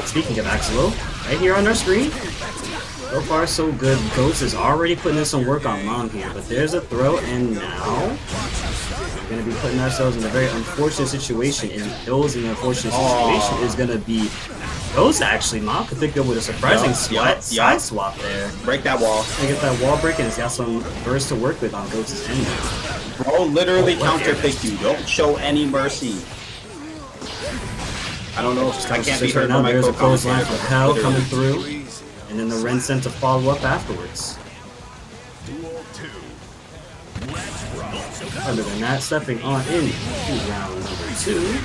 Speaking of Axl Low, right here on our screen. So far, so good. Ghost is already putting in some work on Mom here, but there's a throw, and now we're going to be putting ourselves in a very unfortunate situation, and those in an unfortunate situation is going to be Ghost, actually. Mom could pick up with a surprising side swap there. Break that wall. I get that wall break, and it's got some burst to work with on Ghost's end. Bro, literally counter pick you. Don't show any mercy. I don't know if I can't be heard now. by my There's a clothesline co-commentator. from Hell coming through. And then the Ren sent to follow up afterwards. Other than that, stepping on in round number 2.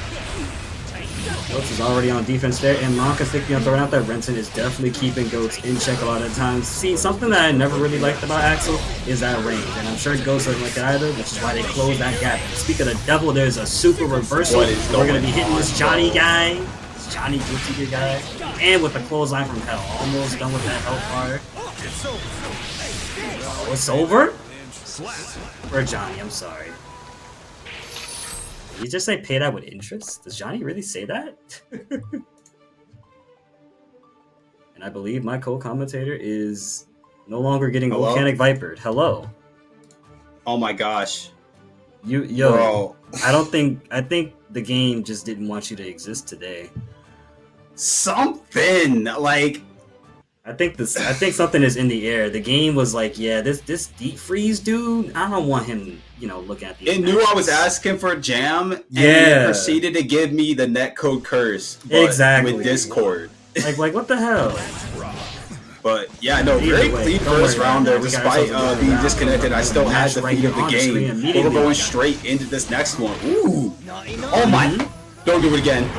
Goats is already on defense there, and MomComePickMeUp throwing out that Renton is definitely keeping Goats in check a lot of times. See, something that I never really liked about Axl is that range, and I'm sure Goats doesn't like it either, which is why they close that gap. Speaking of the devil, there's a super reversal. We're going to be hitting this Johnny guy. Johnny Gucci guy, and with the clothesline from Hell, almost done with that health bar. Oh, it's over? For Johnny, I'm sorry. Did you just say pay that with interest? Does Johnny really say that? And I believe my co-commentator is no longer getting volcanic vipered. Hello. Oh my gosh. Yo, bro. I think the game just didn't want you to exist today. Something like I think something is in the air. The game was like, yeah, this deep freeze dude, I don't want him, looking at these. It knew I was asking for a jam, and it proceeded to give me the netcode curse. Exactly. With Discord. Like what the hell? But yeah, no, very clean first round there. Despite being disconnected, I still had the feed of the game. But we're going straight into this next one. Ooh! Oh my! Don't do it again.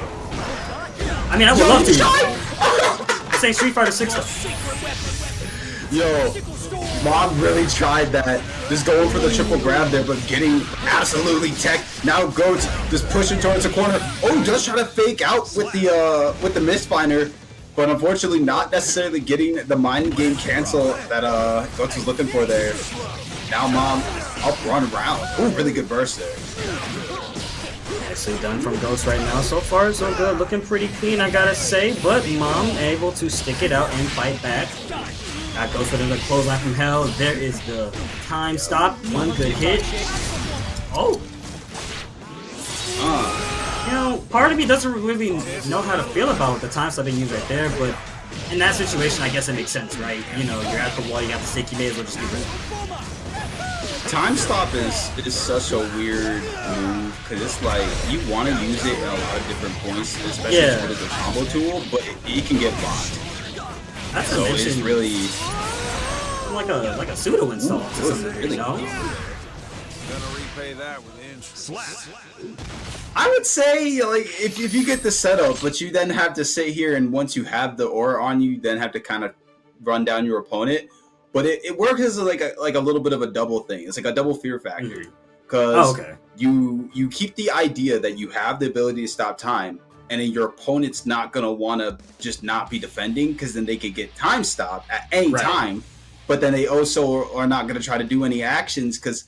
I mean, I would love to. Say Street Fighter 6 though. Yo, Mom really tried that. Just going for the triple grab there, but getting absolutely tech. Now Goats just pushing towards the corner. Oh, just trying to fake out with the Mistfinder, but unfortunately not necessarily getting the mind game cancel that Goats was looking for there. Now Mom up run around. Ooh, really good burst there. Nicely done from Ghost right now. So far, so good. Looking pretty clean, I gotta say. But Mom able to stick it out and fight back. Got Ghost with another clothesline from Hell. There is the time stop. One good hit. Oh. Part of me doesn't really know how to feel about the time stop being used right there. But in that situation, I guess it makes sense, right? You're at the wall, you got the stick, you may as well just keep it. Time stop is such a weird move because it's like you want to use it at a lot of different points, especially if it's a combo tool, but it can get blocked. That's so it's really like a pseudo install. Really, Gonna repay that with interest. I would say like if you get the setup, but you then have to sit here and once you have the aura on you, then have to kind of run down your opponent. But it works as like a little bit of a double thing. It's like a double fear factor because you keep the idea that you have the ability to stop time, and then your opponent's not gonna want to just not be defending because then they could get time stopped at any time. But then they also are not gonna try to do any actions because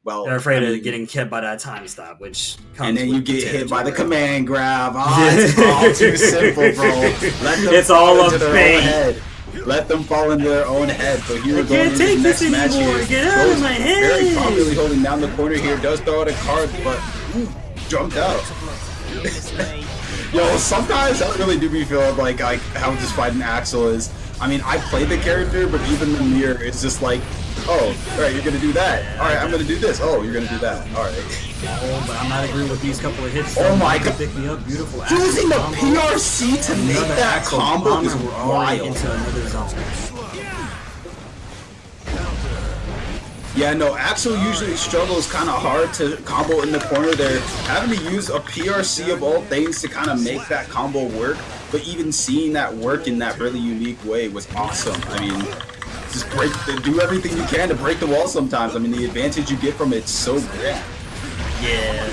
they're afraid of getting kept by that time stop, which comes and then you get hit by the command grab. It's all too simple, bro. Let them it's all a fake. Let them fall into their own head. So here we're going into the next match here. Get out of my head! Very properly holding down the corner here. Does throw out a card, but jumped out. Yo, sometimes that really do me feel like how this fighting Axl is. I mean, I played the character, but even the mirror is just like, oh, all right, you're gonna do that. All right, I'm gonna do this. Oh, you're gonna do that. All right. Oh, but I'm not agreeing with these couple of hits. Oh my god! Pick me up, beautiful. Using the PRC to make that combo is wild. Into another zone. Yeah, no, Axl usually struggles kind of hard to combo in the corner there. Having to use a PRC of all things to kind of make that combo work, but even seeing that work in that really unique way was awesome. I mean, just do everything you can to break the wall sometimes. I mean, the advantage you get from it's so great. Yeah.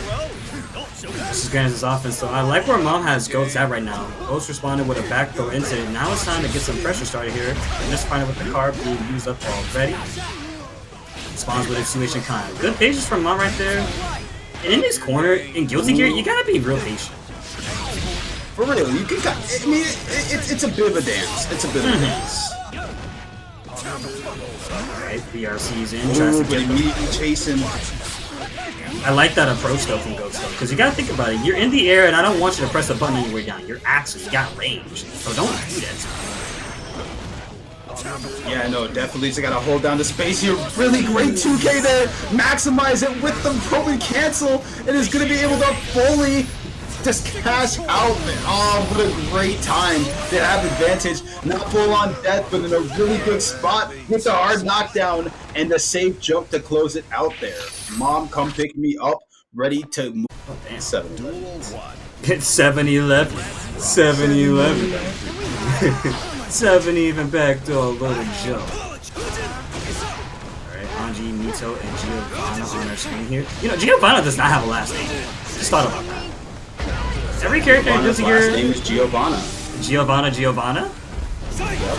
This is Gran's offense, so I like where Mom has Goats at right now. Goats responded with a back throw into it. Now it's time to get some pressure started here. And just finding with the card being used up already. Responds with intuition kind. Good patience from Mom right there. And in this corner, in Guilty Gear, you gotta be real patient. For real, you can. I mean, it's a bit of a dance. It's a bit of a dance. Alright, BRC's in. Ooh, Tries to but get immediately chasing. I like that approach though from Goats though, because you gotta think about it. You're in the air, and I don't want you to press the button anywhere down. Your Axl, you got range, so don't do that. Yeah, no, definitely just gotta hold down the space here. Really great 2K there. Maximize it with the probing cancel, and is gonna be able to fully just cash out. Oh, what a great time to have advantage. Not full on death, but in a really good spot with the hard knockdown and the safe jump to close it out there. Mom, come pick me up, ready to move. Oh, damn. 7-11. It's 7-11. 7-11. 7 even back to a little jump. Alright, Anji, Mito, and Giovanna on our screen here. You know, Giovanna does not have a last name. Just thought about that. Every character in this Giovanna's last name is Giovanna. Giovanna? Yep.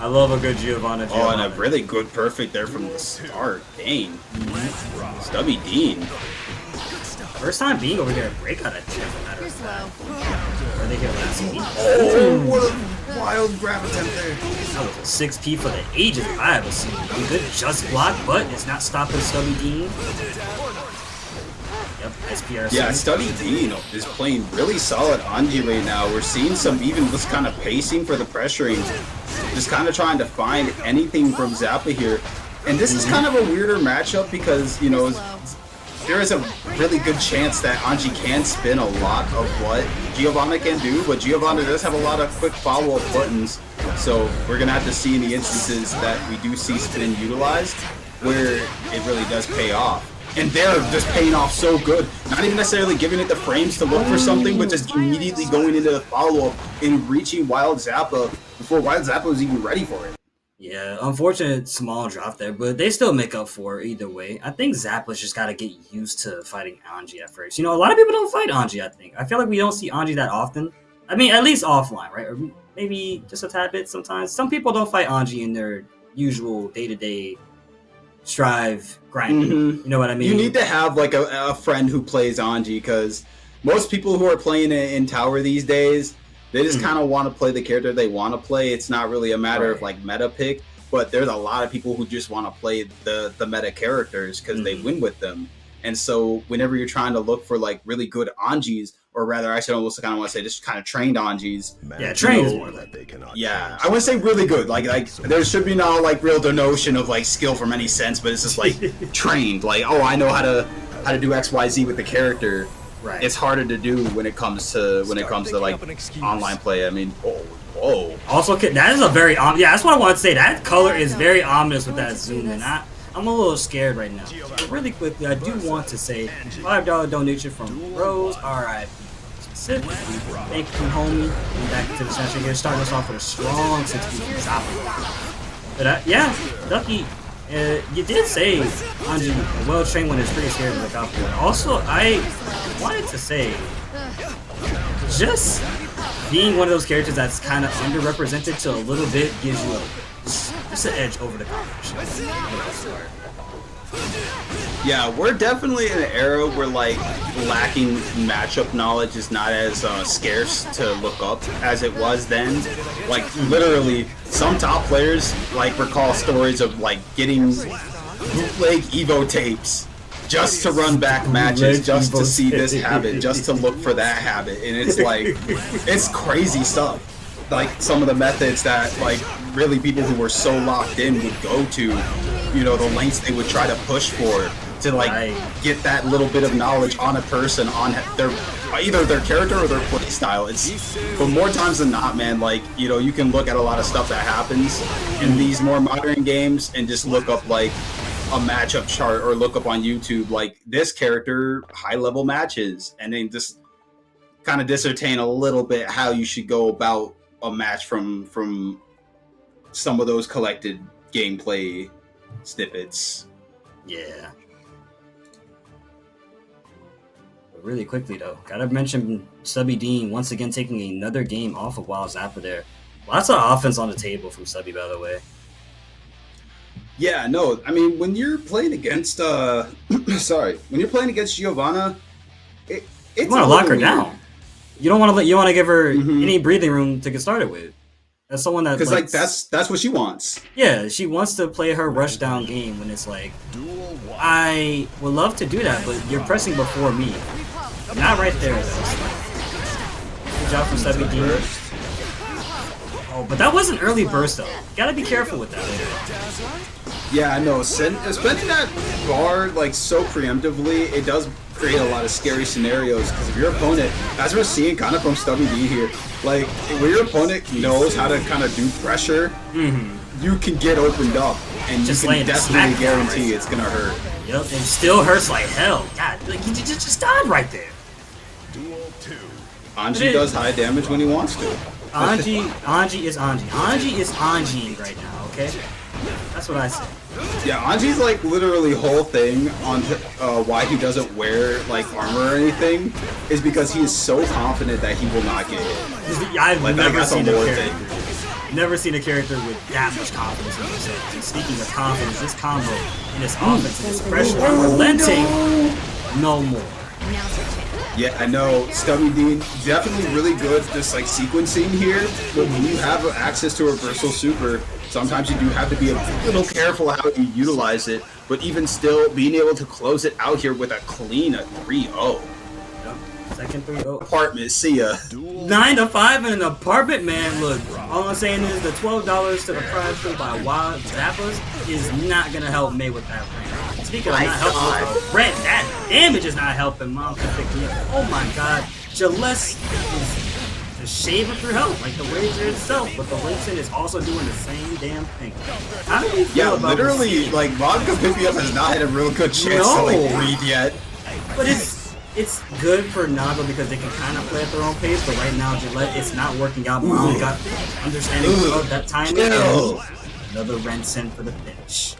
I love a good Giovanna. Oh, and a really good perfect there from the start. Dang. StubyDean. First time being over here at Breakout, I think, as a matter of fact. Where they get last week. Oh, what a wild grab attempt there. That was a 6P for the ages if I ever seen. A good just block, but it's not stopping StubyDean. Yep, SPRC. Yeah, StubyDean is playing really solid Anji right now. We're seeing some even just kind of pacing for the pressuring. Just kind of trying to find anything from Zappa here. And this is kind of a weirder matchup because, you know, there is a really good chance that Anji can spin a lot of what Giovanna can do, but Giovanna does have a lot of quick follow-up buttons. So we're going to have to see in the instances that we do see spin utilized where it really does pay off. And they're just paying off so good. Not even necessarily giving it the frames to look for something, but just immediately going into the follow-up and reaching Wild Zappa before Wild Zappa was even ready for it. Yeah, unfortunate small drop there, but they still make up for it either way. I think Zappa's just got to get used to fighting Anji at first. You know, a lot of people don't fight Anji, I think. I feel like we don't see Anji that often. I mean, at least offline, right? Or maybe just a tad bit sometimes. Some people don't fight Anji in their usual day-to-day strive grinding. You know what I mean? You need to have like a friend who plays Anji, because most people who are playing in Tower these days, they just kind of want to play the character they want to play. It's not really a matter of like meta pick, but there's a lot of people who just want to play the meta characters because they win with them. And so whenever you're trying to look for like really good Anjis, or rather I should almost kind of want to say just kind of trained Anjis. Yeah, trained is more like yeah, I wouldn't say really good. Like there should be no like real denotion of like skill from any sense, but it's just like trained. Like, oh, I know how to do XYZ with the character. Right. It's harder to do when it comes to like online play. I mean, whoa. Also, that is a very yeah. That's what I want to say. That color is very ominous with that zoom in. I'm a little scared right now. But really quickly, I do want to say $5 donation from Rose. Alright. Thank you, homie. And back to the session here. Starting us off with a strong 60 from But yeah, Ducky, you did say Anji, well trained when it's pretty scared to look out for. Also, I wanted to say, just being one of those characters that's kind of underrepresented to a little bit gives you just an edge over the competition. Yeah, we're definitely in an era where like lacking matchup knowledge is not as scarce to look up as it was then. Like literally, some top players like recall stories of like getting bootleg Evo tapes just to run back matches, just to see this habit, just to look for that habit, and it's like it's crazy stuff. Like some of the methods that like really people who were so locked in would go to, you know, the lengths they would try to push for to like get that little bit of knowledge on a person, on their either their character or their play style. But more times than not, man, like, you know, you can look at a lot of stuff that happens in these more modern games and just look up like a matchup chart or look up on YouTube like this character high level matches, and then just kind of dissertain a little bit how you should go about a match from some of those collected gameplay snippets. Yeah. But really quickly though, gotta mention StubyDean once again taking another game off of Wild Zappa there. Lots of offense on the table from Stubby, by the way. Yeah, no, I mean, when you're playing against when you're playing against Giovanna, You want to lock her down. You don't want to you want to give her Mm-hmm. any breathing room to get started with. As someone that Because like that's what she wants. Yeah, she wants to play her rush down game when it's like, I would love to do that, but you're pressing before me. Not right there, though. Good job from StubyDean. Oh, but that was an early burst, though. Gotta be careful with that. Yeah, I know. Spending that bar like so preemptively, it does create a lot of scary scenarios. Because if your opponent, as we're seeing kind of from StubyDean here, like when your opponent knows how to kind of do pressure, you can get opened up, and Just you can definitely guarantee right it's gonna hurt. Yep, it still hurts like hell. God, like you just died right there. Anji does high damage when he wants to. Anji is Anji. Anji is Anji right now, okay? That's what I say. Yeah, Anji's like literally whole thing on why he doesn't wear like armor or anything is because he is so confident that he will not get hit. I've Like, never that's a seen a lore character. thing. Never seen a character with that much confidence in himself. And speaking of confidence, this combo and this offense and this pressure, unrelenting, no more. Yeah, I know. StubyDean definitely really good just like sequencing here. But when you have access to reversal super, sometimes you do have to be a little careful how you utilize it. But even still, being able to close it out here with a clean 3-0. Second 3-0. Apartment, see ya. 9-5 in an apartment, man. Look, all I'm saying is the $12 to the prize pool by Wild Zappas is not gonna help me with that rent. Speaking of not helping with the rent, that damage is not helping. Mom can pick me up. Oh my God, Gillette is just shaving through health like the wager itself, but the Winston is also doing the same damn thing. How do you feel about literally, this? like MomComePickMeUp has not had a real good chance to like breathe yet. But it's good for Nago because they can kind of play at their own pace, but right now Gillette, it's not working out. Mom got understanding of that timing. Another Rensen for the finish.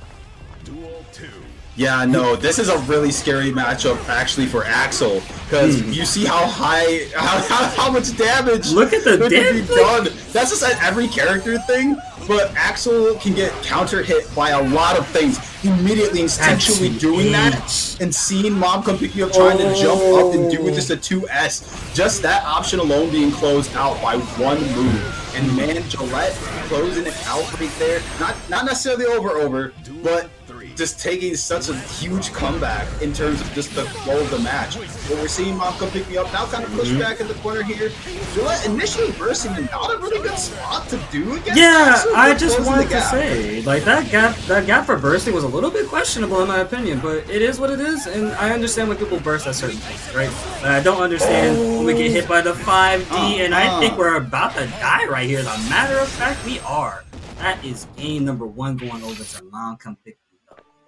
Yeah, no, this is a really scary matchup actually for Axl because you see how high, how much damage. Look at the can be damage done. That's just an every character thing, but Axl can get counter hit by a lot of things. Immediately, instinctually doing that and seeing MomComePickMeUp trying to jump up and do just a 2S. Just that option alone being closed out by one move. And man, Gillette closing it out right there. Not necessarily over, but just taking such a huge comeback in terms of just the flow of the match. What we're seeing MomComePickMeUp now kind of push back in the corner here. Gillette initially bursting in not a really good spot to do against Axl, I just wanted to say, like that gap for bursting was a little bit questionable in my opinion, but it is what it is, and I understand when people burst at certain things, right? But I don't understand when we get hit by the 5D, and I think we're about to die right here. As a matter of fact, we are. That is game number 1 going over to MomComePickMeUp.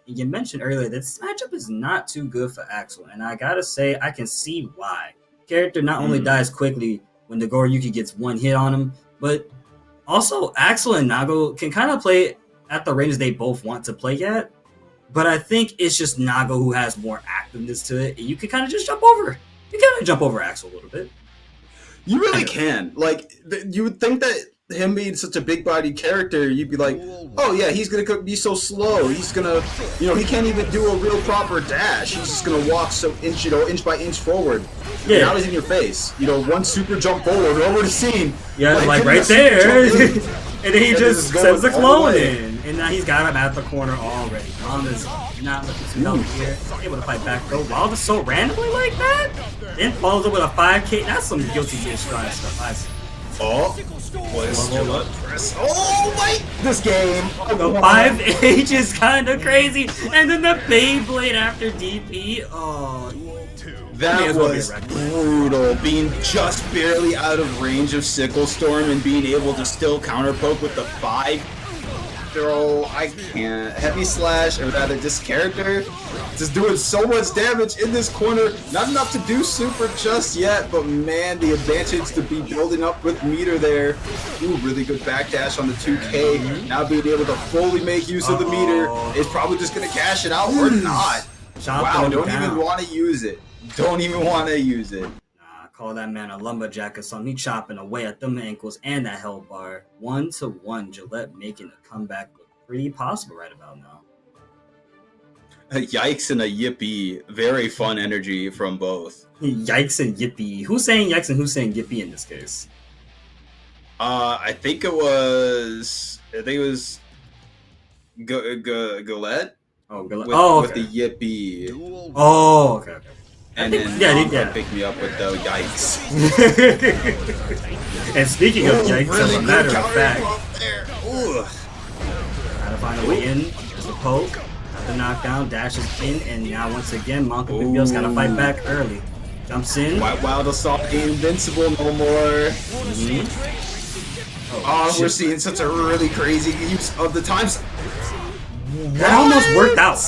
And you mentioned earlier that this matchup is not too good for Axl, and I gotta say I can see why. Character not only dies quickly when Nagoriyuki gets one hit on him, but also Axl and Nago can kind of play at the range they both want to play at. But I think it's just Nago who has more activeness to it, and you can kind of just jump over. You can kind of jump over Axl a little bit. You really can. Like, you would think that him being such a big-bodied character, you'd be like, oh yeah, he's gonna be so slow. He's gonna, he can't even do a real proper dash. He's just gonna walk so inch by inch forward. Yeah. And now he's in your face. One super jump forward over the scene. Yeah, like right there. And then he just sends the clone in. And now he's got him at the corner already. Mom is not looking too healthy here. Able to fight back though. Wild is so randomly like that. Then follows up with a 5K. That's some guilty gear stride stuff. I see. Oh, what is Gillette press? Oh my! This game. The 5H is kind of crazy, and then the Beyblade after DP. Oh, that was brutal. Being just barely out of range of Sickle Storm and being able to still counter poke with the 5 throw. I can't. Heavy slash, or rather, this character just doing so much damage in this corner. Not enough to do super just yet, but man, the advantage to be building up with meter there. Ooh, really good backdash on the 2K. Now being able to fully make use of the meter is probably just going to cash it out or not. Wow, don't even want to use it. Don't even want to use it. Call that man a lumberjack or something. He chopping away at them ankles and that hell bar. 1-1. Gillette making a comeback look pretty possible right about now. Yikes and a yippee. Very fun energy from both. Yikes and yippee. Who's saying yikes and who's saying yippee in this case? I think it was Gillette. Oh, Gillette. With the yippee. Oh, okay. And then pick me up with the yikes. And speaking of yikes, really as a matter of fact, gotta find a way in. There's the poke, got the knockdown, dashes in, and now once again, MomComePickMeUp's gotta fight back early. Jumps in. Wild Assault ain't invincible no more. We're seeing such a really crazy use of the times. That almost worked out.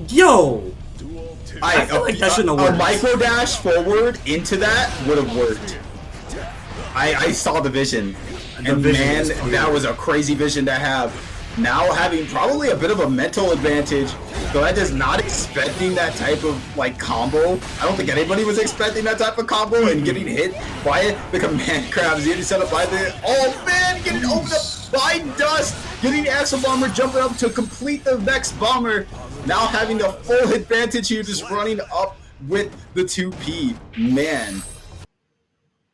Yo! I feel like that shouldn't have worked. A micro dash forward into that would have worked. I saw the vision. And man, that was a crazy vision to have. Now having probably a bit of a mental advantage. Gillette is not expecting that type of like combo. I don't think anybody was expecting that type of combo, and getting hit by it. The command crabs getting set up by the getting opened up by Dust, getting Axl Bomber jumping up to complete the next bomber. Now having the full advantage here, just running up with the 2P. Man,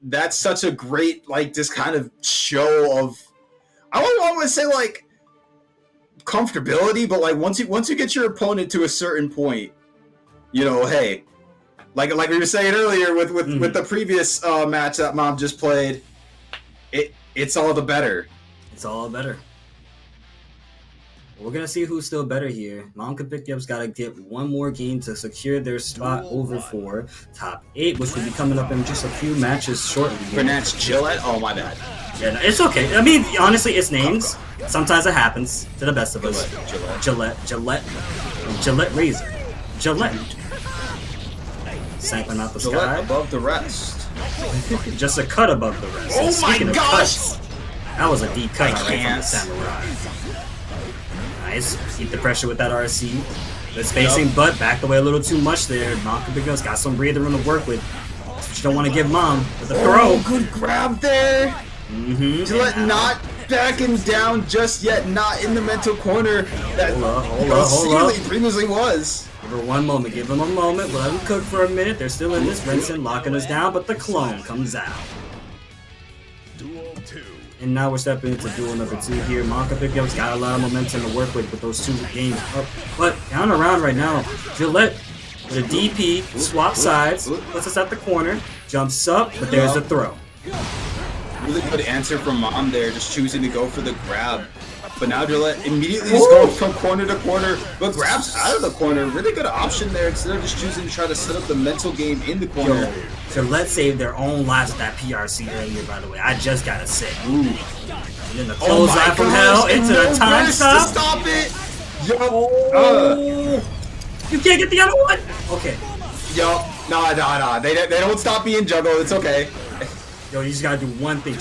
that's such a great just kind of show of, I don't want to say comfortability, but once you get your opponent to a certain point, hey, like we were saying earlier with the previous match that Mom just played, it's all the better. It's all better. We're gonna see who's still better here. MomComePickMeUp's gotta get one more game to secure their spot over for top 8, which will be coming up in just a few matches shortly. Pronounce Gillette? Oh my bad. Yeah, no, it's okay. I mean, honestly, it's names. Sometimes it happens to the best of us. Gillette Razor. Gillette. Sampling out the sky. Above the rest. Just a cut above the rest. Oh my gosh! That was a deep cut right from the Samurai. Nice. Keep the pressure with that RC. Good spacing, but backed away a little too much there. MomComePickMeUp's got some breather room to work with. That's what you don't want to give Mom with a throw. Good grab there. Gillette not backing down just yet, not in the mental corner that hold up. previously was. Give her one moment, give him a moment, let him cook for a minute. They're still in this. Renson locking us down, but the clone comes out. And now we're stepping into duel number 2 here. MomComePickMeUp's got a lot of momentum to work with those 2 games up. But down around right now, Gillette with a DP, swap sides, puts us at the corner, jumps up, but there's the throw. Really good answer from Mom there, just choosing to go for the grab. But now Gillette immediately just goes from corner to corner, but grabs out of the corner. Really good option there instead of just choosing to try to set up the mental game in the corner. Gillette saved their own lives with that PRC earlier, by the way. I just gotta say. And then the clothesline from hell into the time stop. To stop it. You can't get the other one. Okay. No. They don't stop being juggled. It's okay. Yo, you just gotta do one thing.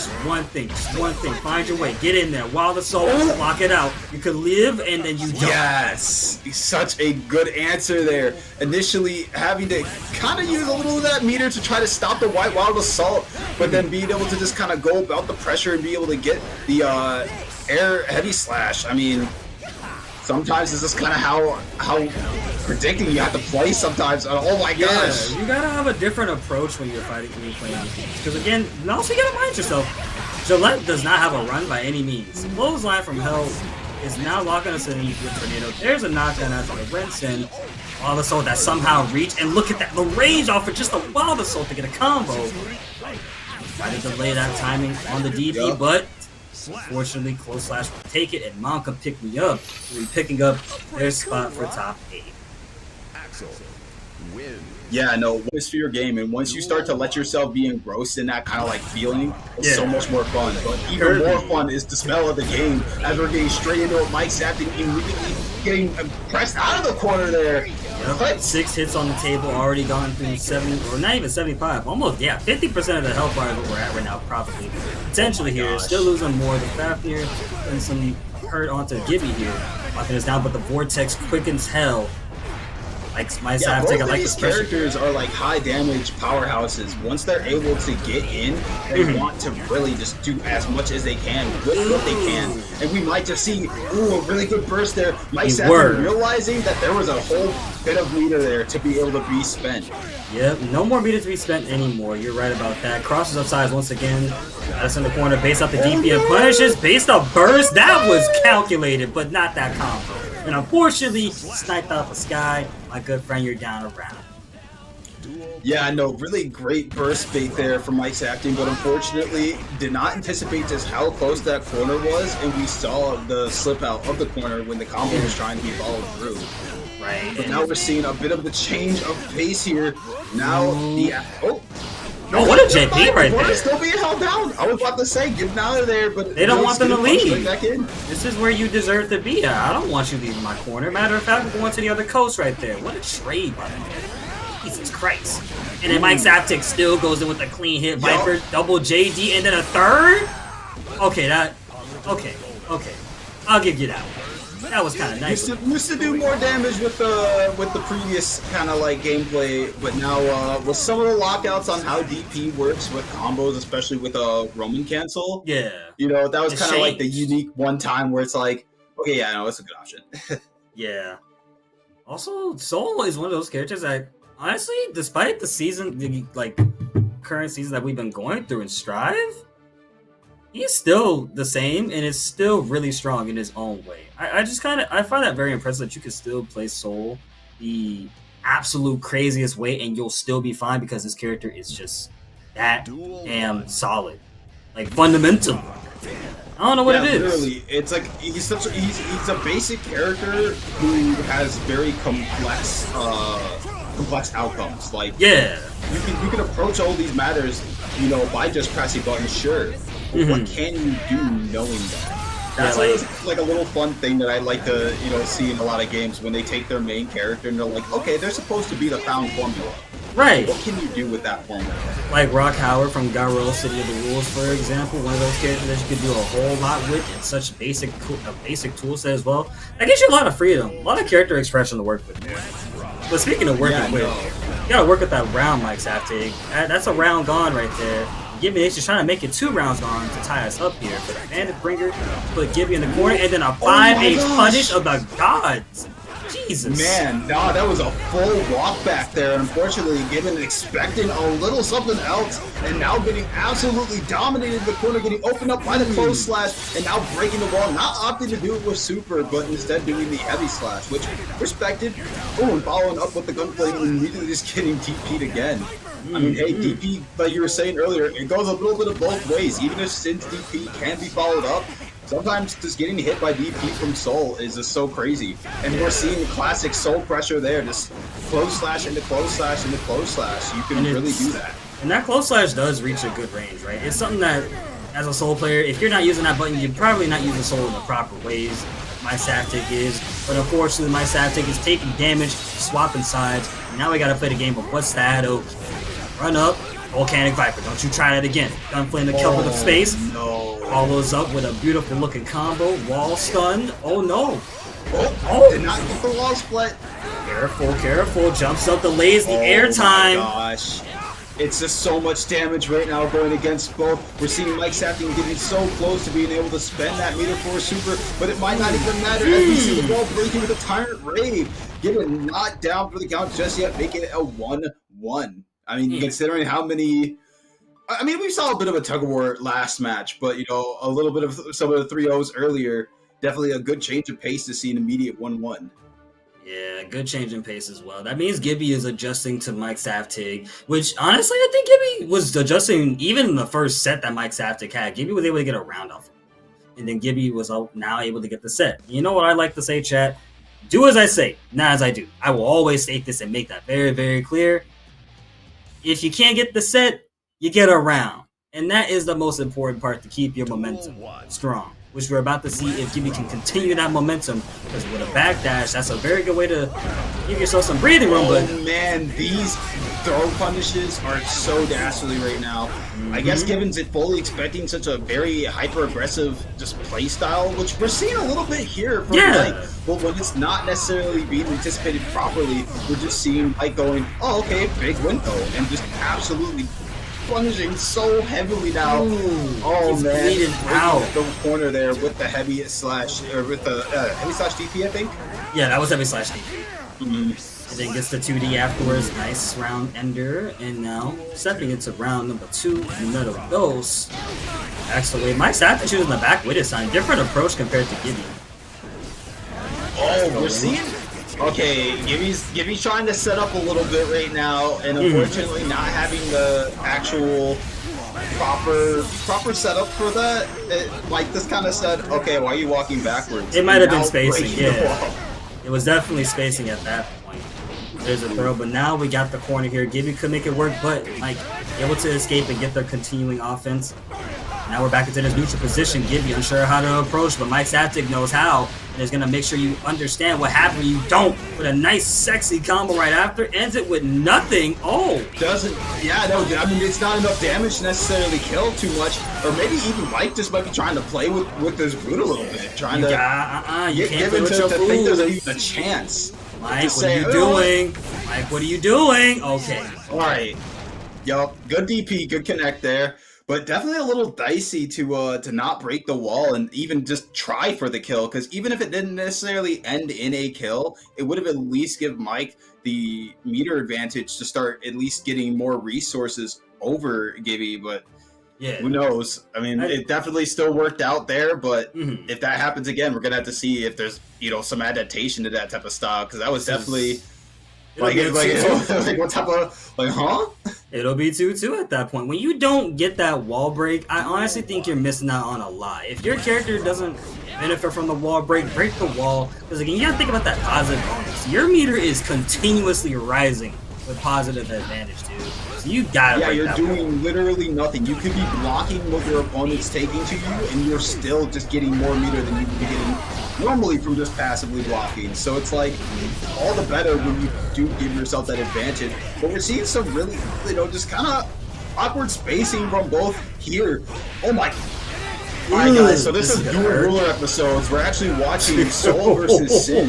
Find your way. Get in there. Wild Assault. Lock it out. You could live, and then you jump. Yes! Such a good answer there. Initially having to kind of use a little of that meter to try to stop the White Wild Assault, but then being able to just kind of go about the pressure and be able to get the air heavy slash. I mean, sometimes it's just kind of how predicting you have to play sometimes. Oh my gosh! You gotta have a different approach when you're playing these games. Because again, also you gotta mind yourself. Gillette does not have a run by any means. Clothesline from hell is now locking us in with Tornado. There's a knockdown after the Renson. Wild Assault that somehow reached, and look at that, the range off of just a Wild Assault to get a combo. Try to delay that timing on the DP, but fortunately, Close Slash will take it, and MomComePickMeUp will be picking up their spot for top 8. Yeah, no, it's for your game, and once you start to let yourself be engrossed in that kind of feeling, it's so much more fun. But even more fun is the smell of the game as we're getting straight into it. Mikesaftig immediately getting pressed out of the corner there. Yep. 6 hits on the table, already gone through 70, or not even 75, almost, 50% of the health bar is what we're at right now, probably. Potentially here, still losing more. The Fafnir and some hurt onto Gibby here, locking us down, but the Vortex quickens hell. Like Yeah, Mikesaftig, both I of like the these special. characters are like high damage powerhouses. Once they're able to get in, they want to really just do as much as they can with what they can. And we might just see, a really good burst there. Mikesaftig realizing that there was a whole bit of meter there to be able to be spent. Yep, no more meter to be spent anymore. You're right about that. Crosses up sides once again. That's in the corner. Base up the DP and punishes. Based up burst. That was calculated, but not that combo. And unfortunately, sniped out the sky. My good friend, you're down a round. Yeah, no, really great burst bait there from Mikesaftig, but unfortunately did not anticipate just how close that corner was, and we saw the slip out of the corner when the combo was trying to be followed through. Right. But now we're seeing a bit of the change of pace here. Now the Oh, what a JP right there. Still being held down. I was about to say, get out of there, but they don't want them to leave. Back in. This is where you deserve to be at. I don't want you leaving my corner. Matter of fact, we're going to the other coast right there. What a trade, by the way. Jesus Christ. And then Mikesaftig still goes in with a clean hit. Viper, double JD, and then a third? Okay, okay. I'll give you that one. That was kind of nice. Used to do more damage with the previous kind of like gameplay, but now with some of the lockouts on how DP works with combos, especially with a Roman cancel. Yeah. You know, that was kind of like the unique one time where it's like, okay, yeah, no, it's a good option. Yeah. Also, Soul is one of those characters that, honestly, despite the season, the current season that we've been going through in Strive, he's still the same and is still really strong in his own way. I find that very impressive that you can still play Soul the absolute craziest way and you'll still be fine because this character is just that damn solid. Like, fundamental. I don't know what it is. Literally, it's like he's a basic character who has very complex outcomes. Like, yeah, you can approach all these matters, you know, by just pressing buttons, sure. But what can you do knowing that? That's like a little fun thing that I like to, you know, see in a lot of games when they take their main character and they're like, okay, they're supposed to be the found formula. Right. What can you do with that formula? Like Rock Howard from Garou City of the Rules, for example, one of those characters that you could do a whole lot with in such a basic tool set as well. That gives you a lot of freedom, a lot of character expression to work with. But speaking of working with, you gotta work with that round, Mikesaftig. That's a round gone right there. Gibbination's trying to make it 2 rounds gone to tie us up here. But Bandit Bringer put Gibby in the corner and then a 5-8 punish of the gods. Jesus. Man, nah, that was a full walk back there. Unfortunately, Gibbon expecting a little something else and now getting absolutely dominated in the corner, getting opened up by the close slash and now breaking the wall. Not opting to do it with super, but instead doing the heavy slash, which respected. Oh, and following up with the gunplay and immediately just getting TP'd again. I mean, hey, DP, like you were saying earlier, it goes a little bit of both ways. Even if since DP can be followed up, sometimes just getting hit by DP from Soul is just so crazy. And we're seeing the classic Soul pressure there, just close slash into close slash into close slash. You can really do that. And that close slash does reach a good range, right? It's something that, as a Soul player, if you're not using that button, you're probably not using Soul in the proper ways. Mikesaftig is, but unfortunately, Mikesaftig is taking damage, swapping sides. And now we gotta play the game of what's that? Okay. Run up, Volcanic Viper. Don't you try that again. Gunflame to cover the space. No. Follows up with a beautiful looking combo. Wall stun. Oh no. Did not get the wall split. Careful. Jumps up, delays the airtime. Oh my gosh. It's just so much damage right now going against both. We're seeing Mikesaftig getting so close to being able to spend that meter for a super, but it might not even matter as we see the wall breaking with a Tyrant Rave. Getting not down for the count just yet, making it a 1-1. I mean, considering how many... I mean, we saw a bit of a tug-of-war last match, but, you know, a little bit of some of the 3-0s earlier. Definitely a good change of pace to see an immediate 1-1. Yeah, good change in pace as well. That means Gibby is adjusting to Mikesaftig, which, honestly, I think Gibby was adjusting even in the first set that Mikesaftig had. Gibby was able to get a round off him. And then Gibby was now able to get the set. You know what I like to say, chat? Do as I say, not as I do. I will always state this and make that very, very clear. If you can't get the set, you get a round. And that is the most important part to keep your momentum strong. which we're about to see if Gibby can continue that momentum. Because with a backdash, that's a very good way to give yourself some breathing room. But man, these throw punishes are so dastardly right now. I guess Gibbon's fully expecting such a very hyper-aggressive just play style, which we're seeing a little bit here from Mike. But when it's not necessarily being anticipated properly, we're just seeing Mike going, oh, okay, big window, and just absolutely plunging so heavily now. Oh man, out the corner there with the heavy slash, or with the heavy slash DP, I think. Yeah, that was heavy slash DP. And then gets the 2D afterwards. Nice round ender, and now stepping into round number 2 in the middle of those. Actually, Mikesaftig shooting in the back with his sign. Different approach compared to Gibby. Oh, we're seeing. Okay, Gibby's trying to set up a little bit right now, and unfortunately not having the actual proper setup for that. Like this kind of said, okay, why are you walking backwards? It might have been spacing, yeah. It was definitely spacing at that point. There's a throw, but now we got the corner here. Gibby could make it work, but like able to escape and get their continuing offense. Now we're back into this neutral position. Gibby unsure how to approach, but Mikesaftig knows how, and is gonna make sure you understand what happened when you don't. With a nice, sexy combo right after, ends it with nothing. Oh, doesn't. Yeah, no. I mean, it's not enough damage to necessarily kill too much, or maybe even Mike just might be trying to play with this root a little bit, trying to you can't give him to think there's even a chance. Mike, what are you doing? Mike, what are you doing? Okay. All right. Yup. Good DP. Good connect there. But definitely a little dicey to not break the wall and even just try for the kill, because even if it didn't necessarily end in a kill, it would have at least give Mike the meter advantage to start at least getting more resources over Gibby. But yeah, who knows? I mean, it definitely still worked out there, but if that happens again, we're gonna have to see if there's some adaptation to that type of style, because that was definitely. Like what type of, huh? It'll be 2-2 at that point. When you don't get that wall break, I honestly think you're missing out on a lot. If your character doesn't benefit from the wall break the wall. Because again, you gotta think about that positive bonus. Your meter is continuously rising with positive advantage, dude. So you gotta break you're that doing wall. Literally nothing. You could be blocking what your opponent's taking to you, and you're still just getting more meter than you would be getting normally from just passively blocking. So it's like all the better when you do give yourself that advantage. But we're seeing some really, just kind of awkward spacing from both here. Oh my. Alright guys, so this is Dual Ruler episodes. We're actually watching Soul versus Sin.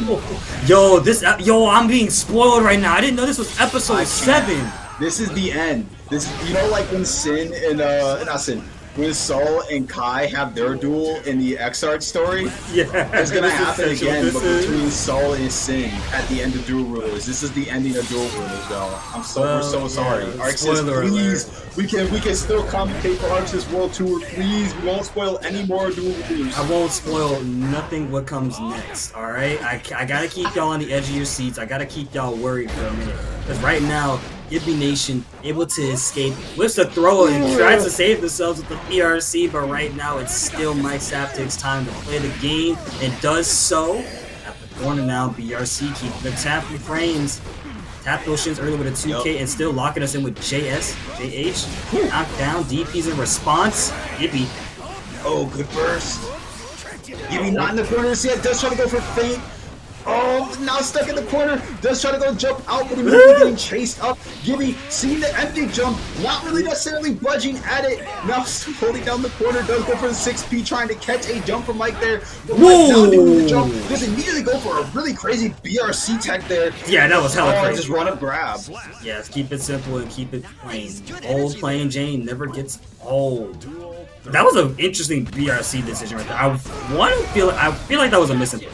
Yo, I'm being spoiled right now. I didn't know this was episode 7. This is the end. This, like when Sin and not Sin, when Soul and Kai have their duel in the X-Art story, it's gonna happen again, but between Soul and Sin at the end of Dual Rulers. This is the ending of Dual Rulers, y'all. We're so sorry. Arxis, please, we can still commentate for Arxis World Tour. Please, we won't spoil any more Dual Rulers. I won't spoil nothing what comes next, alright? I gotta keep y'all on the edge of your seats. I gotta keep y'all worried for a minute. Because right now, Gibbination able to escape, whips the throw and tries to save themselves with the PRC, but right now it's still Mikesaftig's time to play the game, and does so at the corner now. BRC keeping the tapping frames. Tap those shins early with a 2K and still locking us in with JH. Knocked down, DP's in response. Gibby. Oh, good burst. Gibby not in the corners yet, does try to go for feint. Oh, now stuck in the corner. Does try to go jump out, but immediately getting chased up. Gibby seeing the empty jump, not really necessarily budging at it. Now still holding down the corner. Does go for the 6P, trying to catch a jump from Mike there. But Mike down doing the jump. Does immediately go for a really crazy BRC tech there. Yeah, that was hella crazy. Just run up grab. Yes, keep it simple and keep it plain. Old plain Jane never gets old. That was an interesting BRC decision right there. I feel like that was a missing.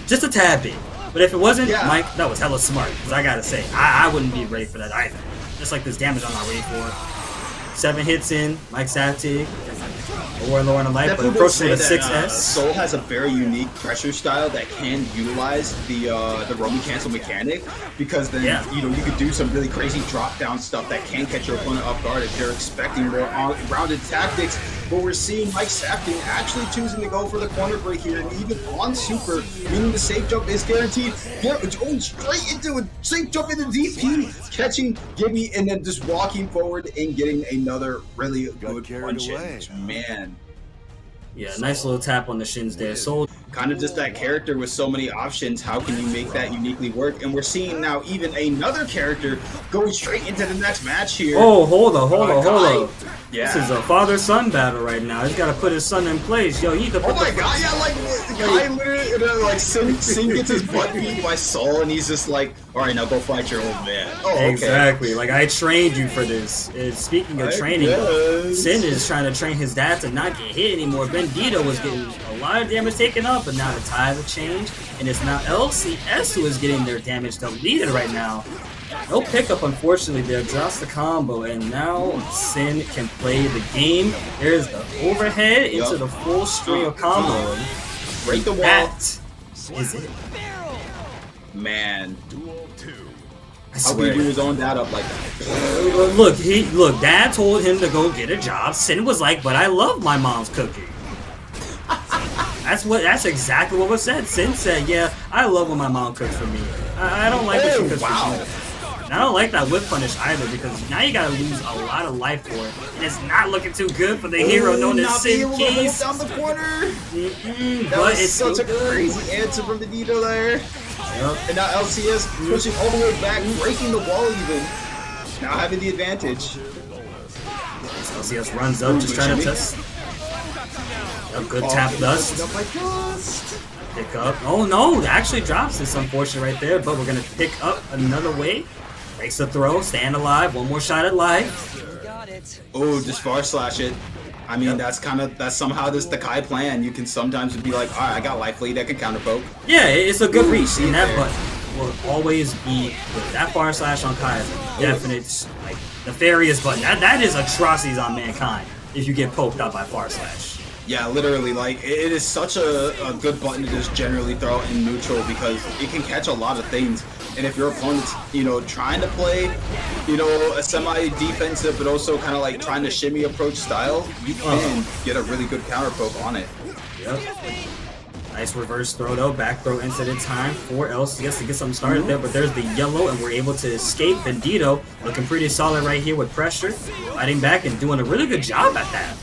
Just a tad bit. But if it wasn't, Mike, that was hella smart. Because I gotta say, I wouldn't be ready for that either. Just like this damage I'm not ready for. 7 hits in, Mikesaftig. Lower and lower on the light, but approaching with a 6S. Soul has a very unique pressure style that can utilize the roaming cancel mechanic, because then you could do some really crazy drop down stuff that can catch your opponent off guard if they're expecting more rounded tactics. But we're seeing Mikesaftig actually choosing to go for the corner break here, and even on super, meaning the safe jump is guaranteed. Going straight into a safe jump into DP, catching Gibby, and then just walking forward and getting another really good punch in. Man. Yeah, nice little tap on the shins there. So Kind of just that character with so many options. How can you make that uniquely work? And we're seeing now even another character going straight into the next match here. oh, hold up. Yeah. This is a father-son battle right now. He's got to put his son in place. Yo, you need to put Oh my god, yeah, like, Kai literally, like, Sin gets his butt beat by Saul, and he's just like, alright, now go fight your old man. Oh, okay. Exactly. Like, I trained you for this. Speaking of training, Sin is trying to train his dad to not get hit anymore. Bendito was getting a lot of damage taken up, but now the tides have changed, and it's now LCS who is getting their damage deleted right now. No pickup, unfortunately, there. Drops the combo, and now Sin can play the game. There's the overhead into the full string of combo. Break the wall. That is it. Man. I How can he swear. do his own dad up like that? Look, Dad told him to go get a job. Sin was like, but I love my mom's cooking. That's exactly what was said. Sin said, yeah, I love when my mom cooks for me. I don't like when she cooks for me. And I don't like that whip punish either, because now you gotta lose a lot of life for it. And it's not looking too good for the hero known as Sin Keys. Down the corner. That But was it's such a good. crazy answer from Bendito there. Yep. And now LCS pushing all the way back, breaking the wall even. Now having the advantage. LCS runs up, just trying to test. A good tap dust. Pick up. Oh no, actually drops this, unfortunate right there, but we're gonna pick up another way. Breaks the throw, stand alive, one more shot at life. Oh, just far slash it. I mean, that's somehow the Kai plan. You can sometimes be like, alright, I got life lead, I can counter poke. Yeah, it's a good reach, see and that there. button will always be good. That far slash on Kai is a definite, like, nefarious button. That is atrocities on Mankind if you get poked out by far slash. Yeah, literally, like, it is such a good button to just generally throw in neutral because it can catch a lot of things. And if your opponent's, trying to play, a semi-defensive, but also kind of like trying to shimmy approach style, you can get a really good counter poke on it. Yep. Nice reverse throw though, back throw incident time for LCS to get something started there, but there's the yellow and we're able to escape. Bendito looking pretty solid right here with pressure, fighting back and doing a really good job at that.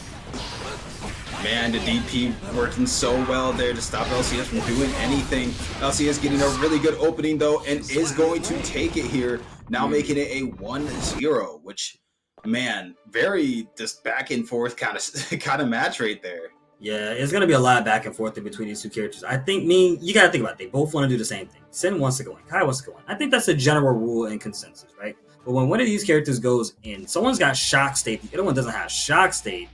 Man, the DP working so well there to stop LCS from doing anything. LCS getting a really good opening though and is going to take it here, now making it a 1-0, which, man, very just back and forth kind of match right there. Yeah, it's going to be a lot of back and forth in between these two characters. I think, you got to think about it. They both want to do the same thing. Sin wants to go in. Kai wants to go in. I think that's a general rule and consensus, right? But when one of these characters goes in, someone's got shock state, the other one doesn't have shock state.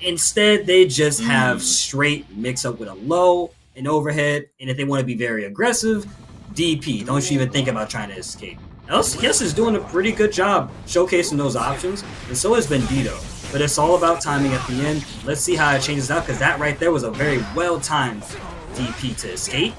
Instead, they just have straight mix up with a low, an overhead, and if they want to be very aggressive, DP. Don't you even think about trying to escape. LCS is doing a pretty good job showcasing those options, and so is Bendito. But it's all about timing at the end. Let's see how it changes out, because that right there was a very well-timed DP to escape.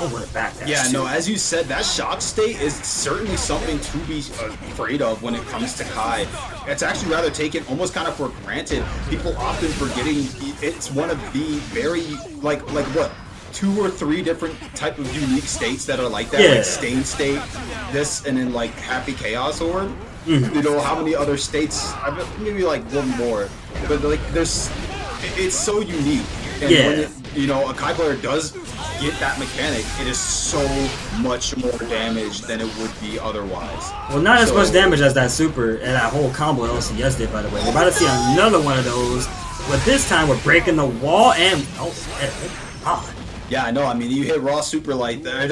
Oh, what a back dash. Yeah, no, as you said, that shock state is certainly something to be afraid of when it comes to Kai. It's actually rather taken almost kind of for granted. People often forgetting it's one of the very, like what, 2 or 3 different type of unique states that are like that, Yeah. like Stain State, this, and then like Happy Chaos Orb. Mm-hmm. How many other states? Maybe like one more, but like it's so unique. And when a Kai player does get that mechanic, it is so much more damage than it would be otherwise. Well, not as much damage as that super and that whole combo LCS did, by the way. We're about to see another one of those, but this time we're breaking the wall and God. Yeah, I know. I mean, you hit raw super like that,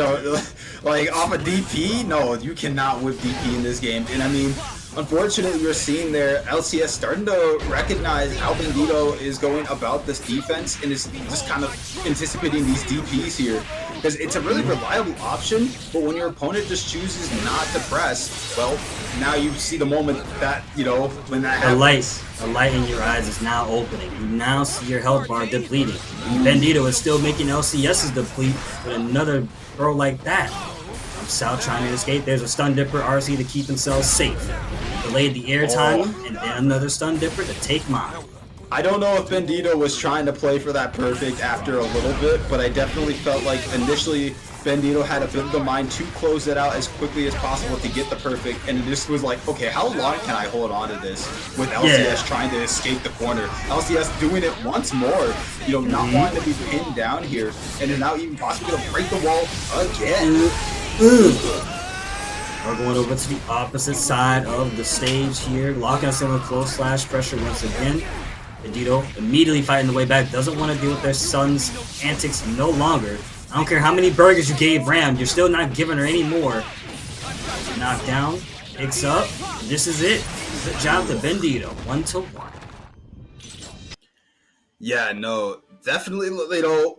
like off a DP. No, you cannot whip DP in this game. And I mean, unfortunately, we're seeing there LCS starting to recognize how Bendito is going about this defense and is just kind of anticipating these DPs here. Because it's a really reliable option, but when your opponent just chooses not to press, well, now you see the moment that, when that happens. The light in your eyes is now opening. You now see your health bar depleting. Bendito is still making LCSs deplete with another throw like that. South trying to escape. There's a stun dipper RC to keep themselves safe. Delayed the air time, and then another stun dipper to take mine. I don't know if Bendito was trying to play for that perfect after a little bit, but I definitely felt like initially Bendito had a bit of the mind to close it out as quickly as possible to get the perfect, and it just was like, okay, how long can I hold on to this with LCS trying to escape the corner? LCS doing it once more, you know, not wanting to be pinned down here, and then now even possibly going to break the wall again. We're going over to the opposite side of the stage here, locking us in with close slash pressure once again. Bendito immediately fighting the way back, doesn't want to deal with their son's antics no longer. I don't care how many burgers you gave Ram, you're still not giving her any more. Knocked down, picks up, and this is it. Good job to Bendito, 1-1. Yeah, no, definitely, you know,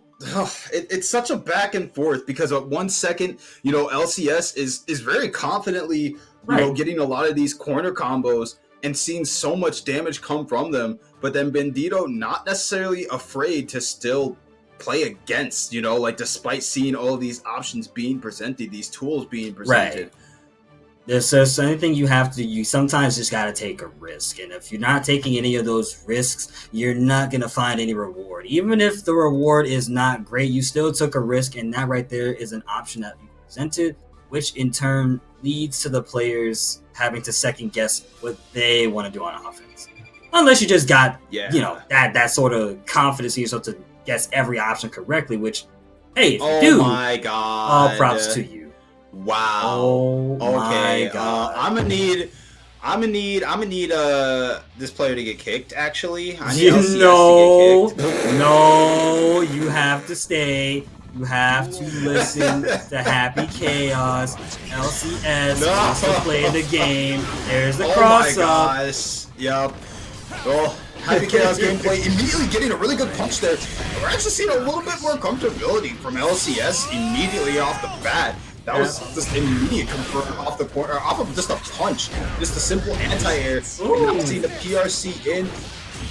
it's such a back and forth because at 1 second, you know, LCS is very confidently, you know, getting a lot of these corner combos and seeing so much damage come from them, but then Bendito not necessarily afraid to still play against, you know, like despite seeing all of these options being presented, these tools being presented. There's anything you have to, you sometimes just got to take a risk, and if you're not taking any of those risks, you're not going to find any reward. Even if the reward is not great, you still took a risk, and that right there is an option that you presented, which in turn leads to the players having to second guess what they want to do on offense. Unless you just got, you know, that sort of confidence in yourself to guess every option correctly, which, hey, if you do, my God, all props to you. Wow. Oh okay. My God. I'm gonna need this player to get kicked. Actually, I need LCS to get kicked. No, you have to stay. You have to listen to Happy Chaos. LCS wants to play the game. There's the cross my up. gosh. Yep. Oh, Happy Chaos gameplay immediately getting a really good punch there. We're actually seeing a little bit more comfortability from LCS immediately off the bat. That was just immediate confirm off the corner, off of just a punch, just a simple anti-air. Now seeing the PRC in,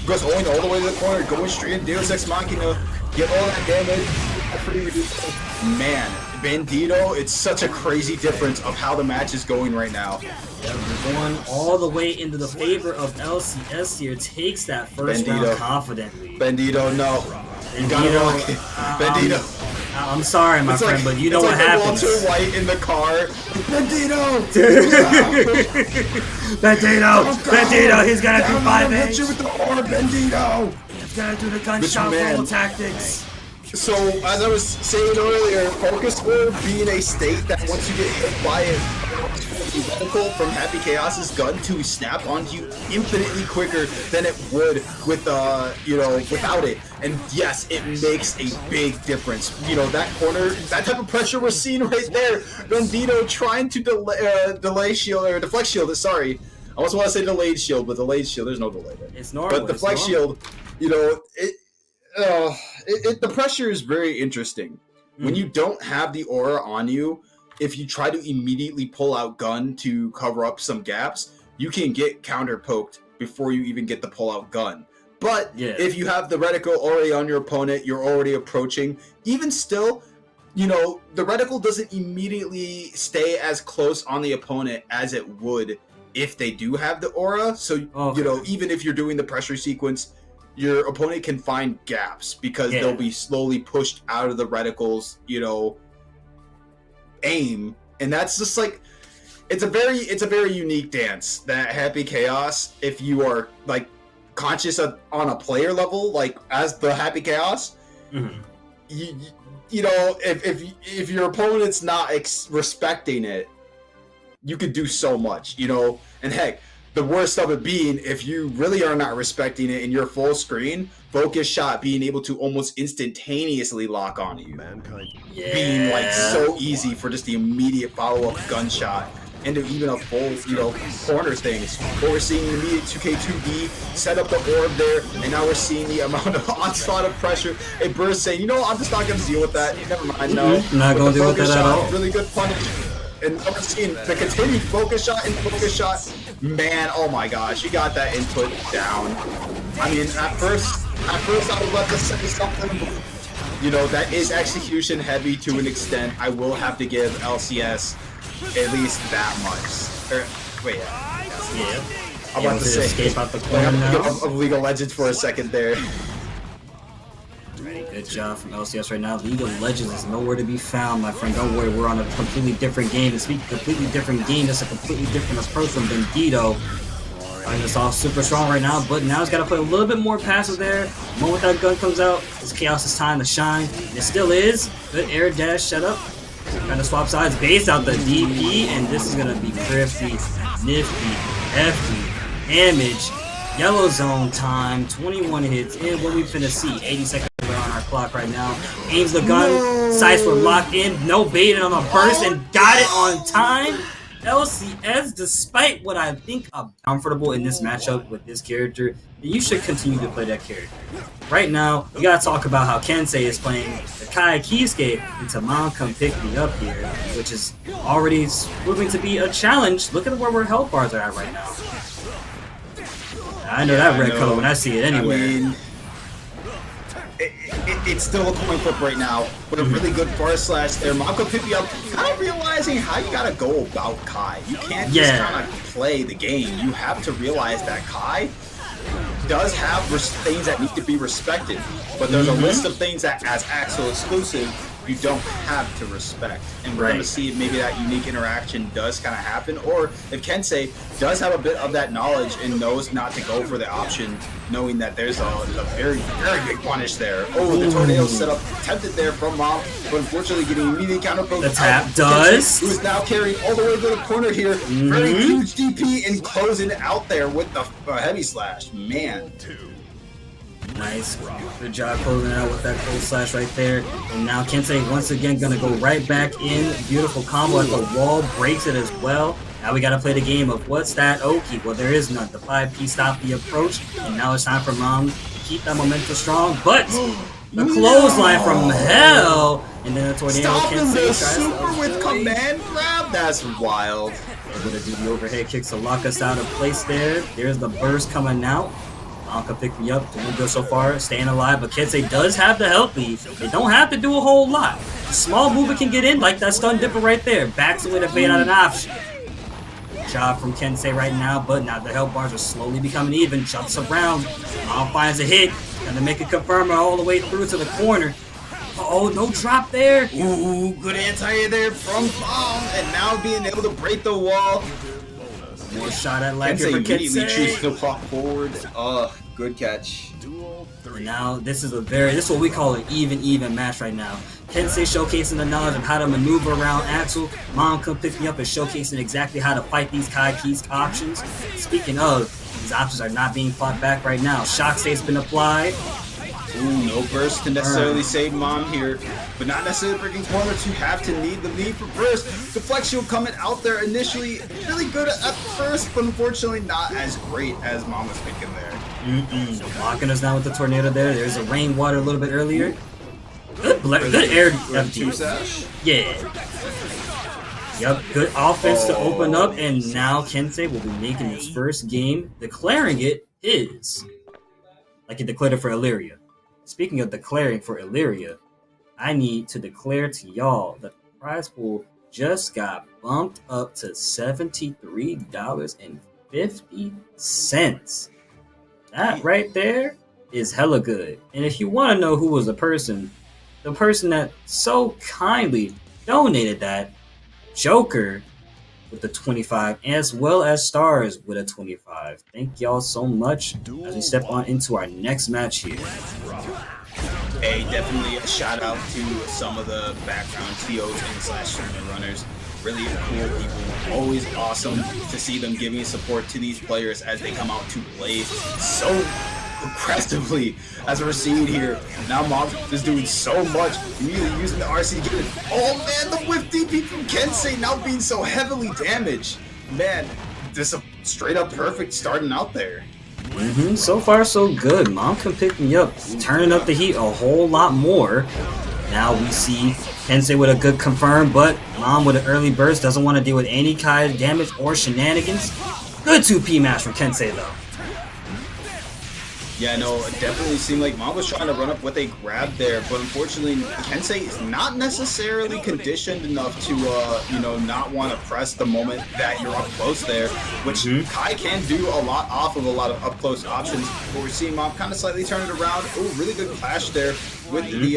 goes all the way to the corner, going straight in Deus Ex Machina, get all that damage. Pretty ridiculous. Man, Bendito, it's such a crazy difference of how the match is going right now. We're going all the way into the favor of LCS here. Takes that first round confidently. Bendito, no. You gotta rock it. Bendito. I'm sorry, my friend, but you know what happens. Walter White in the car. Bendito! Bendito! Bendito! He's gonna do 5 hit you with the ore, Bendito! He's gonna do the gunshot roll tactics. So, as I was saying earlier, focus orb being a state that once you get hit by it, reticle from Happy Chaos's gun to snap onto you infinitely quicker than it would with, you know, without it. And yes, it makes a big difference. You know, that corner, that type of pressure we're seeing right there. Bendito trying to delay shield, or deflect shield, sorry. I also want to say delayed shield, but delayed shield, there's no delay there. It's normal. But deflect shield, you know, the pressure is very interesting. When you don't have the aura on you, if you try to immediately pull out gun to cover up some gaps, you can get counter poked before you even get the pull out gun. But if you have the reticle already on your opponent, you're already approaching, even still, you know, the reticle doesn't immediately stay as close on the opponent as it would if they do have the aura. So, you know, even if you're doing the pressure sequence, your opponent can find gaps because they'll be slowly pushed out of the reticle's, you know, aim. And that's just like, it's a very unique dance, that Happy Chaos. If you are like conscious of on a player level, like as the Happy Chaos, you know, if your opponent's not respecting it, you could do so much, you know. And heck, the worst of it being, if you really are not respecting it in your full screen, focus shot being able to almost instantaneously lock onto you. Being like so easy for just the immediate follow-up gunshot into even a full, you know, corner thing. But we're seeing the immediate 2K2B set up the orb there, and now we're seeing the amount of onslaught of pressure. And Burr's saying, you know, I'm just not going to deal with that. Never mind, no. Not going to deal with that at all. Really good punish. And we're seeing the continued focus shot and focus shot. Man, oh my gosh, you got that input down. I mean, at first I would love to say something. You know, that is execution heavy to an extent. I will have to give LCS at least that much. Wait, I'm about to say escape out the corner now. Of League of Legends for a second there. Good job from LCS right now. League of Legends is nowhere to be found, my friend. Don't worry, we're on a completely different game. And speaking of completely different game, it's a completely different approach from Bendito. Starting this off super strong right now, but now he's got to play a little bit more passive there. The moment that gun comes out, it's Chaos' time to shine. It still is. Good air dash setup. Trying to swap sides, base out the DP, and this is going to be thrifty, nifty, hefty, damage. Yellow zone time, 21 hits, and what we finna see, 80 seconds on our clock right now. Aims the gun, sights were locked in, no baiting on the burst, and got it on time. LCS, despite what I think I'm comfortable in this matchup with this character, you should continue to play that character. Right now, we gotta talk about how Kensei is playing the Kai Kisuke into MomComePickMeUp here, which is already proving to be a challenge. Look at where health bars are at right now. I know that red color when I see it anywhere. I mean, it's still a coin flip right now, but a really good forest slash there. MomComePickMeUp, kind of realizing how you gotta go about Kai. You can't just kind of play the game. You have to realize that Kai does have things that need to be respected, but there's a list of things that, as Axl exclusive, you don't have to respect. And we're going to see if maybe that unique interaction does kind of happen, or if Kensei does have a bit of that knowledge and knows not to go for the option, knowing that there's a very, very big punish there. Oh, the tornado setup tempted there from Mom, but unfortunately getting immediate counter poke. The tap does. Kensei, who is now carrying all the way to the corner here. Very huge DP and closing out there with the heavy slash. Man. Nice. Good job closing out with that cold slash right there. And now Kensei once again gonna go right back in. Beautiful combo at the wall, breaks it as well. Now we gotta play the game of what's that Oki? Well, there is none. The 5P stopped the approach, and now it's time for Mom to keep that momentum strong. But the clothesline from hell, and then the tornado. Stopping the super with command grab. That's wild. Able to do the overhead kicks to lock us out of place there. There's the burst coming out. MomComePickMeUp, doing good so far, staying alive, but Kensei does have the health lead. They don't have to do a whole lot. A small movement can get in, like that stun dipper right there. Backs away to bait out an option. Good job from Kensei right now, but now the health bars are slowly becoming even. Jumps around. Mom finds a hit. Gonna make a confirmer all the way through to the corner. Uh-oh, no drop there. Ooh, good anti there from Mom, and now being able to break the wall. More shot at life Kensei here for immediately Kensei. chooses to walk forward. Good catch. And now this is what we call an even match right now. Kensei showcasing the knowledge of how to maneuver around Axl. MomComePickMeUp is showcasing exactly how to fight these Kai Keys options. Speaking of, these options are not being fought back right now. Shock state's been applied. Ooh, no burst to necessarily save Mom here, but not necessarily breaking corners. You have to need the lead for burst. Deflection coming out there initially, really good at first, but unfortunately not as great as Mom was thinking there. Locking us down with the tornado there. There's a rainwater a little bit earlier. Good air FD. Yeah. Yep, good offense to open up, and now Kensei will be making his first game, declaring it his. Like he declared it for Illyria. Speaking of declaring for Illyria, I need to declare to y'all that the prize pool just got bumped up to $73.50. That right there is hella good. And if you want to know who was the person that so kindly donated that, Joker with the 25, as well as Stars with a 25. Thank y'all so much as we step on into our next match here. Hey, definitely a shout out to some of the background TOs and /tournament runners. Really cool people. Always awesome to see them giving support to these players as they come out to play so aggressively as we're seeing here. Now Mom is doing so much, immediately using the RC to get it. Oh man, the whiff DP from Kensei now being so heavily damaged. Man, this is a straight up perfect starting out there. So far so good. MomComePickMeUp turning up the heat a whole lot more. Now we see Kensei with a good confirm, but Mom with an early burst doesn't want to deal with any kind of damage or shenanigans. Good 2P match from Kensei though. Yeah, no, it definitely seemed like Mom was trying to run up with a grab there, but unfortunately, Kensei is not necessarily conditioned enough to, you know, not want to press the moment that you're up close there, which Kai can do a lot off of a lot of up close options. But we're seeing Mom kind of slightly turn it around. Oh, really good clash there with the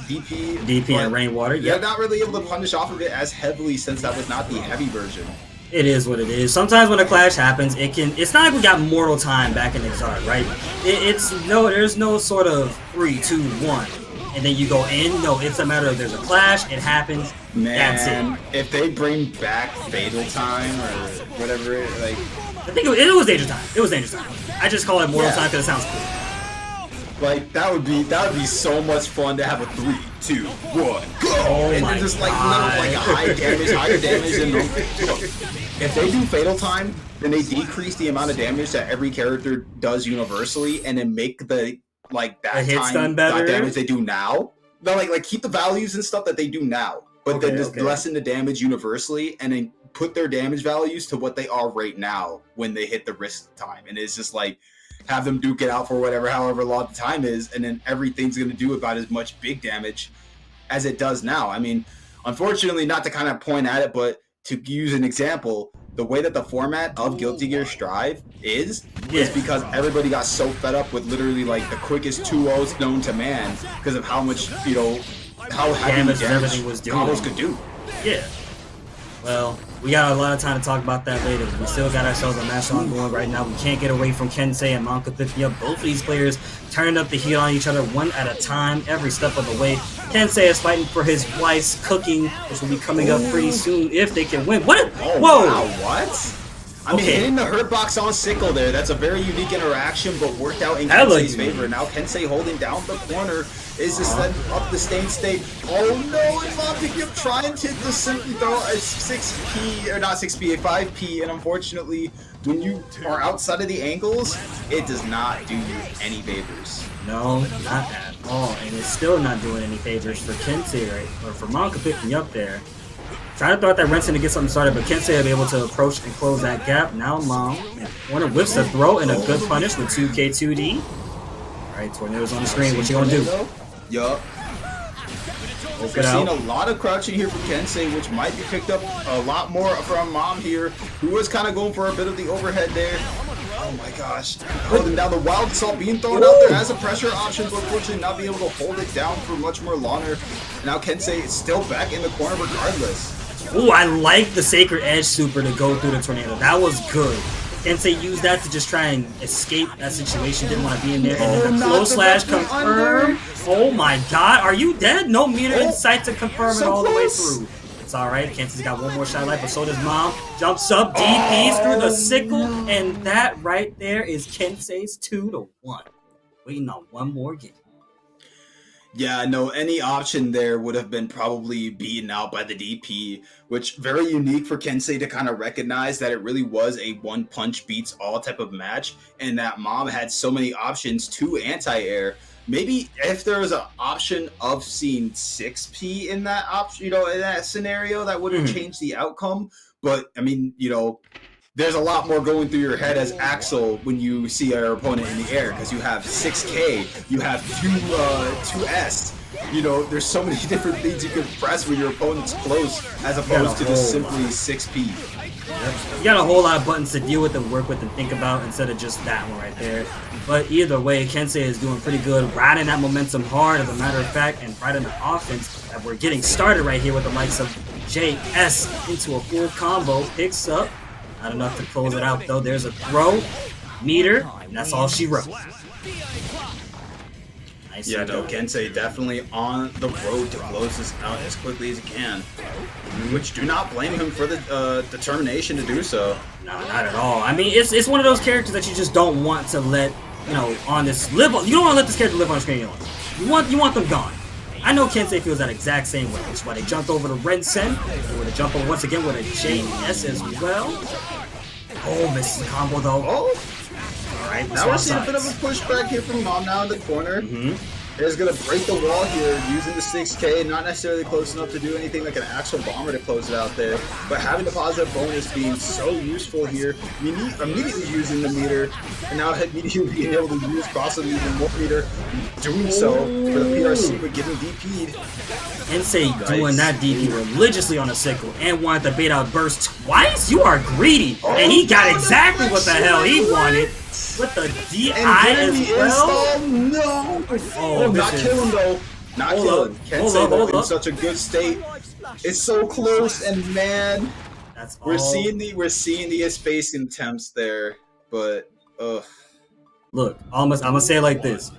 DP and Rainwater. Yeah, not really able to punish off of it as heavily since that was not the heavy version. It is what it is. Sometimes when a clash happens, it's not like we got mortal time back in Exarch, right? There's no sort of 3, 2, 1, and then you go in. No, it's a matter of there's a clash, it happens, that's it. If they bring back Fatal Time or whatever, like I think it was Danger Time. It was Danger Time. I just call it mortal time because it sounds cool. Like that would be so much fun to have a 3, 2, 1, go, and then just like higher damage, and look, if they do Fatal Time, then they decrease the amount of damage that every character does universally, and then make the damage they do now. No, like keep the values and stuff that they do now, but then just lessen the damage universally, and then put their damage values to what they are right now when they hit the risk time, and it's just like. Have them duke it out for however long the time is, and then everything's going to do about as much big damage as it does now. I mean, unfortunately, not to kind of point at it, but to use an example, the way that the format of Guilty Gear Strive is because everybody got so fed up with literally like the quickest 2-0s known to man because of how much, you know, how heavy damage everything was doing. Combos could do. Yeah. Well, we got a lot of time to talk about that later. We still got ourselves a match ongoing right now. We can't get away from Kensei and MomComePickMeUp. Both of these players turning up the heat on each other one at a time, every step of the way. Kensei is fighting for his wife's cooking, which will be coming up pretty soon if they can win. What? Oh, whoa! Wow, what? I mean, hitting the hurt box on Sickle there, that's a very unique interaction, but worked out in Kensei's favor. Now Kensei holding down the corner is just setting up the staying state. Oh no, and MomComePickMeUp trying to just simply throw a 6P, or not 6P, a 5P, and unfortunately, when you are outside of the angles, it does not do you any favors. No, not at all, and it's still not doing any favors for Kensei, right? Or for MomComePickMeUp there. Trying to throw out that Renson to get something started, but Kensei will be able to approach and close that gap. Now Mom Warner whips the throw and a good punish with 2K2D. Alright, Tornado's on the screen. What you gonna do? Yup. We're seeing a lot of crouching here from Kensei, which might be picked up a lot more from Mom here, who was kind of going for a bit of the overhead there. Oh my gosh. Holding down the Wild Assault being thrown out there as a pressure option, but unfortunately not being able to hold it down for much more longer. Now Kensei is still back in the corner regardless. Ooh, I like the Sacred Edge super to go through the tornado. That was good. Kensei used that to just try and escape that situation. Didn't want to be in there. And then the close slash confirm. Oh my god, are you dead? No meter in sight to confirm it all the way through. It's alright. Kensei's got one more shot of life, but so does Mom. Jumps up, DPs through the sickle, and that right there is Kensei's 2-1. Waiting on one more game. Yeah, no, any option there would have been probably beaten out by the DP, which very unique for Kensei to kind of recognize that it really was a one punch beats all type of match, and that Mom had so many options to anti-air. Maybe if there was an option of seeing 6P in that option, you know, in that scenario, that would have changed the outcome. But I mean, you know, there's a lot more going through your head as Axl when you see your opponent in the air, because you have 6K, you have 2S. You know, there's so many different things you can press when your opponent's close, as opposed to just simply 6P. You got a whole lot of buttons to deal with and work with and think about instead of just that one right there. But either way, Kensei is doing pretty good, riding that momentum hard, as a matter of fact, and riding the offense that we're getting started right here with the likes of JS into a full combo. Picks up. Not enough to close it out, though. There's a throw, meter, and that's all she wrote. Nice. Yeah, no, Kensei definitely on the road to close this out as quickly as he can. Which, do not blame him for the determination to do so. No, not at all. I mean, it's one of those characters that you just don't want to let, you know, on this live. You don't want to let this character live on the screen anymore. You want them gone. I know Kensei feels that exact same way. That's why they jumped over to Rensen. They would have jumped over once again with a JS as well. Oh, misses the combo though. Oh! Alright, now we're seeing a bit of a pushback here from Mom now in the corner. is going to break the wall here using the 6K, not necessarily close enough to do anything like an actual bomber to close it out there, but having the positive bonus being so useful here, immediately using the meter, and now immediately being able to use possibly even more meter, doing so for the PRC, but getting DP'd. Kensei doing that DP religiously on a sickle and wanted the bait out burst twice? You are greedy! And he got exactly what the hell he wanted. With the DI as well? No! Oh, not killing though. Not killing. Kensei though in such a good state. It's so close, and man, we're seeing the spacing attempts there, but look, I'm gonna say it like this.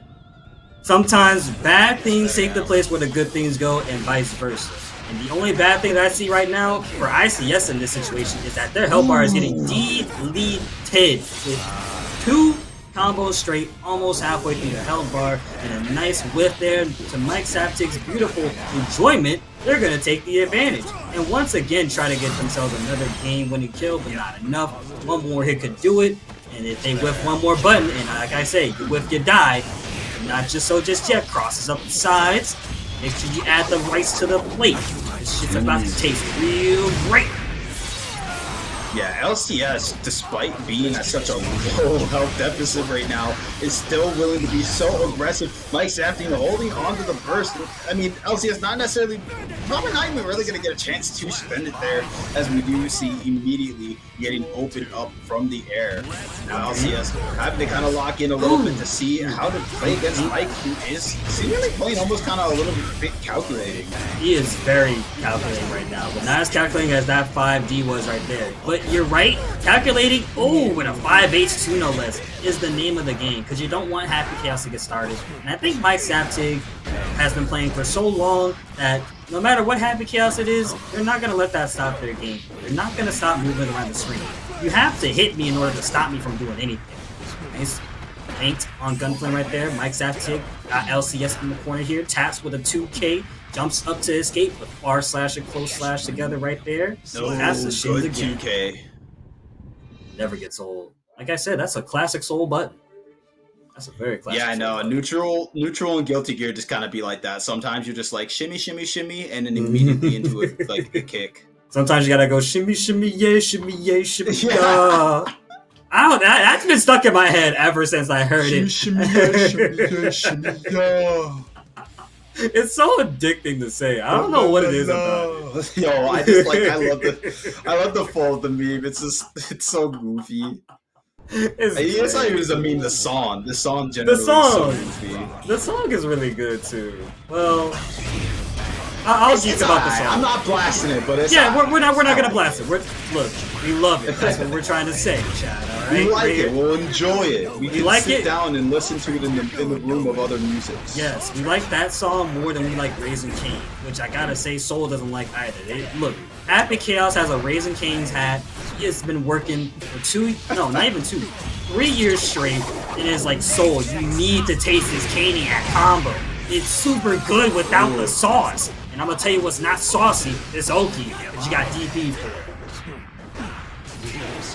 Sometimes bad things take the place where the good things go, and vice versa. And the only bad thing that I see right now for ICS in this situation is that their health bar is getting deleted with 2 combos straight, almost halfway through the health bar, and a nice whiff there to Mikesaftig's beautiful enjoyment. They're going to take the advantage, and once again try to get themselves another game-winning kill, but not enough. One more hit could do it, and if they whiff one more button, and like I say, you whiff, you die. Not just so just yet, crosses up the sides. Make sure you add the rice to the plate. This shit's about to taste real great. Yeah, LCS, despite being at such a low health deficit right now, is still willing to be so aggressive. Mikesaftig holding on to the burst. I mean, LCS not necessarily, probably not even really going to get a chance to spend it there, as we do see immediately getting opened up from the air. Now LCS having to kind of lock in a little bit to see how to play against Mike, who is seemingly playing almost kind of a little bit calculating. He is very calculating right now, but not as calculating as that 5D was right there. But you're right, calculating, with a 5H2 no less, is the name of the game, because you don't want Happy Chaos to get started. And I think Mikesaftig has been playing for so long that no matter what Happy Chaos it is, they're not going to let that stop their game. They're not going to stop moving around the screen. You have to hit me in order to stop me from doing anything. Nice paint on Gunflame right there. Mikesaftig got LCS in the corner here, taps with a 2K, jumps up to escape with R slash and close slash together right there. That's the shit again. 2K. Never gets old. Like I said, that's a classic soul button. That's a very classic. Yeah, I know. Neutral and Guilty Gear just kind of be like that. Sometimes you're just like shimmy, shimmy, shimmy, and then immediately into it like a kick. Sometimes you gotta go shimmy, shimmy, yeah, shimmy, yeah, shimmy, yeah. I don't. That's been stuck in my head ever since I heard it. Shimmy, yeah, shimmy, yeah, shimmy, yeah. It's so addicting to say. I don't know what it is about it. Yo, I just like I love the fall of the meme. It's so goofy. It's not even a meme. The song generally is so goofy. The song is really good too. Well, I'll geek about the song. I'm not blasting it, but it's we're not gonna blast it. Look, we love it. That's what we're trying to say, Chad. All right, we like it. We'll enjoy it. We can like sit it down and listen to it in the room of other music. Yes, we like that song more than we like Raising Cane, which I gotta say, Soul doesn't like either. Look, Happy Chaos has a Raising Cane's hat. He has been working for 3 years straight. It is like, Soul, you need to taste this Caniac combo. It's super good without the sauce. And I'm gonna tell you what's not saucy, it's Oki, but you got DP for it.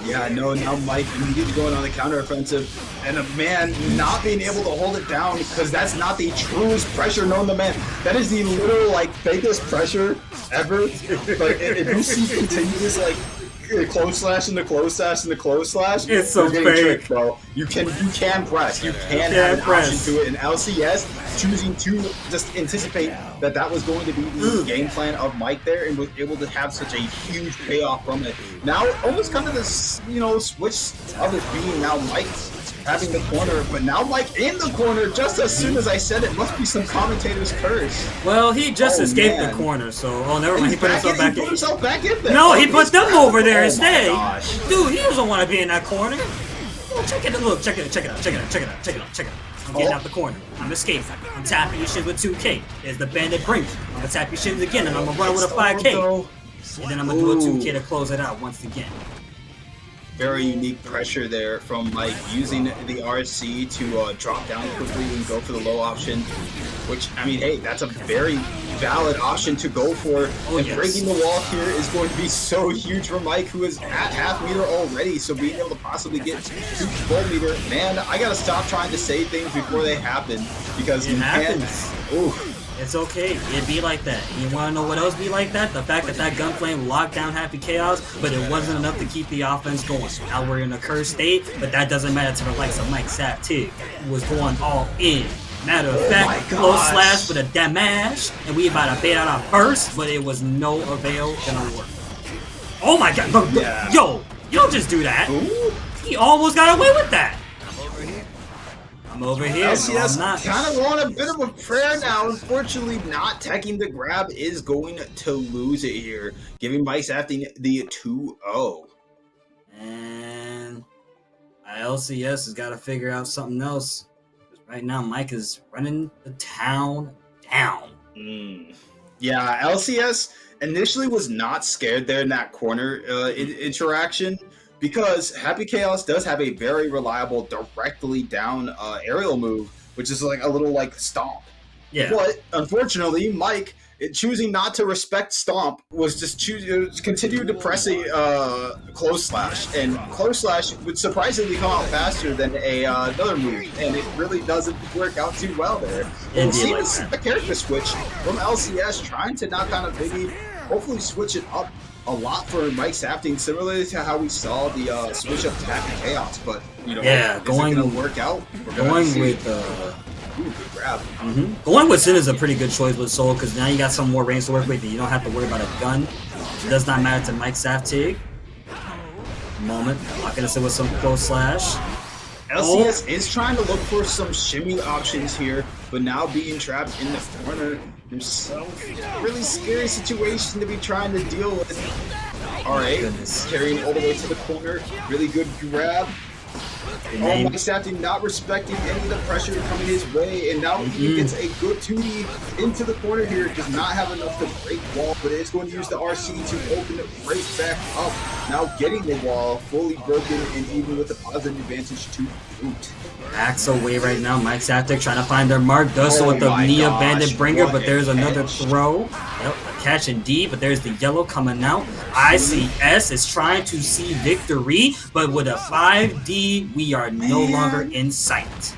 Yeah, no, now Mike immediately going on the counteroffensive, and a man not being able to hold it down because that's not the truest pressure known to man. That is the literal, like, fakest pressure ever. Like, if you see continuous, like, close slash into close slash into close slash, it's so fake, tricked, bro. You can press. You can have an option to it. And LCS choosing to just anticipate that was going to be the game plan of Mike there, and was able to have such a huge payoff from it. Now, almost kind of this, switch of it being now Mike having the corner, but now Mike in the corner just as soon as I said it. Must be some commentator's curse. Well, he just escaped the corner, so never mind. He put himself back in there. No, he put them over there instead. Gosh. Dude, he doesn't want to be in that corner. Oh, check it out. I'm getting out the corner. I'm escaping. I'm tapping your shit with 2K. There's the bandit brink. I'm gonna tap your shit again, and I'm gonna run with a 5K. And then I'm gonna do a 2K to close it out once again. Very unique pressure there from Mike, using the RC to drop down quickly and go for the low option. Which, I mean, hey, that's a very valid option to go for. And yes. breaking the wall here is going to be so huge for Mike, who is at half meter already. So being able to possibly get to full meter, man, I gotta stop trying to say things before they happen because It happens. Ooh. It's okay. It be like that. You want to know what else be like that? The fact that that Gunflame locked down Happy Chaos, but it wasn't enough to keep the offense going. Now we're in a cursed state, but that doesn't matter to the likes of Mikesaftig, who was going all in. Matter of fact, close slash with a damage, and we about to bait out our burst, but it was no avail gonna work. Oh my god, yo, you don't just do that. Ooh. He almost got away with that. I'm over here. LCS No, I'm not. kind of on a bit of a prayer now. Unfortunately, not teching the grab is going to lose it here, giving Mikesaftig the 2-0. And LCS has got to figure out something else. Right now, Mike is running the town down. Yeah, LCS initially was not scared there in that corner interaction because Happy Chaos does have a very reliable directly down aerial move, which is like a little like stomp. Yeah. But unfortunately, Mike, choosing not to respect stomp was just continue to press a close slash, and close slash would surprisingly come out faster than another move, and it really doesn't work out too well there. We'll see a character switch from LCS trying to not kind of maybe hopefully switch it up a lot for Mikesaftig, similarly to how we saw the switch up to Happy Chaos, but you know, going to work out. Going with ooh, good grab. Going with Sin is a pretty good choice with Soul, because now you got some more range to work with. You don't have to worry about a gun. It does not matter to Mikesaftig. Moment, locking us in with some close slash. LCS is trying to look for some shimmy options here, but now being trapped in the corner himself, really scary situation to be trying to deal with. Alright, carrying all the way to the corner, really good grab. Mikesaftig not respecting any of the pressure coming his way, and now he gets a good 2D into the corner here. Does not have enough to break wall, but is going to use the RC to open it right back up. Now getting the wall fully broken, and even with the positive advantage to boot. Axl away right now. Mikesaftig trying to find their mark. Does so with the Nia Bandit Bringer, but there's another throw. Yep, a catch indeed, but there's the yellow coming out. ICS is trying to see victory, but with a 5D, we are no longer in sight.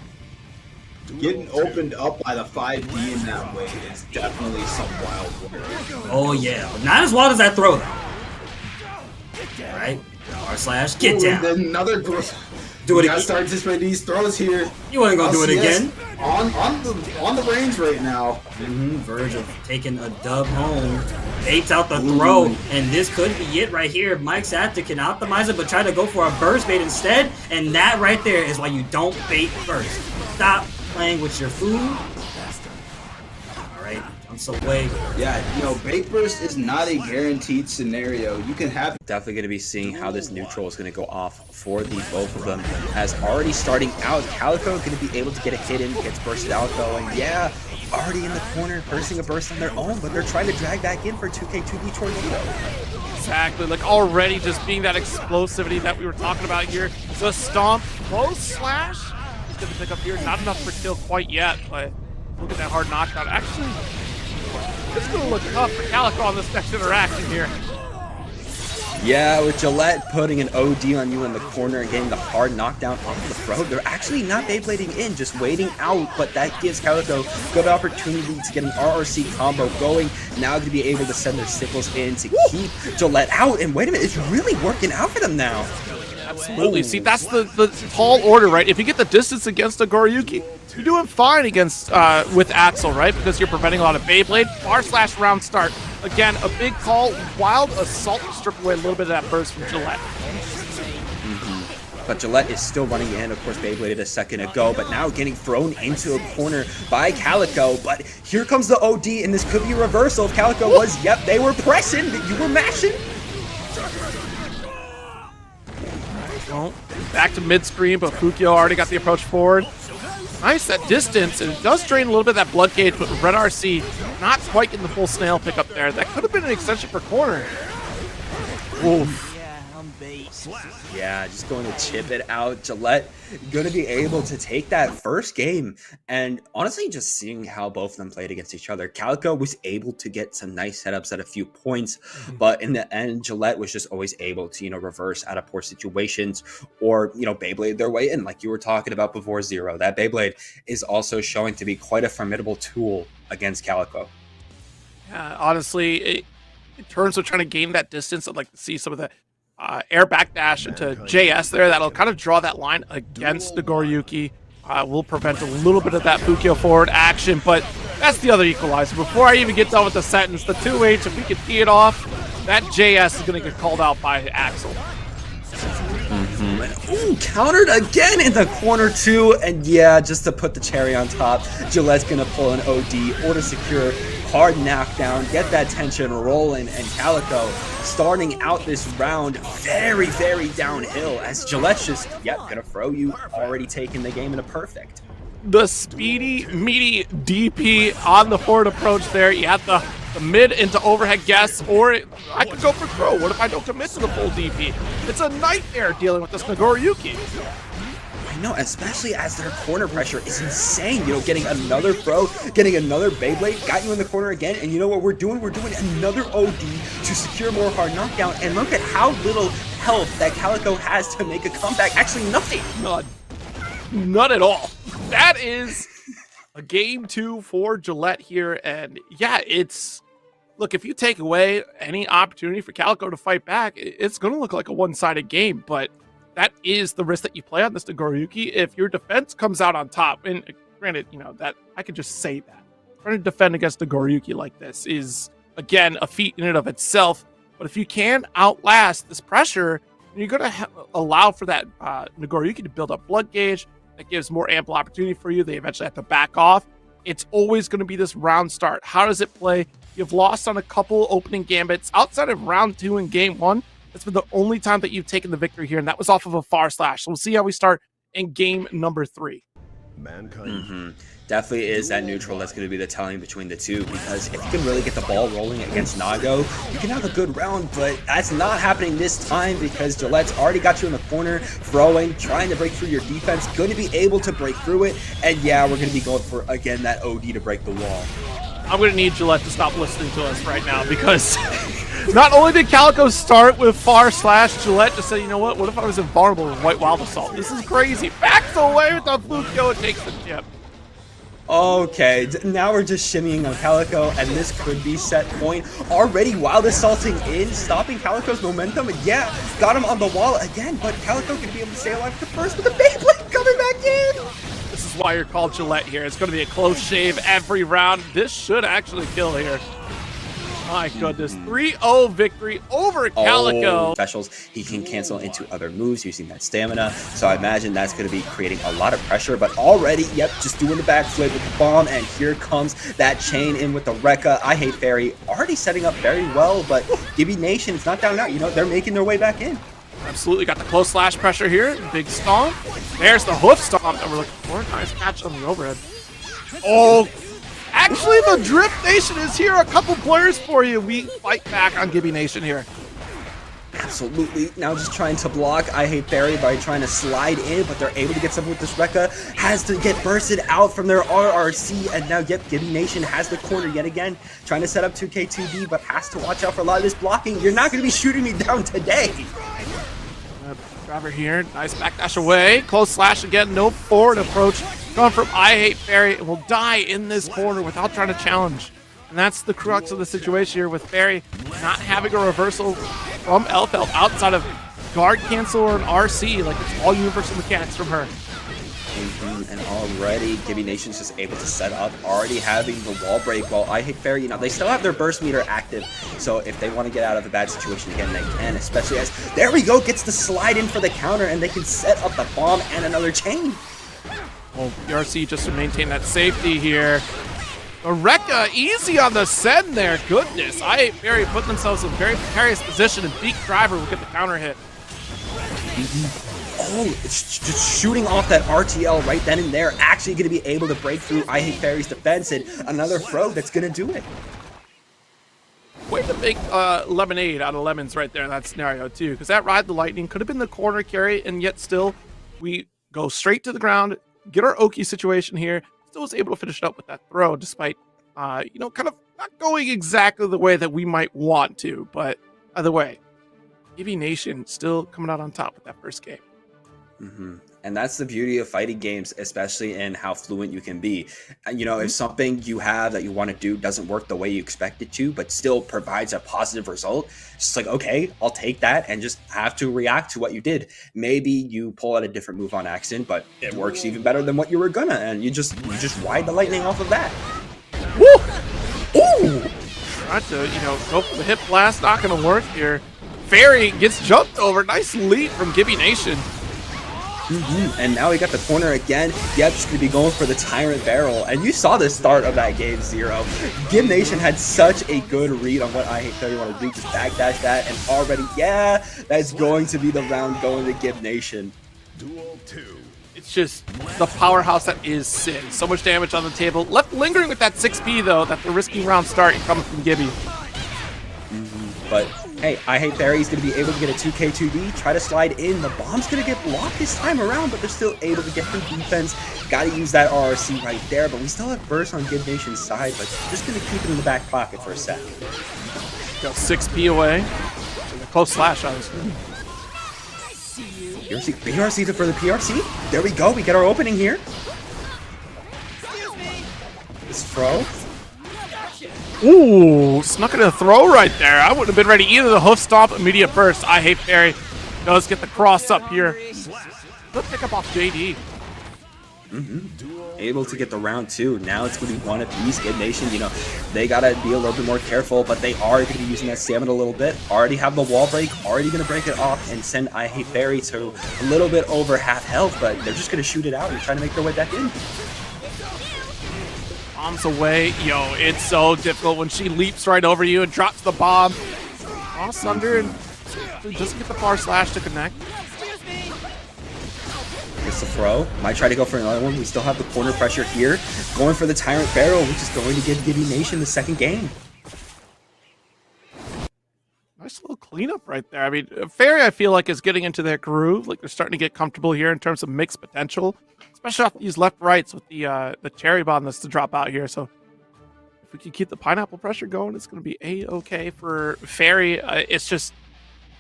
Getting opened up by the 5D in that way is definitely some wild work. Oh yeah, but not as wild as that throw though. Alright, R slash, get down. Another do it again. Gotta start anticipating these throws here. You wasn't gonna do it again. On the range right now. Verge of taking a dub home. Baits out the throw, and this could be it right here. Mikesaftig can optimize it, but try to go for a burst bait instead, and that right there is why you don't bait first. Stop playing with your food. Alright, jumps away. Yeah, you know, bait burst is not a guaranteed scenario. You can have definitely going to be seeing how this neutral is going to go off for the both of them. As already starting out, Calico going to be able to get a hit in, gets bursted out though, and yeah, already in the corner, bursting a burst on their own, but they're trying to drag back in for 2K2B Tornado. Exactly, like already just being that explosivity that we were talking about here. The stomp, close slash, he's going to pick up here, not enough for kill quite yet, but look at that hard knockdown. Actually, it's going to look tough for Calico on this next interaction here. Yeah, with Gillette putting an OD on you in the corner and getting the hard knockdown off the throat, they're actually not Beyblading in, just waiting out, but that gives Calico good opportunity to get an RRC combo going. Now to be able to send their sickles in to keep Gillette out, and wait a minute, it's really working out for them now. Absolutely. See, that's the tall order, right? If you get the distance against a Nagoriyuki, you're doing fine against with Axl, right? Because you're preventing a lot of Beyblade. R slash round start. Again, a big call. Wild assault to strip away a little bit of that burst from Gillette. But Gillette is still running in. Of course, Beybladed a second ago, but now getting thrown into a corner by Calico. But here comes the OD, and this could be a reversal. If Calico was, yep, they were pressing, you were mashing. Well, back to mid-screen, but Fukio already got the approach forward. Nice, that distance, and it does drain a little bit of that blood gauge, but Red RC not quite getting the full snail pick up there. That could have been an extension for corner. Oof. Yeah, just going to chip it out. Gillette going to be able to take that first game. And honestly, just seeing how both of them played against each other. Calico was able to get some nice setups at a few points, but in the end, Gillette was just always able to, reverse out of poor situations or, Beyblade their way in, like you were talking about before, Zero. That Beyblade is also showing to be quite a formidable tool against Calico. Yeah, honestly, in terms of trying to gain that distance, I'd like to see some of the air backdash into JS there. That'll kind of draw that line against Nagoriyuki. Will prevent a little bit of that Fukio forward action, but that's the other equalizer. Before I even get done with the sentence, the 2H, if we can tee it off, that JS is going to get called out by Axl. Ooh, countered again in the corner too, and yeah, just to put the cherry on top, Gillette's gonna pull an OD or to secure hard knockdown, get that tension rolling, and Calico starting out this round very, very downhill as Gillette's just, gonna throw you, already taking the game in a perfect. The speedy, meaty DP on the forward approach there. You have the mid into overhead guess, or I could go for throw. What if I don't commit to the full DP? It's a nightmare dealing with this Nagoriyuki. I know, especially as their corner pressure is insane. Getting another throw, getting another Beyblade, got you in the corner again, and you know what we're doing? We're doing another OD to secure more hard knockdown, and look at how little health that Calico has to make a comeback. Actually, nothing. None at all. That is a game 2 for Gillette here, and yeah, look, if you take away any opportunity for Calico to fight back, it's going to look like a one-sided game, but that is the risk that you play on this Nagoriyuki. If your defense comes out on top, and granted, that I could just say that. Trying to defend against Nagoriyuki like this is, again, a feat in and of itself, but if you can outlast this pressure, you're going to allow for that Nagoriyuki to build up blood gauge. That gives more ample opportunity for you. They eventually have to back off. It's always going to be this round start. How does it play? You've lost on a couple opening gambits. Outside of round 2 and game 1, that's been the only time that you've taken the victory here, and that was off of a far slash. So we'll see how we start in game number 3. Definitely is that neutral that's going to be the telling between the two, because if you can really get the ball rolling against Nago, you can have a good round, but that's not happening this time because Gillette's already got you in the corner, throwing, trying to break through your defense, going to be able to break through it, and yeah, we're going to be going for, again, that OD to break the wall. I'm going to need Gillette to stop listening to us right now because not only did Calico start with far slash, Gillette just said, you know what if I was invulnerable with White Wild Assault? This is crazy. Backs away with the Fukio and takes the chip. Okay, now we're just shimmying on Calico, and this could be set point. Already Wild Assaulting in, stopping Calico's momentum, and yeah, got him on the wall again, but Calico can be able to stay alive with the first with the Beyblade coming back in! This is why you're called Gillette here. It's going to be a close shave every round. This should actually kill here. My goodness, 3-0 victory over Calico. Specials, he can cancel into other moves using that stamina, so I imagine that's going to be creating a lot of pressure, but already, just doing the backflip with the bomb, and here comes that chain in with the Rekka. IHateFairy already setting up very well, but Gibbination is not down and out. They're making their way back in. Absolutely, got the close slash pressure here. Big stomp. There's the hoof stomp that we're looking for. Nice catch on the overhead. Oh, actually, the Drift Nation is here. A couple players for you. We fight back on Gibbination here. Absolutely. Now just trying to block IHateFairy by trying to slide in, but they're able to get something with this Rekka. Has to get bursted out from their RRC, and now, Gibbination has the corner yet again. Trying to set up 2K2B, but has to watch out for a lot of this blocking. You're not going to be shooting me down today. Driver here. Nice backdash away. Close slash again. No forward approach. Going from IHateFairy, and will die in this corner without trying to challenge. And that's the crux of the situation here with Fairy not having a reversal from Elphelt outside of guard cancel or an RC. Like, it's all universal mechanics from her. And already Gibbination's just able to set up, already having the wall break, while IHateFairy, they still have their burst meter active, so if they want to get out of a bad situation again, they can, especially as, there we go, gets the slide in for the counter, and they can set up the bomb and another chain. Well, PRC just to maintain that safety here. Rekka easy on the send there. Goodness, IHateFairy put themselves in a very precarious position, and Beak Driver will get the counter hit. Oh, it's just shooting off that RTL right then and there, actually going to be able to break through IHateFairy's defense, and another throw that's going to do it. way to make lemonade out of lemons right there in that scenario too, because that ride the lightning could have been the corner carry, and yet still we go straight to the ground, get our Oki situation here, still was able to finish it up with that throw despite you know, kind of not going exactly the way that we might want to. But either way, Gibbination still coming out on top with that first game. And that's the beauty of fighting games, especially in how fluent you can be. And, you know, if something you have that you want to do doesn't work the way you expect it to, but still provides a positive result, it's just like, okay, I'll take that and just have to react to what you did. Maybe you pull out a different move on accident, but it works even better than what you were gonna, and you just ride the lightning off of that. Woo! Ooh! Trying to, you know, go for the hip blast, not gonna work here. Fairy gets jumped over. Nice lead from Gibbination. And now we got the corner again. Yep, just gonna be going for the Tyrant Barrel. And you saw the start of that game 0. Gibbination had such a good read on what IHateFairy want to do. Just backdash that, and already, yeah, that's going to be the round going to Gibbination. Duel 2. It's just the powerhouse that is Sin. So much damage on the table. Left lingering with that 6P though, that the risky round start coming from Gibby. But hey, IHateFairy's going to be able to get a 2K2D, try to slide in. The bomb's going to get blocked this time around, but they're still able to get through defense. Got to use that RRC right there, but we still have burst on Gibbination's side, but just going to keep it in the back pocket for a sec. Got 6P away. A close slash, obviously. PRC for the PRC. There we go. We get our opening here. This throw. Ooh, snuck in a throw right there. I wouldn't have been ready either. The hoof stomp, immediate burst. IHateFairy does get the cross up here. Good pick up off JD. Able to get the round 2. Now it's going to be one apiece. Gibbination, you know, they got to be a little bit more careful, but they are going to be using that stamina a little bit. Already have the wall break, already going to break it off and send IHateFairy to a little bit over half health, but they're just going to shoot it out and trying to make their way back in. Bombs away. Yo, it's so difficult when she leaps right over you and drops the bomb. Cross under and doesn't get the far slash to connect. Gets the throw. Might try to go for another one. We still have the corner pressure here. Going for the Tyrant Barrel, which is going to give Gibbination the second game. Nice little cleanup right there. I mean, Fairy, I feel like, is getting into their groove. Like, they're starting to get comfortable here in terms of mix potential, especially off these left rights with the cherry bomb that's to drop out here. So if we can keep the pineapple pressure going, it's going to be a-okay for Fairy. It's just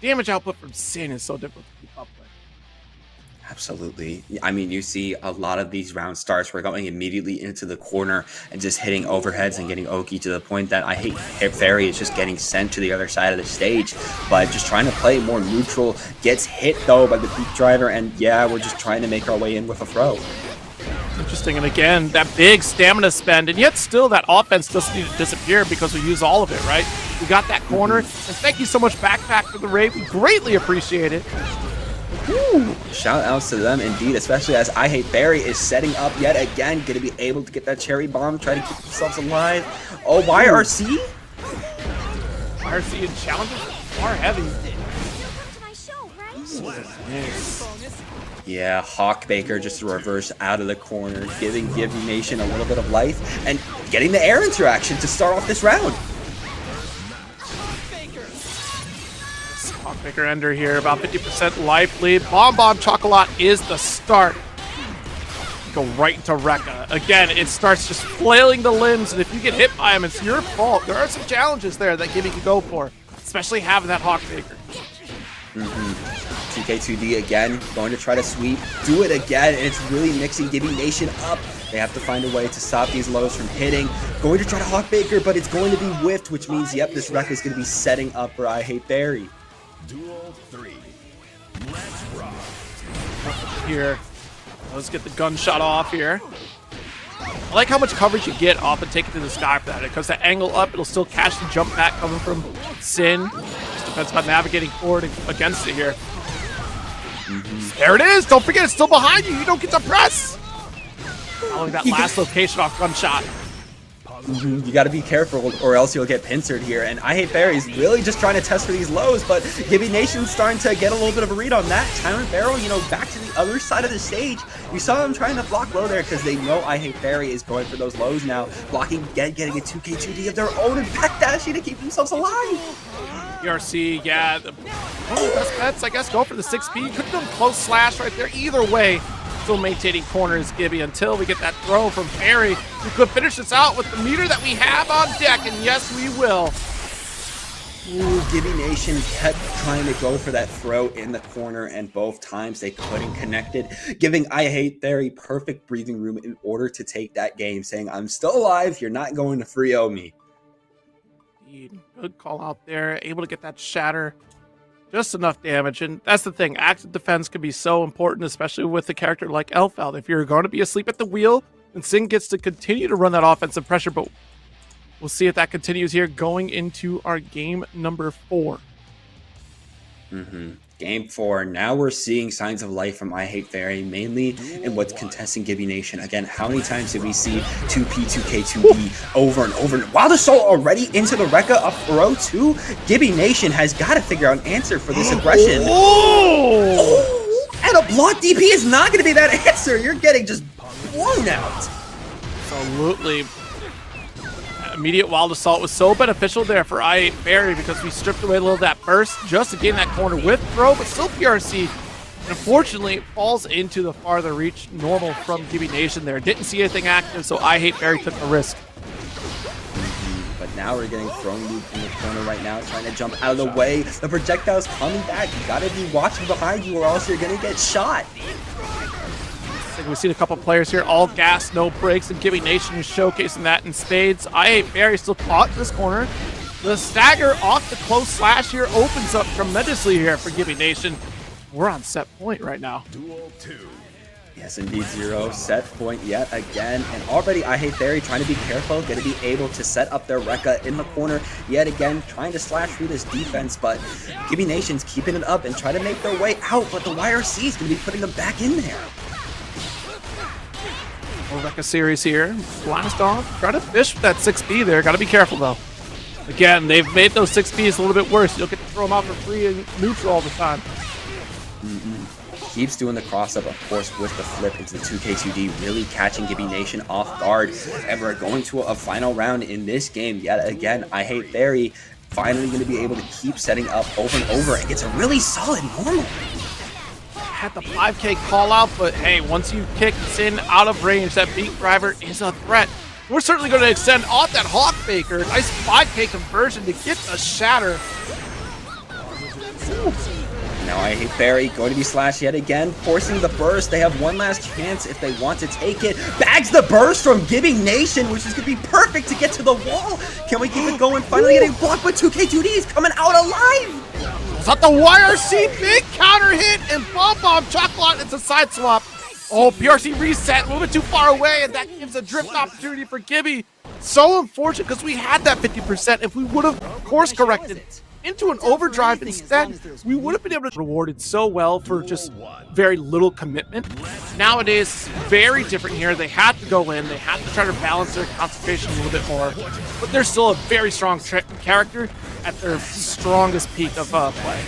damage output from Sin is so difficult to keep up with. Absolutely. I mean, you see a lot of these round starts. We're going immediately into the corner and just hitting overheads and getting Oki to the point that IHateFairy is just getting sent to the other side of the stage. But just trying to play more neutral. Gets hit, though, by the deep driver. And, yeah, we're just trying to make our way in with a throw. Interesting. And, again, that big stamina spend. And yet still that offense doesn't need to disappear because we use all of it, right? We got that corner. And thank you so much, Backpack, for the raid. We greatly appreciate it. Woo. Shout outs to them indeed, especially as IHateFairy is setting up yet again, going to be able to get that cherry bomb, try to keep themselves alive. Oh, YRC? YRC and challenges are heavy. Yeah, Hawkbaker just to reverse out of the corner, giving Gibbination a little bit of life and getting the air interaction to start off this round. Hawkbaker Ender here, about 50% life lead. Bomb Chocolat is the start. Go right into Rekka. Again, it starts just flailing the limbs, and if you get hit by him, it's your fault. There are some challenges there that Gibby can go for, especially having that Hawkbaker. 2K2D again, going to try to sweep, do it again, and it's really mixing Gibbination up. They have to find a way to stop these lows from hitting. Going to try to Hawkbaker, but it's going to be whiffed, which means, yep, this Rekka is going to be setting up for IHateFairy. Duel 3. Let's rock. Here. Let's get the gunshot off here. I like how much coverage you get off and take it to the sky for that. It comes that angle up, it'll still catch the jump back coming from Sin. Just depends on navigating forward against it here. There it is! Don't forget, it's still behind you! You don't get to press! Following that last location off gunshot. You got to be careful or else you'll get pincered here. And IHateFairy is really just trying to test for these lows, but Gibbination's starting to get a little bit of a read on that. Tyrant Barrel, you know, back to the other side of the stage. You saw them trying to block low there because they know IHateFairy is going for those lows now. Blocking, getting a 2K2D of their own and backdashing to keep themselves alive. PRC, yeah, one of the best bets, I guess, go for the 6B. Could have done close slash right there. Either way, still maintaining corners, Gibby, until we get that throw from Fairy. We could finish this out with the meter that we have on deck, and yes, we will. Ooh, Gibbination kept trying to go for that throw in the corner, and both times they couldn't connect it, giving IHateFairy perfect breathing room in order to take that game, saying, I'm still alive, you're not going to 3-0 me. Good call out there, able to get that shatter. Just enough damage, and that's the thing. Active defense can be so important, especially with a character like Elphelt. If you're going to be asleep at the wheel, then Sing gets to continue to run that offensive pressure, but we'll see if that continues here going into our game number 4. Game 4. Now we're seeing signs of life from IHateFairy, mainly in what's contesting Gibbination. Again, how many times did we see 2P, 2K, 2B over and over? While the soul already into the Rekka up row 2, Gibbination has got to figure out an answer for this aggression. Oh! And a block DP is not going to be that answer. You're getting just blown out. Absolutely. Immediate Wild Assault was so beneficial there for IHateFairy because we stripped away a little of that burst just to gain that corner with throw, but still PRC. Unfortunately, it falls into the farther reach normal from Gibbination there. Didn't see anything active, so IHateFairy took the risk. But now we're getting thrown loop in the corner right now, trying to jump out of the way. The projectile's coming back. You gotta be watching behind you or else you're gonna get shot. We've seen a couple players here, all gas, no brakes, and Gibbination is showcasing that in spades. IHateFairy still caught in this corner. The stagger off the close slash here opens up tremendously here for Gibbination. We're on set point right now. Duel 2. Yes, indeed, Zero. Set point yet again. And already IHateFairy trying to be careful, going to be able to set up their Rekka in the corner yet again, trying to slash through this defense. But Gibbination's keeping it up and trying to make their way out. But the YRC is going to be putting them back in there. Rekka series here. Blast off. Try to fish with that 6B there. Got to be careful, though. Again, they've made those 6Bs a little bit worse. You'll get to throw them out for free and neutral all the time. Keeps doing the cross-up, of course, with the flip into the 2K2D, really catching Gibbination off guard. And we're going to a final round in this game yet again. IHateFairy finally going to be able to keep setting up over and over. It gets a really solid normal. Had the 5K call out, but hey, once you kick Sin out of range, that beat driver is a threat. We're certainly going to extend off that Hawk Faker. Nice 5K conversion to get a shatter. Now IHateFairy going to be slashed yet again, forcing the burst. They have one last chance if they want to take it. Bags the burst from Gibbination, which is going to be perfect to get to the wall. Can we keep it going? Finally getting blocked, but 2K2D's coming out alive. Is that the YRC big counter hit and bomb chocolate? It's a side swap. Oh, PRC reset a little bit too far away, and that gives a drift opportunity for Gibby. So unfortunate because we had that 50%. If we would have course corrected into an overdrive instead, we would have been able to be rewarded so well for just very little commitment. Nowadays, very different here. They had to go in. They had to try to balance their concentration a little bit more. But they're still a very strong character at their strongest peak of play.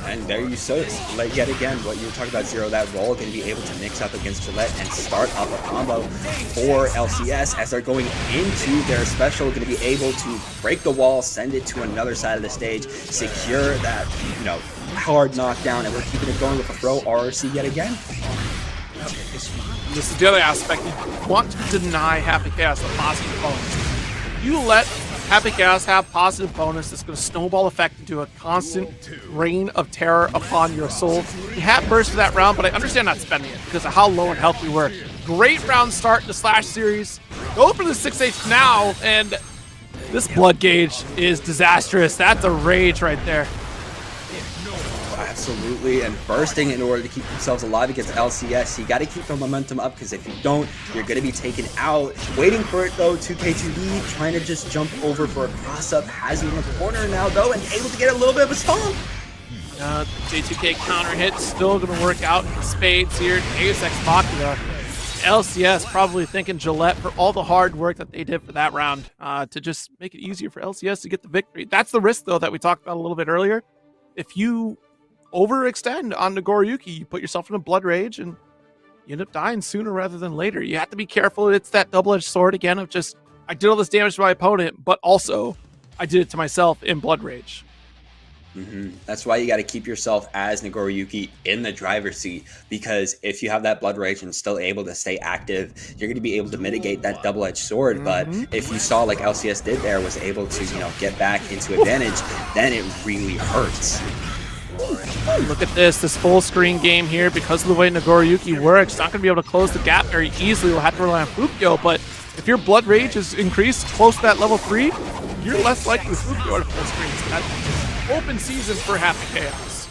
And there you saw it, like yet again, what you were talking about, Zero, that role going to be able to mix up against Gillette and start up a combo for LCS as they're going into their special, going to be able to break the wall, send it to another side of the stage, secure that, you know, hard knockdown, and we're keeping it going with a throw RRC yet again. This is the other aspect. You want to deny Happy Chaos the positive bonus. You let Happy Chaos have positive bonus. It's going to snowball effect into a constant reign of terror upon your soul. You had burst for that round, but I understand not spending it because of how low in health we were. Great round start in the Slash series. Go for the 6H now, and this blood gauge is disastrous. That's a rage right there. Absolutely, and bursting in order to keep themselves alive against LCS. You got to keep the momentum up because if you don't, you're going to be taken out. Waiting for it though, 2K2D trying to just jump over for a cross-up. Has it in the corner now though, and able to get a little bit of a stomp. J2K counter hit still going to work out in spades here. Deus Ex Machina. LCS probably thanking Gillette for all the hard work that they did for that round to just make it easier for LCS to get the victory. That's the risk, though, that we talked about a little bit earlier. If you overextend on Nagoriyuki, you put yourself in a blood rage and you end up dying sooner rather than later. You have to be careful. It's that double-edged sword again of just, I did all this damage to my opponent, but also I did it to myself in blood rage. That's why you got to keep yourself as Nagoriyuki in the driver's seat, because if you have that blood rage and still able to stay active, you're going to be able to mitigate that double-edged sword. But if you saw like LCS did there, was able to, you know, get back into advantage, then it really hurts. Look at this full screen game here. Because of the way Nagoriyuki works, not going to be able to close the gap very easily. We'll have to rely on Fukyo, but if your blood rage is increased close to that level 3, you're less likely to Fukyo at a full screen. So that's open season for Happy Chaos.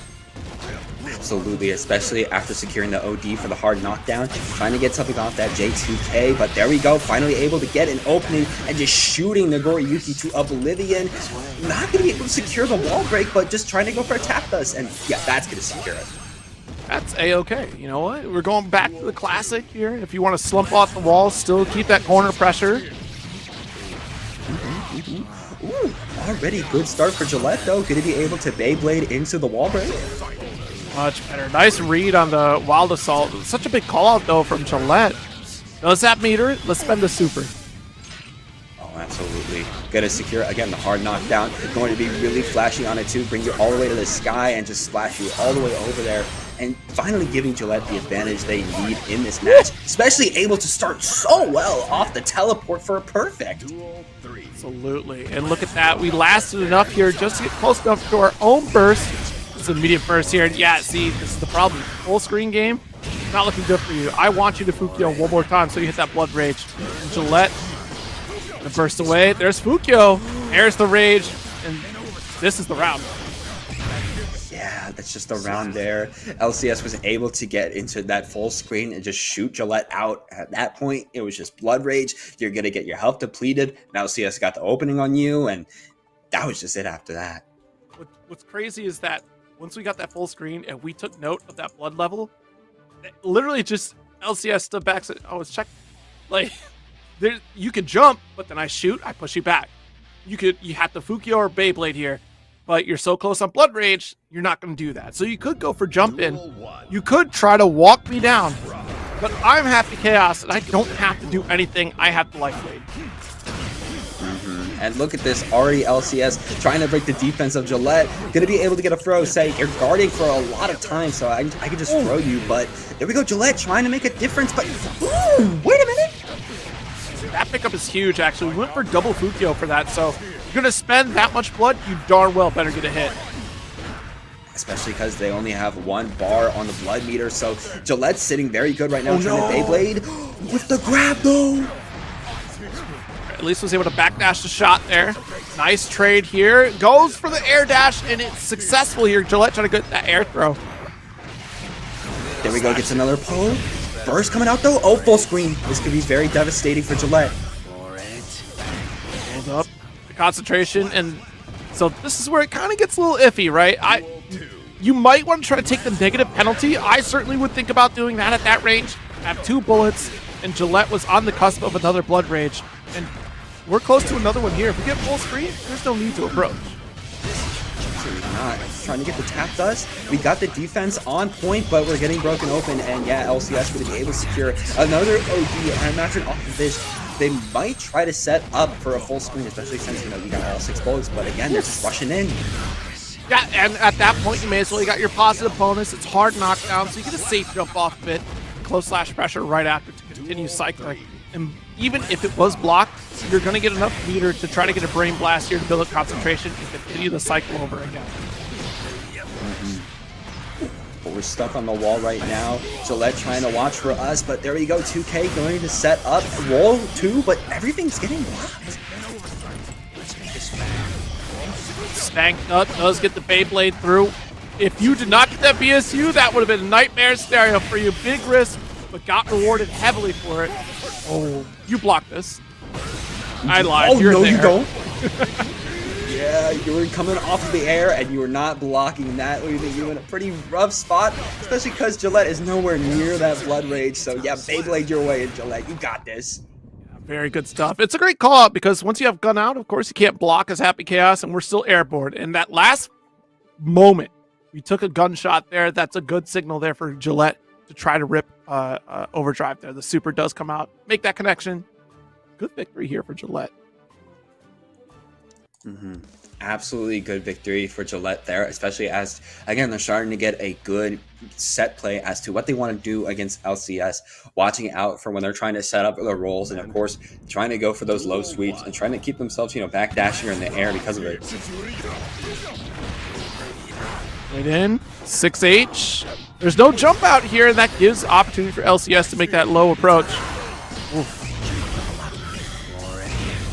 Absolutely, especially after securing the OD for the hard knockdown, trying to get something off that J2K, but there we go, finally able to get an opening and just shooting Nagoriyuki to oblivion. Not going to be able to secure the wall break, but just trying to go for a tap dust, and yeah, that's going to secure it. That's A-okay. You know what? We're going back to the classic here. If you want to slump off the wall, still keep that corner pressure. Ooh, already good start for Gillette, though. Going to be able to Beyblade into the wall break. Much better. Nice read on the Wild Assault. Such a big call out, though, from Gillette. Does that meter? Let's spend the super. Oh, absolutely. Going to secure, again, the hard knockdown. Going to be really flashy on it, too. Bring you all the way to the sky and just splash you all the way over there. And finally giving Gillette the advantage they need in this match. Especially able to start so well off the teleport for a perfect. Absolutely. And look at that. We lasted enough here just to get close enough to our own burst. It's a medium burst here. And yeah, see, this is the problem. Full screen game, not looking good for you. I want you to Fukyo one more time so you hit that blood rage. And Gillette, gonna burst away. There's Fukyo. There's the rage. And this is the round. Yeah, that's just a round there. LCS was able to get into that full screen and just shoot Gillette out. At that point, it was just blood rage. You're going to get your health depleted. Now LCS got the opening on you, and that was just it after that. What's crazy is that once we got that full screen and we took note of that blood level, literally just LCS stood back and said, oh, it's check. Like, you could jump, but then I shoot, I push you back. You have the Fukyo or Beyblade here. But you're so close on blood rage, you're not going to do that. So you could go for jump in. You could try to walk me down. But I'm Happy Chaos, and I don't have to do anything. I have the life lead. And look at this, already LCS trying to break the defense of Gillette. Going to be able to get a throw. Say, you're guarding for a lot of time, so I can just throw you. But there we go, Gillette trying to make a difference. But, ooh, wait a minute. That pickup is huge, actually. We went for double Fukyo for that, so you're going to spend that much blood, you darn well better get a hit. Especially because they only have one bar on the blood meter, so Gillette's sitting very good right now trying to Beyblade. With the grab, though! At least was able to backdash the shot there. Nice trade here. Goes for the air dash, and it's successful here. Gillette trying to get that air throw. There we go, gets another pull. Burst coming out, though. Oh, full screen. This could be very devastating for Gillette. Hold up. Concentration, and so this is where it kind of gets a little iffy, right? You might want to try to take the negative penalty. I certainly would think about doing that at that range. I have 2 bullets, and Gillette was on the cusp of another blood rage, and we're close to another one here. If we get full screen, there's no need to approach. Absolutely not. Trying to get the tap dust. We got the defense on point, but we're getting broken open, and yeah, LCS going to be able to secure another OD. I imagine off of this, they might try to set up for a full screen, especially since, you know, you got all 6 bullets, but again, they're just rushing in. Yeah, and at that point, you may as well. You got your positive bonus. It's hard knockdown, so you get a safe jump off of it. Close slash pressure right after to continue cycling. And even if it was blocked, you're going to get enough meter to try to get a brain blast here to build up concentration and continue the cycle over again. But we're stuck on the wall right now. Gillette trying to watch for us, but there we go. 2K going to set up wall 2, but everything's getting blocked. Stank Nut does get the Beyblade through. If you did not get that BSU, that would have been a nightmare scenario for you. Big risk, but got rewarded heavily for it. Oh, you blocked this. I lied. Oh, You're no, there. you don't. Yeah, you were coming off of the air and you were not blocking that, leaving you in a pretty rough spot, especially because Gillette is nowhere near that Blood Rage. So yeah, Beyblade your way in, Gillette. You got this. Very good stuff. It's a great call out because once you have gun out, of course, you can't block as Happy Chaos, and we're still airborne. And that last moment, we took a gunshot there. That's a good signal there for Gillette to try to rip overdrive there. The super does come out, make that connection. Good victory here for Gillette. Absolutely good victory for Gillette there, especially as, again, they're starting to get a good set play as to what they want to do against LCS, watching out for when they're trying to set up their rolls, and of course, trying to go for those low sweeps and trying to keep themselves, back dashing in the air because of it. Right in, 6H. There's no jump out here, and that gives opportunity for LCS to make that low approach. Oof.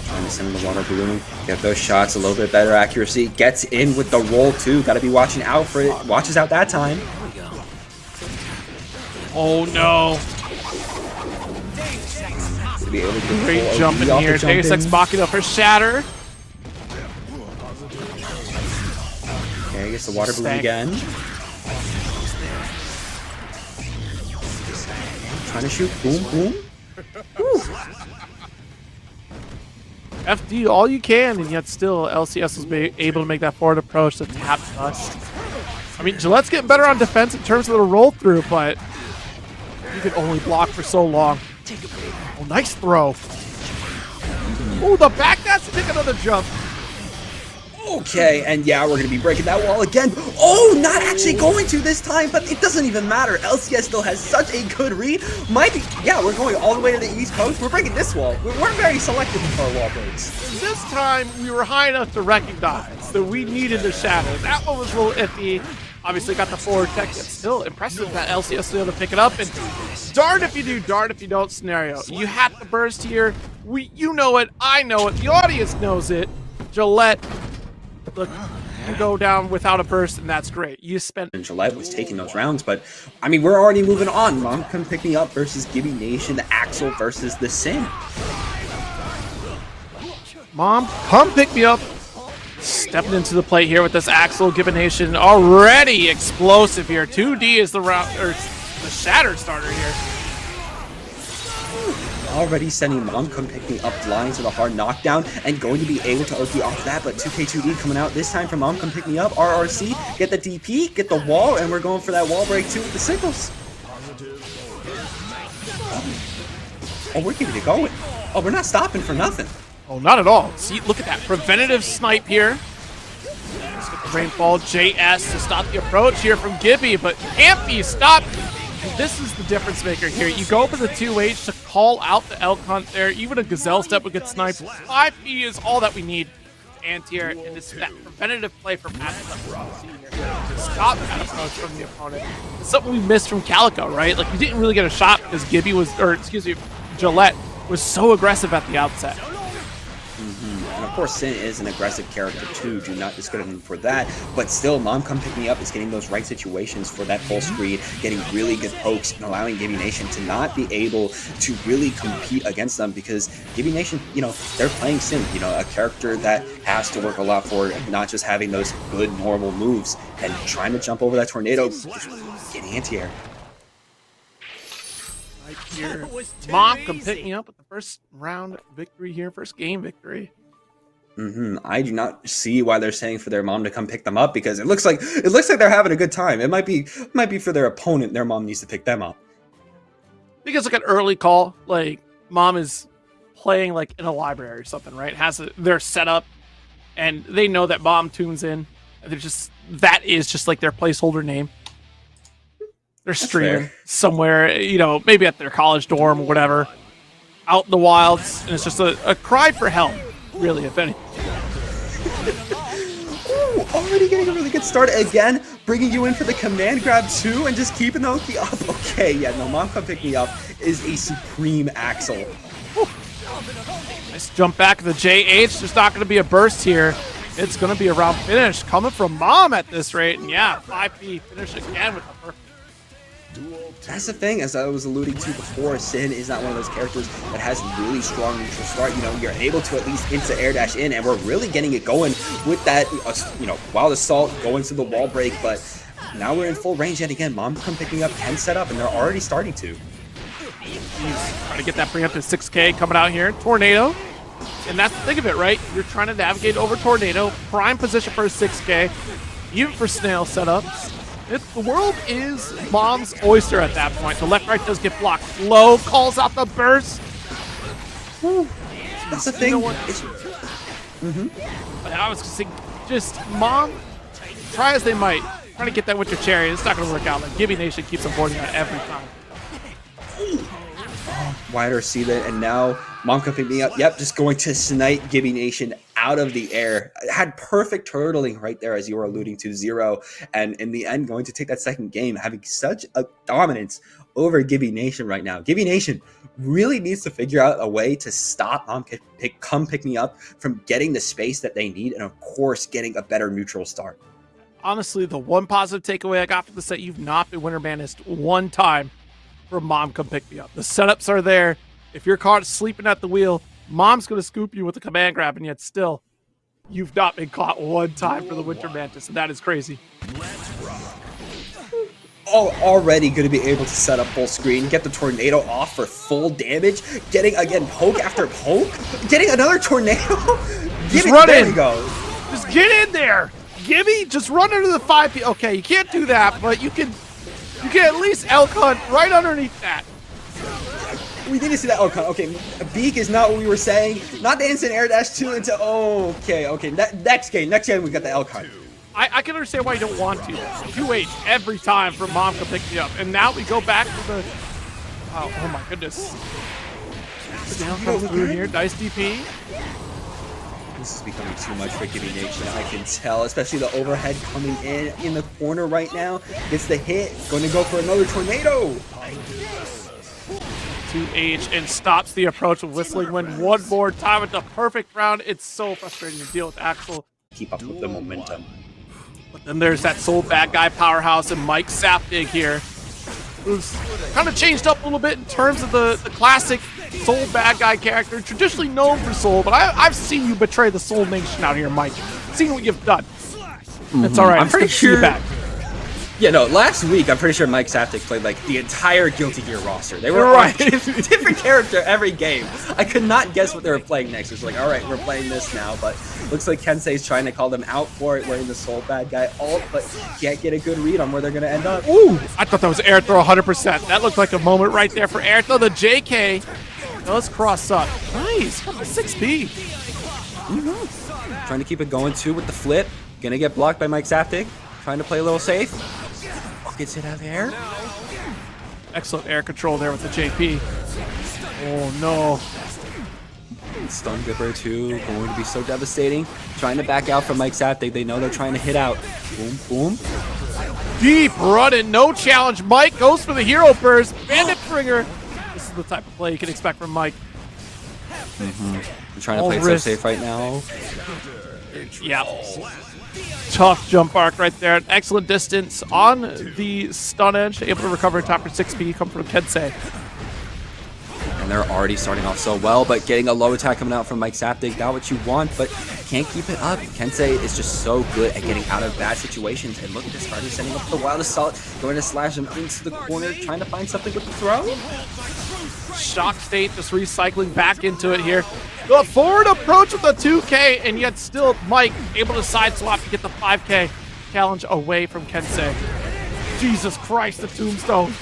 Trying to send the water balloon, get those shots a little bit better accuracy, gets in with the roll too, got to be watching out for it, watches out that time. Oh no. To be able to get Great jump in here, Deus Ex Machina for Shatter. Okay, gets the water balloon again. Trying to shoot, boom, boom. Woo. FD all you can, and yet still LCS was able to make that forward approach to tap touch. I mean, Gillette's getting better on defense in terms of the roll through, but you can only block for so long. Oh, nice throw. Oh, the back dash to take another jump. Okay, and yeah, we're going to be breaking that wall again. Oh, not actually going to this time, but it doesn't even matter. LCS still has such a good read. Yeah, we're going all the way to the East Coast. We're breaking this wall. We're very selective with our wall breaks. This time, we were high enough to recognize that we needed the shadow. That one was a little iffy. Obviously got the forward tech. It's still impressive that LCS was able to pick it up. And darn if you do, darn if you don't scenario. You had the burst here. You know it. I know it. The audience knows it. Gillette, look, you go down without a burst, and that's great. You spent. And Gillette was taking those rounds, but I mean, we're already moving on. Mom Come Pick Me Up versus Gibbination, Axl versus the Sim. Mom, come pick me up. Stepping into the plate here with this Axl Gibbination, already explosive here. 2D is the route, or the Shattered starter here. Already sending Mom Come Pick Me Up flying to the hard knockdown and going to be able to OT off that, but 2K2D coming out this time from Mom Come Pick Me Up. RRC, get the DP, get the wall, and we're going for that wall break too with the signals. Oh, we're keeping it going. Oh, we're not stopping for nothing. Oh, not at all. See, look at that preventative snipe here. Let's get the Rainfall JS to stop the approach here from Gibby, but can't be stopped. And this is the difference maker here. You go for the 2H to call out the elk hunt there. Even a Gazelle step would get sniped. 5P is all that we need. Anti-air, and it's that preventative play from Axl to stop that approach from the opponent. It's something we missed from Calico, right? Like, we didn't really get a shot because Gibby was, or excuse me, Gillette was so aggressive at the outset. And of course, Sin is an aggressive character too. Do not discredit him for that. But still, Mom Come Pick Me Up is getting those right situations for that full screen, getting really good pokes, and allowing Gibbination to not be able to really compete against them because Gibbination, they're playing Sin, a character that has to work a lot for not just having those good normal moves and trying to jump over that tornado, just getting anti-air. Right here. Mom Come Pick Me Up with the first round victory here, first game victory. I do not see why they're saying for their mom to come pick them up because it looks like they're having a good time. It might be for their opponent. Their mom needs to pick them up. I think it's like an early call. Like mom is playing like in a library or something, right? They're set up, and they know that mom tunes in. That is just like their placeholder name. They're streaming somewhere, maybe at their college dorm or whatever, out in the wilds, and it's just a cry for help. Really, if any. Ooh, already getting a really good start again, bringing you in for the command grab too, and just keeping the OP up. Okay, yeah, no, Mom Come Pick Me Up is a supreme Axl. Nice jump back to the JH. There's not going to be a burst here. It's going to be a round finish coming from Mom at this rate. And yeah, 5P finish again with the perfect. That's the thing, as I was alluding to before, Sin is not one of those characters that has really strong neutral start. You know, you're able to at least into air dash in, and we're really getting it going with that, you know, Wild Assault going to the wall break, but now we're in full range yet again. MomComePickMeUp can set up, and they're already starting to. Trying to get that bring up to 6K coming out here. Tornado. And that's the thing of it, right? You're trying to navigate over Tornado. Prime position for a 6K. Even for Snail setup. The world is Mom's oyster at that point. The left right does get blocked. Low calls out the burst. Whew. That's the thing. You know I was saying, just Mom, try as they might, trying to get that Winter Cherry. It's not going to work out. Like Gibbination keeps avoiding that every time. Wider see that, and now MomComePickMeUp, yep, just going to snipe Gibbination out of the air. Had perfect turtling right there, as you were alluding to, 0, and in the end going to take that second game, having such a dominance over Gibbination right now. Gibbination really needs to figure out a way to stop MomComePickMeUp from getting the space that they need, and of course getting a better neutral start. Honestly, the one positive takeaway I got from the set, you've not been winter managed one time from MomComePickMeUp. The setups are there. If you're caught sleeping at the wheel, Mom's going to scoop you with a command grab, and yet still, you've not been caught one time for the Winter Mantis, and that is crazy. Oh, already going to be able to set up full screen, get the Tornado off for full damage, getting, again, poke after poke, getting another Tornado. Just run there in. we go. Just get in there. Gibby, just run under the 5P. Okay, you can't do that, but you can at least elk hunt right underneath that. We didn't see that. Okay, Beak is not what we were saying. Not the instant air dash 2 into. Okay. Next game we got the elk hunt. I can understand why you don't want to. 2H every time for MomComePickMeUp, and now we go back to the. Oh my goodness. Down comes through here. Nice DP. This is becoming too much for Gibbination. I can tell, especially the overhead coming in the corner right now. Gets the hit. Going to go for another Tornado. 2H and stops the approach of Whistling Wind one more time at the perfect round. It's so frustrating to deal with Axl. Keep up with the momentum. But then there's that Soul Bad Guy powerhouse and Mikesaftig here, who's kind of changed up a little bit in terms of the classic Soul Bad Guy character, traditionally known for Soul, but I've seen you betray the Soul Nation out here, Mike. Seen what you've done. It's all right. I'm pretty sure. Back. Yeah, no, last week, I'm pretty sure Mikesaftig played, like, the entire Guilty Gear roster. They were right. on a different character every game. I could not guess what they were playing next. It's like, all right, we're playing this now, but looks like Kensei's trying to call them out for it, wearing the Soul Bad Guy ult, but can't get a good read on where they're going to end up. Ooh, I thought that was air throw 100%. That looked like a moment right there for air throw. The JK does cross up. Nice, 6B. Trying to keep it going, too, with the flip. Gonna get blocked by Mikesaftig. Trying to play a little safe. Gets it out of the air. Excellent air control there with the JP. Oh no. Stun Dipper too, going to be so devastating. Trying to back out from Mikesaftig. They know they're trying to hit out. Boom, boom. Deep running, no challenge. Mike goes for the hero burst. Bandit Bringer. This is the type of play you can expect from Mike. I'm trying to play it so safe right now. Yeah. Tough jump arc right there. Excellent distance on the stun edge. Able to recover top for 6P. Come from Kensei. And they're already starting off so well, but getting a low attack coming out from Mikesaftig, not what you want, but can't keep it up. Kensei is just so good at getting out of bad situations. And look at this, started setting up the Wild Assault, going to slash him into the corner, trying to find something with the throw. Shock State just recycling back into it here. The forward approach with the 2K, and yet still Mike able to side swap to get the 5K challenge away from Kensei. Jesus Christ, the tombstone.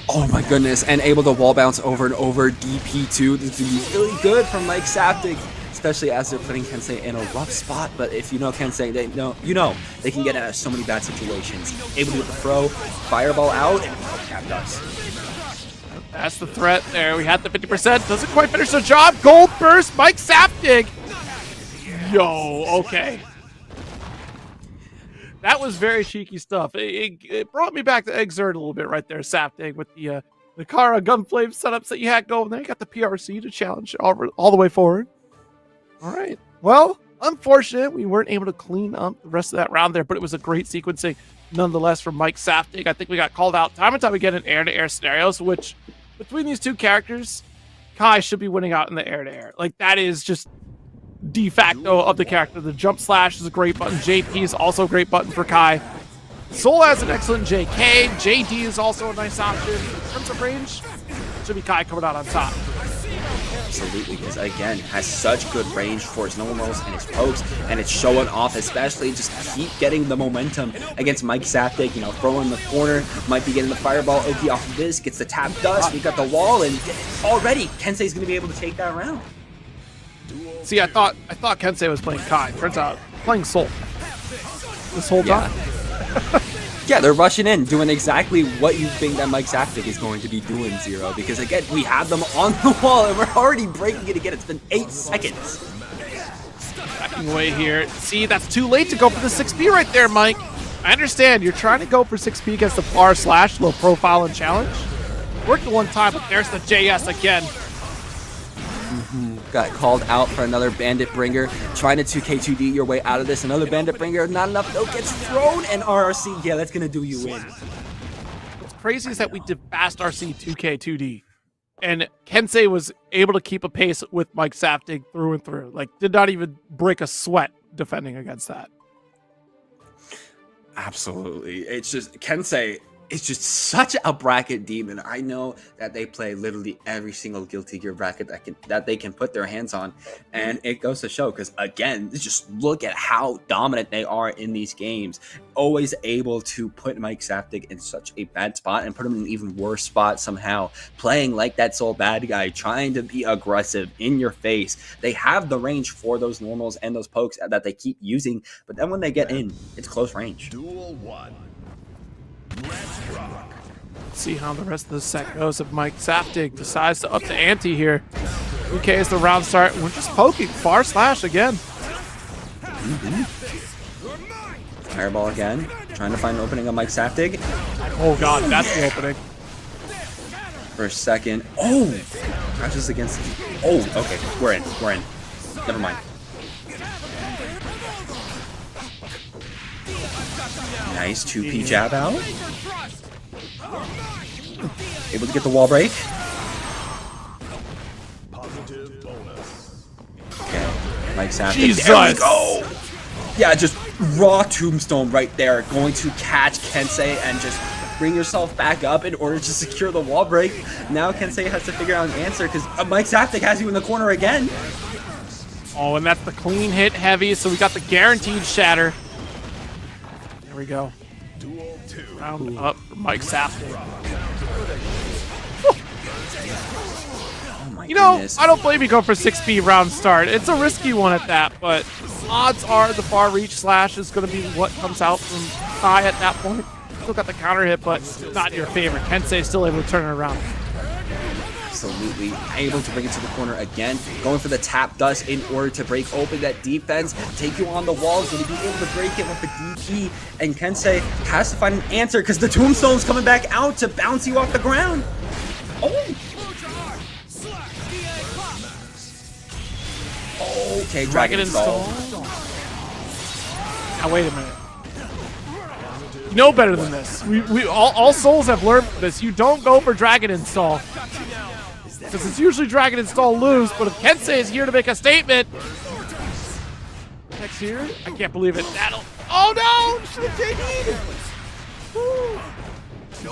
Oh my goodness, and able to wall bounce over and over. DP2, this is really good from Mikesaftig, especially as they're putting Kensei in a rough spot. But if you know Kensei, they know they can get out of so many bad situations. Able to get the throw, fireball out, and cap does. That's the threat there. We had the 50%. Doesn't quite finish the job. Gold burst, Mikesaftig. Yo, okay. That was very cheeky stuff. It brought me back to Exert a little bit right there, Saftig, with the Kara Gunflame setups that you had going there. You got the PRC to challenge all the way forward. All right. Well, unfortunate we weren't able to clean up the rest of that round there, but it was a great sequencing. nonetheless from Mikesaftig. I think we got called out time and time again in air-to-air scenarios, which between these two characters, Kai should be winning out in the air-to-air. Like, that is just de facto of the character. The jump slash is a great button. JP is also a great button for Kai. Soul has an excellent JK. JD is also a nice option. In terms of range, it should be Kai coming out on top. Absolutely, because again, has such good range for his normals and his pokes, and it's showing off, especially just keep getting the momentum against Mikesaftig, you know, throwing the corner, might be getting the fireball Oki off of this, gets the tap dust, we got the wall, and already Kensei's going to be able to take that round. See, I thought Kensei was playing Kai. Turns out, playing Soul. This whole time. Yeah, they're rushing in, doing exactly what you think that Mikesaftig is going to be doing, Zero. Because again, we have them on the wall, and we're already breaking it again. It's been 8 seconds. Backing away here. See, that's too late to go for the 6P right there, Mike. I understand you're trying to go for 6P against the bar slash, low profile and challenge. Worked the one time, but there's the JS again. Got called out for another Bandit Bringer. Trying to 2K2D your way out of this. Another Bandit Bringer. Not enough, though. Gets thrown, and RRC. Yeah, that's going to do you in. What's crazy is that we did fast RC 2K2D. And Kensei was able to keep a pace with Mikesaftig through and through. Like, did not even break a sweat defending against that. Absolutely. It's just, Kensei is just such a bracket demon. I know that they play literally every single Guilty Gear bracket that they can put their hands on, and it goes to show, because again, just look at how dominant they are in these games. Always able to put Mikesaftig in such a bad spot and put him in an even worse spot somehow, playing like that sole bad guy, trying to be aggressive in your face. They have the range for those normals and those pokes that they keep using, but then when they get in, it's close range. Duel 1. Let's rock. See how the rest of the set goes if Mikesaftig decides to up the ante here. UK is the round start. We're just poking. Far slash again. Fireball again. Trying to find an opening on Mikesaftig. Oh god, that's the opening. For a second. Oh! Crashes against... Oh, okay. We're in. We're in. Never mind. Nice 2P jab out. Able to get the wall break. Positive bonus. Okay. Mikesaftig. Jesus. There we go! Yeah, just raw tombstone right there. Going to catch Kensei and just bring yourself back up in order to secure the wall break. Now Kensei has to figure out an answer, because Mikesaftig has you in the corner again. Oh, and that's the clean hit heavy, so we got the guaranteed shatter. There we go. Duel 2. Round up for Mikesaftig. Oh my You know, goodness. I don't blame you going for 6P round start. It's a risky one at that, but odds are the far reach slash is going to be what comes out from Kai at that point. Still got the counter hit, but not in your favor. Kensei is still able to turn it around. Absolutely able to bring it to the corner again, going for the tap dust in order to break open that defense, take you on the walls, going to be able to break it with the DP, and Kensei has to find an answer because the tombstone's coming back out to bounce you off the ground. Oh! Okay, Dragon Install. Now wait a minute. You know better than this. We all souls have learned this. You don't go for Dragon Install. Because it's usually Dragon Install lose, but if Kensei is here to make a statement. Next here? I can't believe it. That'll. Oh no! Should have JD'd.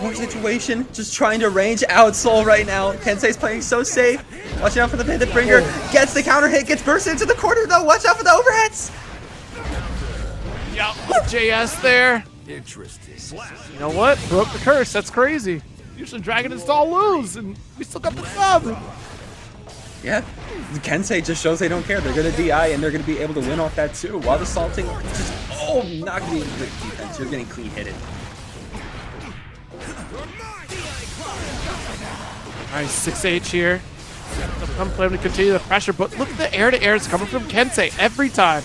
One situation, just trying to range out Soul right now. Kensei's playing so safe. Watching out for the Bandit Bringer. Gets the counter hit, gets burst into the corner though. Watch out for the overheads. Yep, JS there. Interesting. You know what? Broke the curse. That's crazy. Usually Dragon Install lose, and we still got the sub. Yeah, Kensei just shows they don't care. They're going to DI, and they're going to be able to win off that too. While the salting just, oh, not going to be good defense. You're getting clean hitted. Nice 6H here. I'm planning to continue the pressure, but look at the air-to-airs coming from Kensei every time.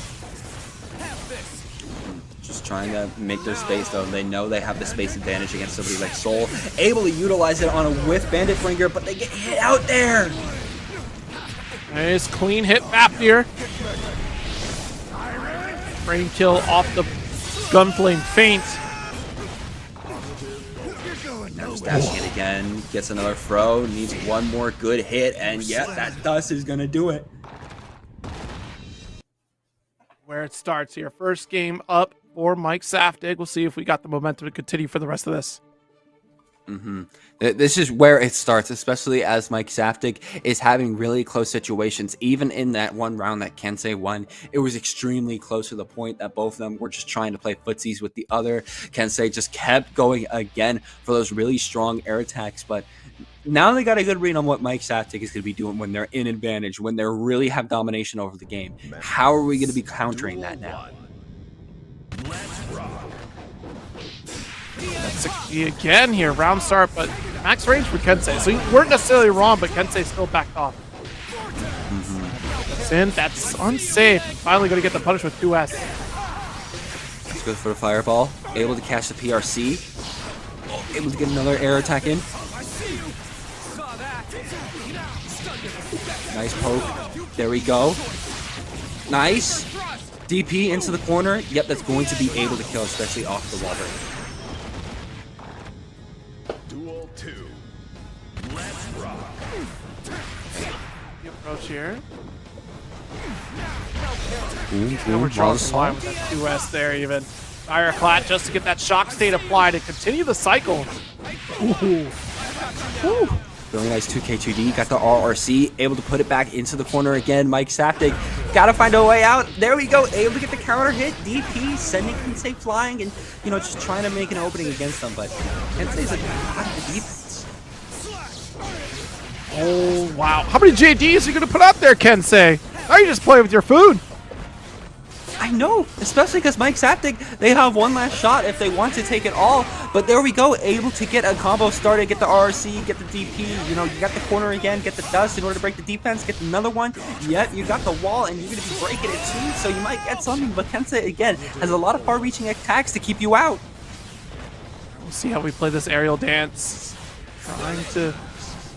Just trying to make their space, though. They know they have the space advantage against somebody like Soul. Able to utilize it on a whiff Bandit Bringer, but they get hit out there. Nice clean hit Fafnir. Frame kill off the Gunflame feint. Dashing it again, gets another throw, needs one more good hit, and yeah, that dust is gonna do it. Where it starts here. First game up for Mikesaftig. We'll see if we got the momentum to continue for the rest of this. This is where it starts, especially as Mikesaftig is having really close situations. Even in that one round that Kensei won, it was extremely close to the point that both of them were just trying to play footsies with the other. Kensei just kept going again for those really strong air attacks, but now they got a good read on what Mikesaftig is going to be doing when they're in advantage, when they really have domination over the game. How are we going to be countering that now? Let's rock. That's 60 again here. Round start, but max range for Kensei. So you weren't necessarily wrong, but Kensei still backed off. That's in. That's unsafe. Finally going to get the punish with 2S. Let's go for the fireball. Able to catch the PRC. Able to get another air attack in. Nice poke. There we go. Nice. DP into the corner. Yep, that's going to be able to kill, especially off the wall break. Duel 2. Let's rock. The approach here. Ooh, We're drawing some line with that 2S there even. Fireclat just to get that shock state applied and continue the cycle. Ooh. Woo. Really nice 2K2D. Got the RRC. Able to put it back into the corner again. Mikesaftig got to find a way out. There we go. Able to get the counter hit. DP sending Kensei flying and, you know, just trying to make an opening against them. But Kensei's like out of the defense. Oh, wow. How many JDs are you going to put out there, Kensei? Now you just play with your food. I know, especially because Mikesaftig, they have one last shot if they want to take it all. But there we go, able to get a combo started, get the RRC, get the DP. You know, you got the corner again, get the dust in order to break the defense, get another one. Yep, you got the wall, and you're going to be breaking it too, so you might get something. But Kensei, again, has a lot of far-reaching attacks to keep you out. We'll see how we play this aerial dance. Trying to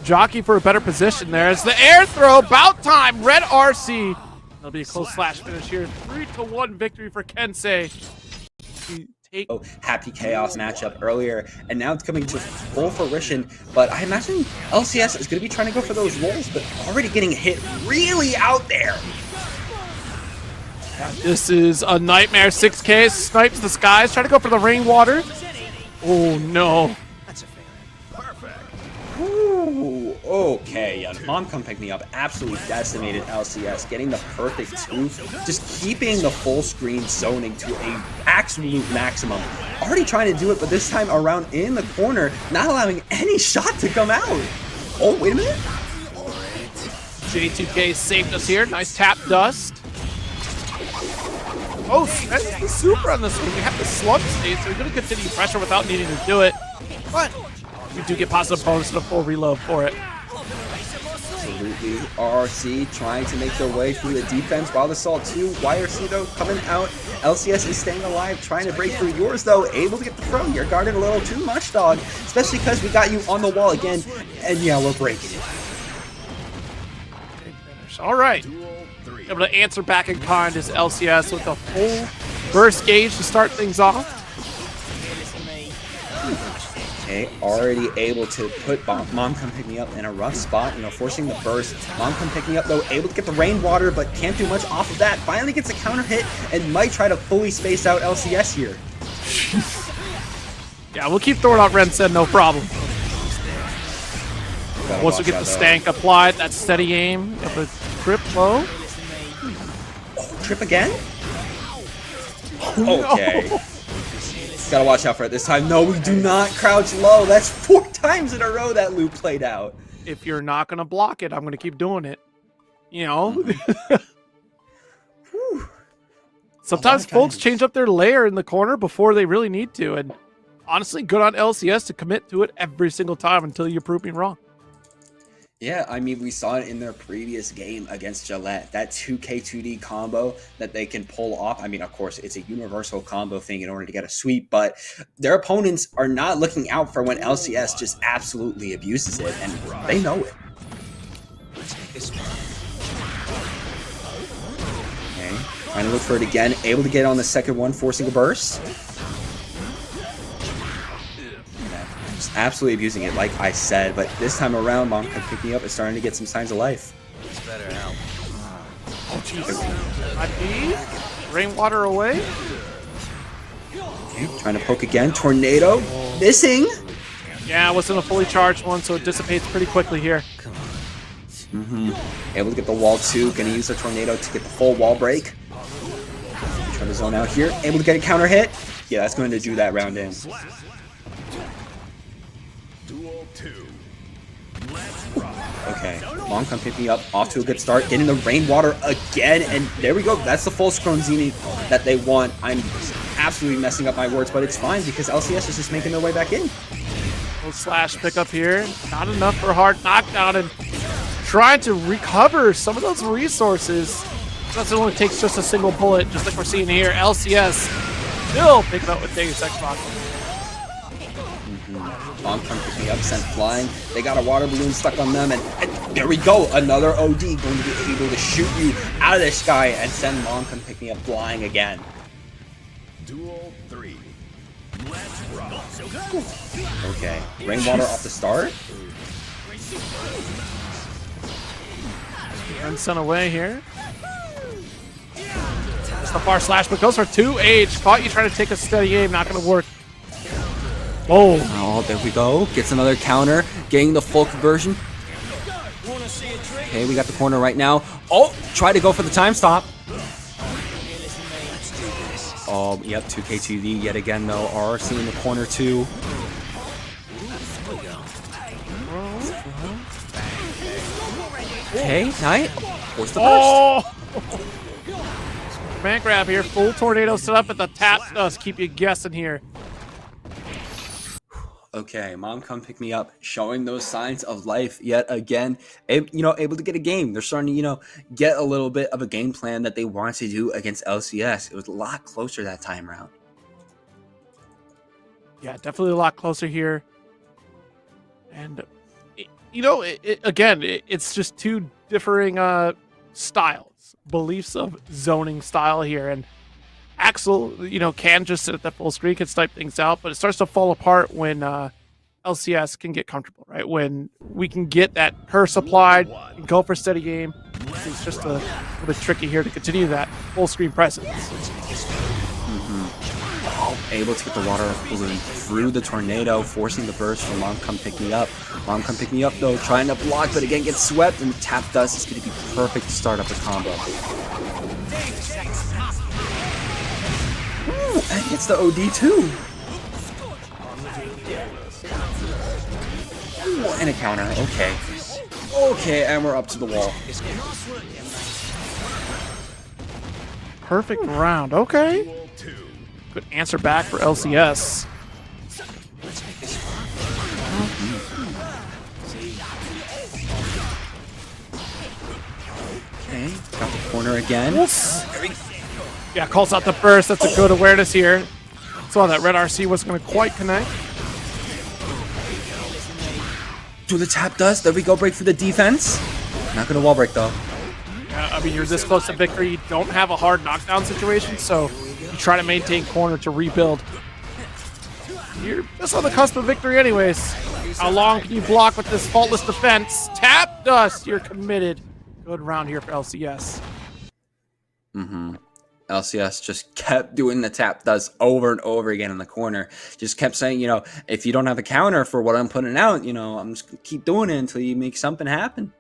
jockey for a better position there. It's the air throw, about time, red RC. That'll be a close slash finish here. 3-1 victory for Kensei. Oh, Happy Chaos matchup earlier, and now it's coming to full fruition. But I imagine LCS is going to be trying to go for those rolls, but already getting hit really out there. This is a nightmare. 6K snipes the skies, trying to go for the rainwater. Oh no. Ooh, okay, yeah. MomComePickMeUp absolutely decimated LCS, getting the perfect 2, just keeping the full screen zoning to a absolute maximum. Already trying to do it, but this time around in the corner, not allowing any shot to come out. Oh, wait a minute. J2K saved us here. Nice tap dust. Oh, that's the super on this one. We have the slug state, so we're going to continue pressure without needing to do it. But we do get positive bonus and a full reload for it. Absolutely. RRC trying to make their way through the defense. Wild Assault 2. YRC, though, coming out. LCS is staying alive, trying to break through. Yours, though, able to get the throw. You're guarding a little too much, dog. Especially because we got you on the wall again. And, yeah, we're breaking it. Big finish. All right. Able to answer back in kind is LCS with a full burst gauge to start things off. Okay, already able to put MomComePickMeUp in a rough spot, you know, forcing the burst. MomComePickMeUp, though, able to get the rainwater, but can't do much off of that. Finally gets a counter hit and might try to fully space out LCS here. Yeah, we'll keep throwing out Rensen, no problem. Once we get the out, stank applied, that steady aim of the trip low. Oh, trip again? Okay. Gotta watch out for it this time. No, we do not crouch low. That's 4 times in a row that loop played out. If you're not going to block it, I'm going to keep doing it. You know? Sometimes folks change up their layer in the corner before they really need to. And honestly, good on LCS to commit to it every single time until you prove me wrong. Yeah, I mean, we saw it in their previous game against Gillette, that 2K2D combo that they can pull off. I mean, of course, it's a universal combo thing in order to get a sweep, but their opponents are not looking out for when LCS just absolutely abuses it, and they know it. Okay, trying to look for it again, able to get on the second one, forcing a burst. absolutely abusing it, like I said. But this time around, MomComePickMeUp is starting to get some signs of life. Oh, jeez. ID. Rainwater away. Okay, trying to poke again. Tornado. Missing. Yeah, it wasn't a fully charged one, so it dissipates pretty quickly here. Able to get the wall too. Gonna use the tornado to get the full wall break. Try to zone out here. Able to get a counter hit. Yeah, that's going to do that round in. Duel 2. Okay, MomComePickMeUp off to a good start. Getting the rainwater again, and there we go. That's the full Scronzini that they want. I'm absolutely messing up my words, but it's fine because LCS is just making their way back in. Little slash pickup here. Not enough for a hard knockdown, and trying to recover some of those resources. Plus, it only takes just a single bullet, just like we're seeing here. LCS still picking up with Deus Ex Machina. MomComePickMeUp sent flying. They got a water balloon stuck on them, and there we go. Another OD going to be able to shoot you out of the sky and send MomComePickMeUp flying again. Duel 3. Let's rock. Okay, rainwater off the start. Run sent away here. It's the far slash, but goes for 2H. Caught you trying to take a steady aim, not going to work. Oh, there we go. Gets another counter, getting the full conversion. Okay, we got the corner right now. Oh, try to go for the time stop. Oh, yep, 2K2D yet again though. RRC in the corner too. Okay, nice. Force the burst. Oh! Man grab here. Full tornado set up, but the tap does keep you guessing here. Okay, MomComePickMeUp showing those signs of life yet again. Able to get a game. They're starting to, get a little bit of a game plan that they want to do against LCS. It was a lot closer that time around. Yeah, definitely a lot closer here. And, it's just two differing styles, beliefs of zoning style here. And Axl, can just sit at that full screen, can snipe things out, but it starts to fall apart when LCS can get comfortable, right? When we can get that curse applied and go for steady game. It's just a little bit tricky here to continue that full screen presence. Able to get the water balloon through the tornado, forcing the burst from MomComePickMeUp. MomComePickMeUp, though, trying to block, but again gets swept, and the tap dust is going to be perfect to start up the combo. Ooh, and gets the OD too. Ooh, and a counter. Okay. Okay, and we're up to the wall. Perfect round. Okay. Duel 2. Good answer back for LCS. Okay, got the corner again. Yeah, calls out the burst. That's a good awareness here. Saw that red RC wasn't going to quite connect. To the tap dust. There we go. Break for the defense. Not going to wall break, though. You're this close to victory. You don't have a hard knockdown situation, so you try to maintain corner to rebuild. You're just on the cusp of victory anyways. How long can you block with this faultless defense? Tap dust. You're committed. Good round here for LCS. LCS just kept doing the tap dust over and over again in the corner. Just kept saying, if you don't have a counter for what I'm putting out, I'm just going to keep doing it until you make something happen.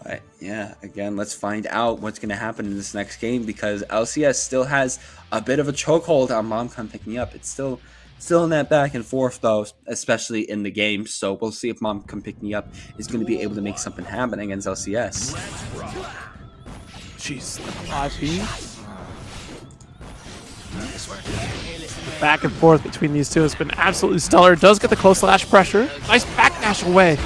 But yeah, again, let's find out what's going to happen in this next game because LCS still has a bit of a chokehold on MomComePickMeUp. It's still in that back and forth though, especially in the game. So we'll see if MomComePickMeUp is going to be able to make something happen against LCS. Jeez, 5P. The back and forth between these two has been absolutely stellar. Does get the close slash pressure. Nice backdash away.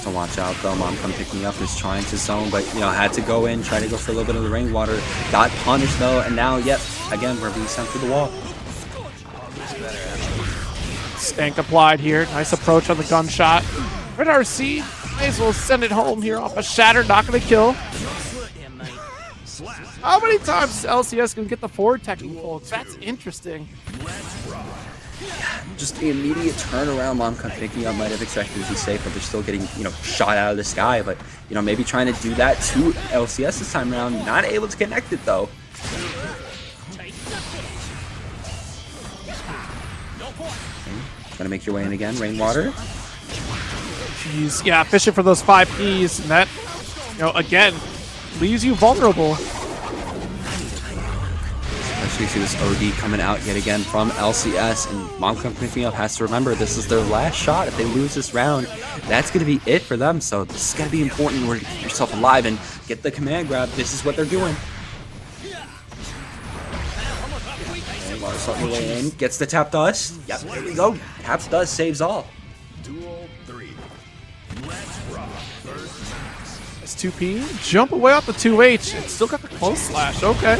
To watch out though, MomComePickMeUp is trying to zone, but had to go in, try to go for a little bit of the rainwater. Got punished though, and now, again, we're being sent through the wall. Stank applied here. Nice approach on the gunshot. Red RC might as well send it home here off a shatter. Not going to kill. How many times LCS can get the forward technical? That's interesting. Just the immediate turnaround MomComePickMeUp might have expected to be safe, but they're still getting, shot out of the sky. But, maybe trying to do that to LCS this time around. Not able to connect it, though. Gonna make your way in again, Rainwater. Jeez, yeah, fishing for those 5 Ps, and that, again, leaves you vulnerable. Especially see this OD coming out yet again from LCS, and MomComePickMeUp has to remember this is their last shot. If they lose this round, that's going to be it for them. So this is going to be important in order to keep yourself alive and get the command grab. This is what they're doing. Something way in, gets the tap dust. Yep, there we go. Tap dust saves all. Duel 3. Let's rock. It's 2P. Jump away off the 2H. It's still got the close slash. Okay.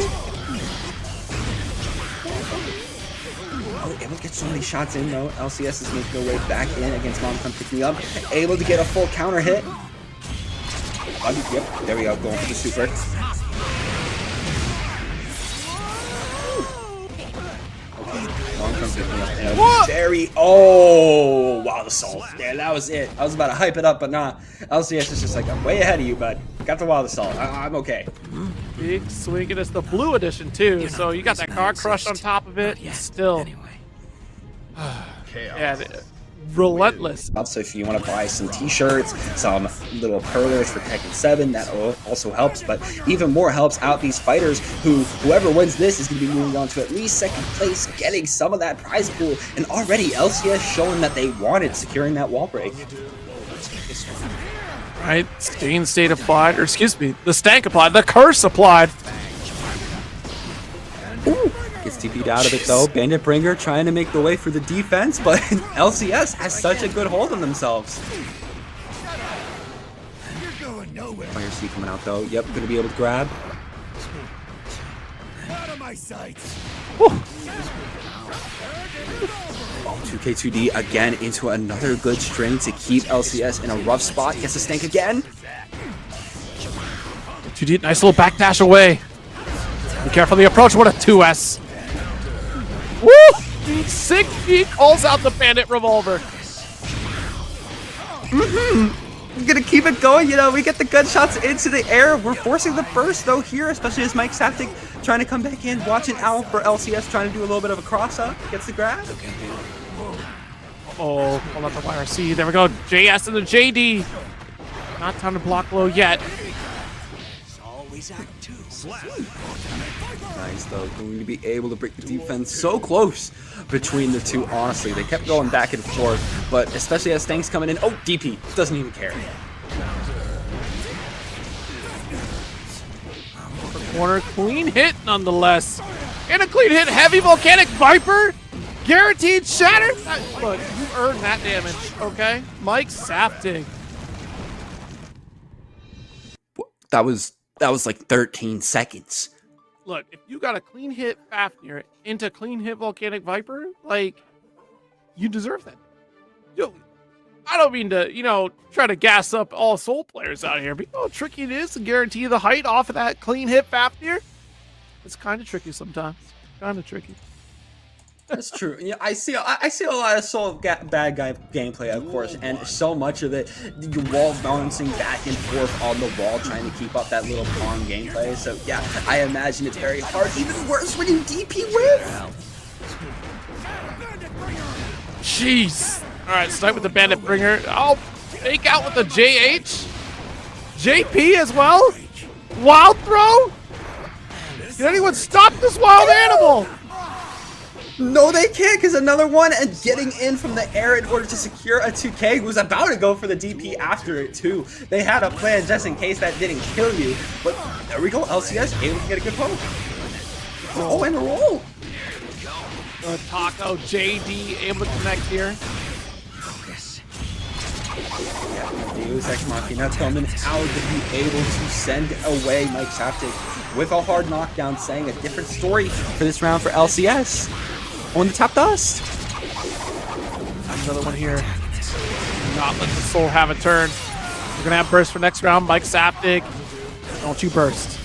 Oh, able to get so many shots in though. LCS is making their way back in against MomComePickMeUp. Able to get a full counter hit. Yep, there we go. Going for the super. Wild Assault. Yeah, that was it. I was about to hype it up, but nah. LCS is just like, I'm way ahead of you, bud. Got the Wild Assault. I'm okay. Big swing, and it's the blue edition too. So you got that card crush on top of it. Still. Yeah, relentless. So if you want to buy some t-shirts, some little perlers for Tekken 7, that also helps. But even more helps out these fighters whoever wins this is going to be moving on to at least second place, getting some of that prize pool. And already LCS showing that they wanted securing that wall break. Right, state applied, or excuse me, the stank applied, the curse applied. Ooh. Gets TP'd out of it though. Bandit Bringer trying to make the way for the defense, but LCS has such a good hold on themselves. Fire C coming out though. Yep, gonna be able to grab. Out of my sights. Oh, 2K2D again into another good string to keep LCS in a rough spot. Gets a stank again. 2D, nice little backdash away. Be careful of the approach. What a 2S. Woo! Sick G calls out the Bandit Revolver. We're gonna keep it going, we get the gunshots into the air. We're forcing the burst though here, especially as Mikesaftig trying to come back in, watching out for LCS, trying to do a little bit of a cross up. Gets the grab. Oh, pull out the YRC. There we go. JS and the JD. Not time to block low yet. Nice though, going to be able to break the defense so close between the two. Honestly, they kept going back and forth, but especially as Stank's coming in. Oh, DP doesn't even care. Corner, clean hit nonetheless. And a clean hit, heavy volcanic viper. Guaranteed shatter. Look, you earned that damage, okay? Mikesaftig. That was like 13 seconds. Look, if you got a clean hit Fafnir into clean hit Volcanic Viper, you deserve that. I don't mean to, try to gas up all Soul players out here, but you know how tricky it is to guarantee the height off of that clean hit Fafnir? It's kind of tricky sometimes. Kind of tricky. That's true. I see a lot of Soul bad guy gameplay, of course, and so much of it, the wall bouncing back and forth on the wall, trying to keep up that little pawn gameplay. So yeah, I imagine it's very hard. Even worse when you DP whiff. Jeez. All right, start with the Bandit Bringer. I'll fake out with the JH. JP as well. Wild throw. Can anyone stop this wild animal? No, they can't, because another one and getting in from the air in order to secure a 2K who was about to go for the DP after it too. They had a plan just in case that didn't kill you. But there we go, LCS able to get a good poke. Oh, and a roll. Taco, JD able to connect here. Deus Ex Machina coming out to be able to send away Mikesaftig with a hard knockdown, saying a different story for this round for LCS. On the top dust. Another one here. Not let the Soul have a turn. We're gonna have burst for next round. Mikesaftig, don't you burst.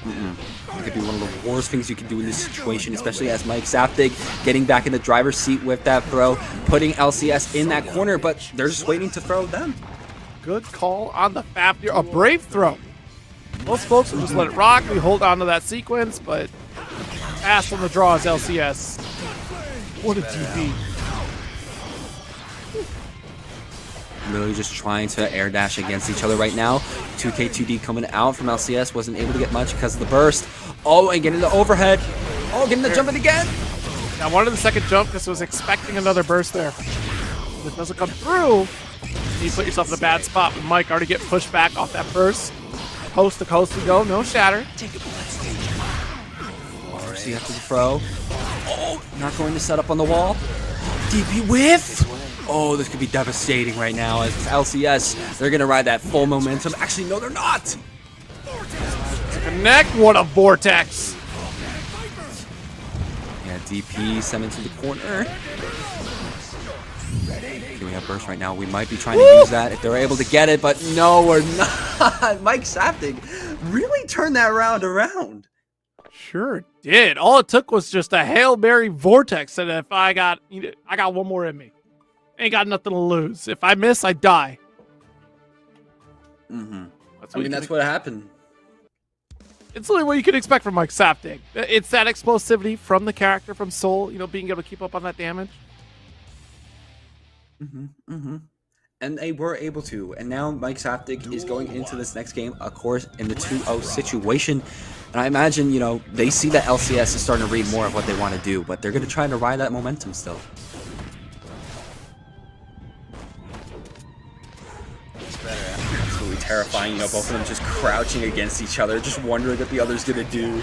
It could be one of the worst things you can do in this situation, especially as Mikesaftig getting back in the driver's seat with that throw, putting LCS in that corner, but they're just waiting to throw them. Good call on the Fap here. A brave throw. Most folks will just let it rock. We hold on to that sequence, but fast on the draw is LCS. What a TP. Really just trying to air dash against each other right now. 2K2D coming out from LCS. Wasn't able to get much because of the burst. Oh, and getting the overhead. Oh, getting the jump in again. I wanted the second jump because I was expecting another burst there. If it doesn't come through, you put yourself in a bad spot with Mike already get pushed back off that burst. Coast to coast to go, no shatter. See after the throw. Oh, not going to set up on the wall. DP whiff. Oh, this could be devastating right now as LCS. They're going to ride that full momentum. Actually, no, they're not. Connect, what a vortex. Yeah, DP sent into the corner. Okay, we have burst right now. We might be trying to use that if they're able to get it, but no, we're not. Mikesaftig really turned that round around. Sure did. All it took was just a Hail Mary vortex, and if I got one more in me. Ain't got nothing to lose. If I miss, I die. That's what happened. It's literally what you can expect from Mikesaftig. It's that explosivity from the character, from Soul, being able to keep up on that damage. And they were able to. And now Mikesaftig is going into this next game, of course, in the 2-0 situation. And I imagine, they see that LCS is starting to read more of what they want to do, but they're going to try to ride that momentum still. Absolutely terrifying, both of them just crouching against each other, just wondering what the other's going to do.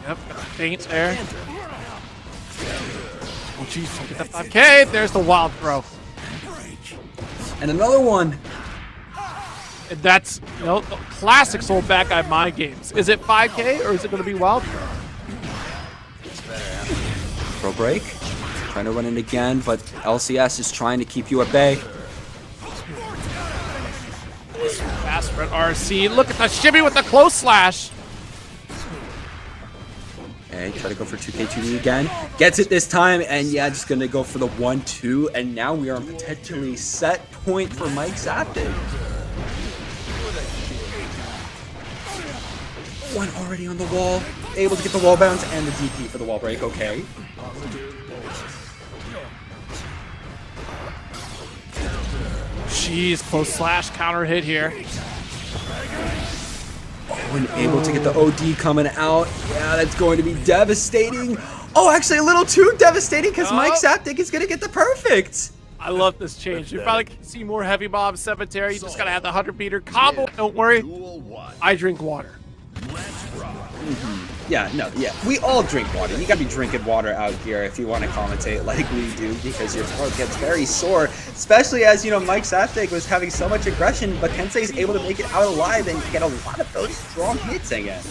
Yep, faint there. Oh, jeez, get that 5K. There's the wild throw. And another one. And that's, the classic Soul bad guy mind games. Is it 5K or is it going to be wild throw? Throw break. Trying to run in again, but LCS is trying to keep you at bay. Fast red RC. Look at the shimmy with the close slash. Okay, try to go for 2K2D again. Gets it this time, and yeah, just gonna go for the 1-2. And now we are on potentially set point for Mikesaftig. One already on the wall. Able to get the wall bounce and the DP for the wall break. Okay. Jeez, close slash counter hit here. When able to get the OD coming out, yeah, that's going to be devastating. Oh, actually a little too devastating because Mikesaftig is going to get the perfect. I love this change. You probably can see more heavy bomb cemetery. You just got to have the 100-meter combo. Don't worry, I drink water. Yeah, we all drink water. You gotta be drinking water out here if you want to commentate like we do, because your throat gets very sore, especially as, Mikesaftig was having so much aggression, but Kensei is able to make it out alive and get a lot of those strong hits again.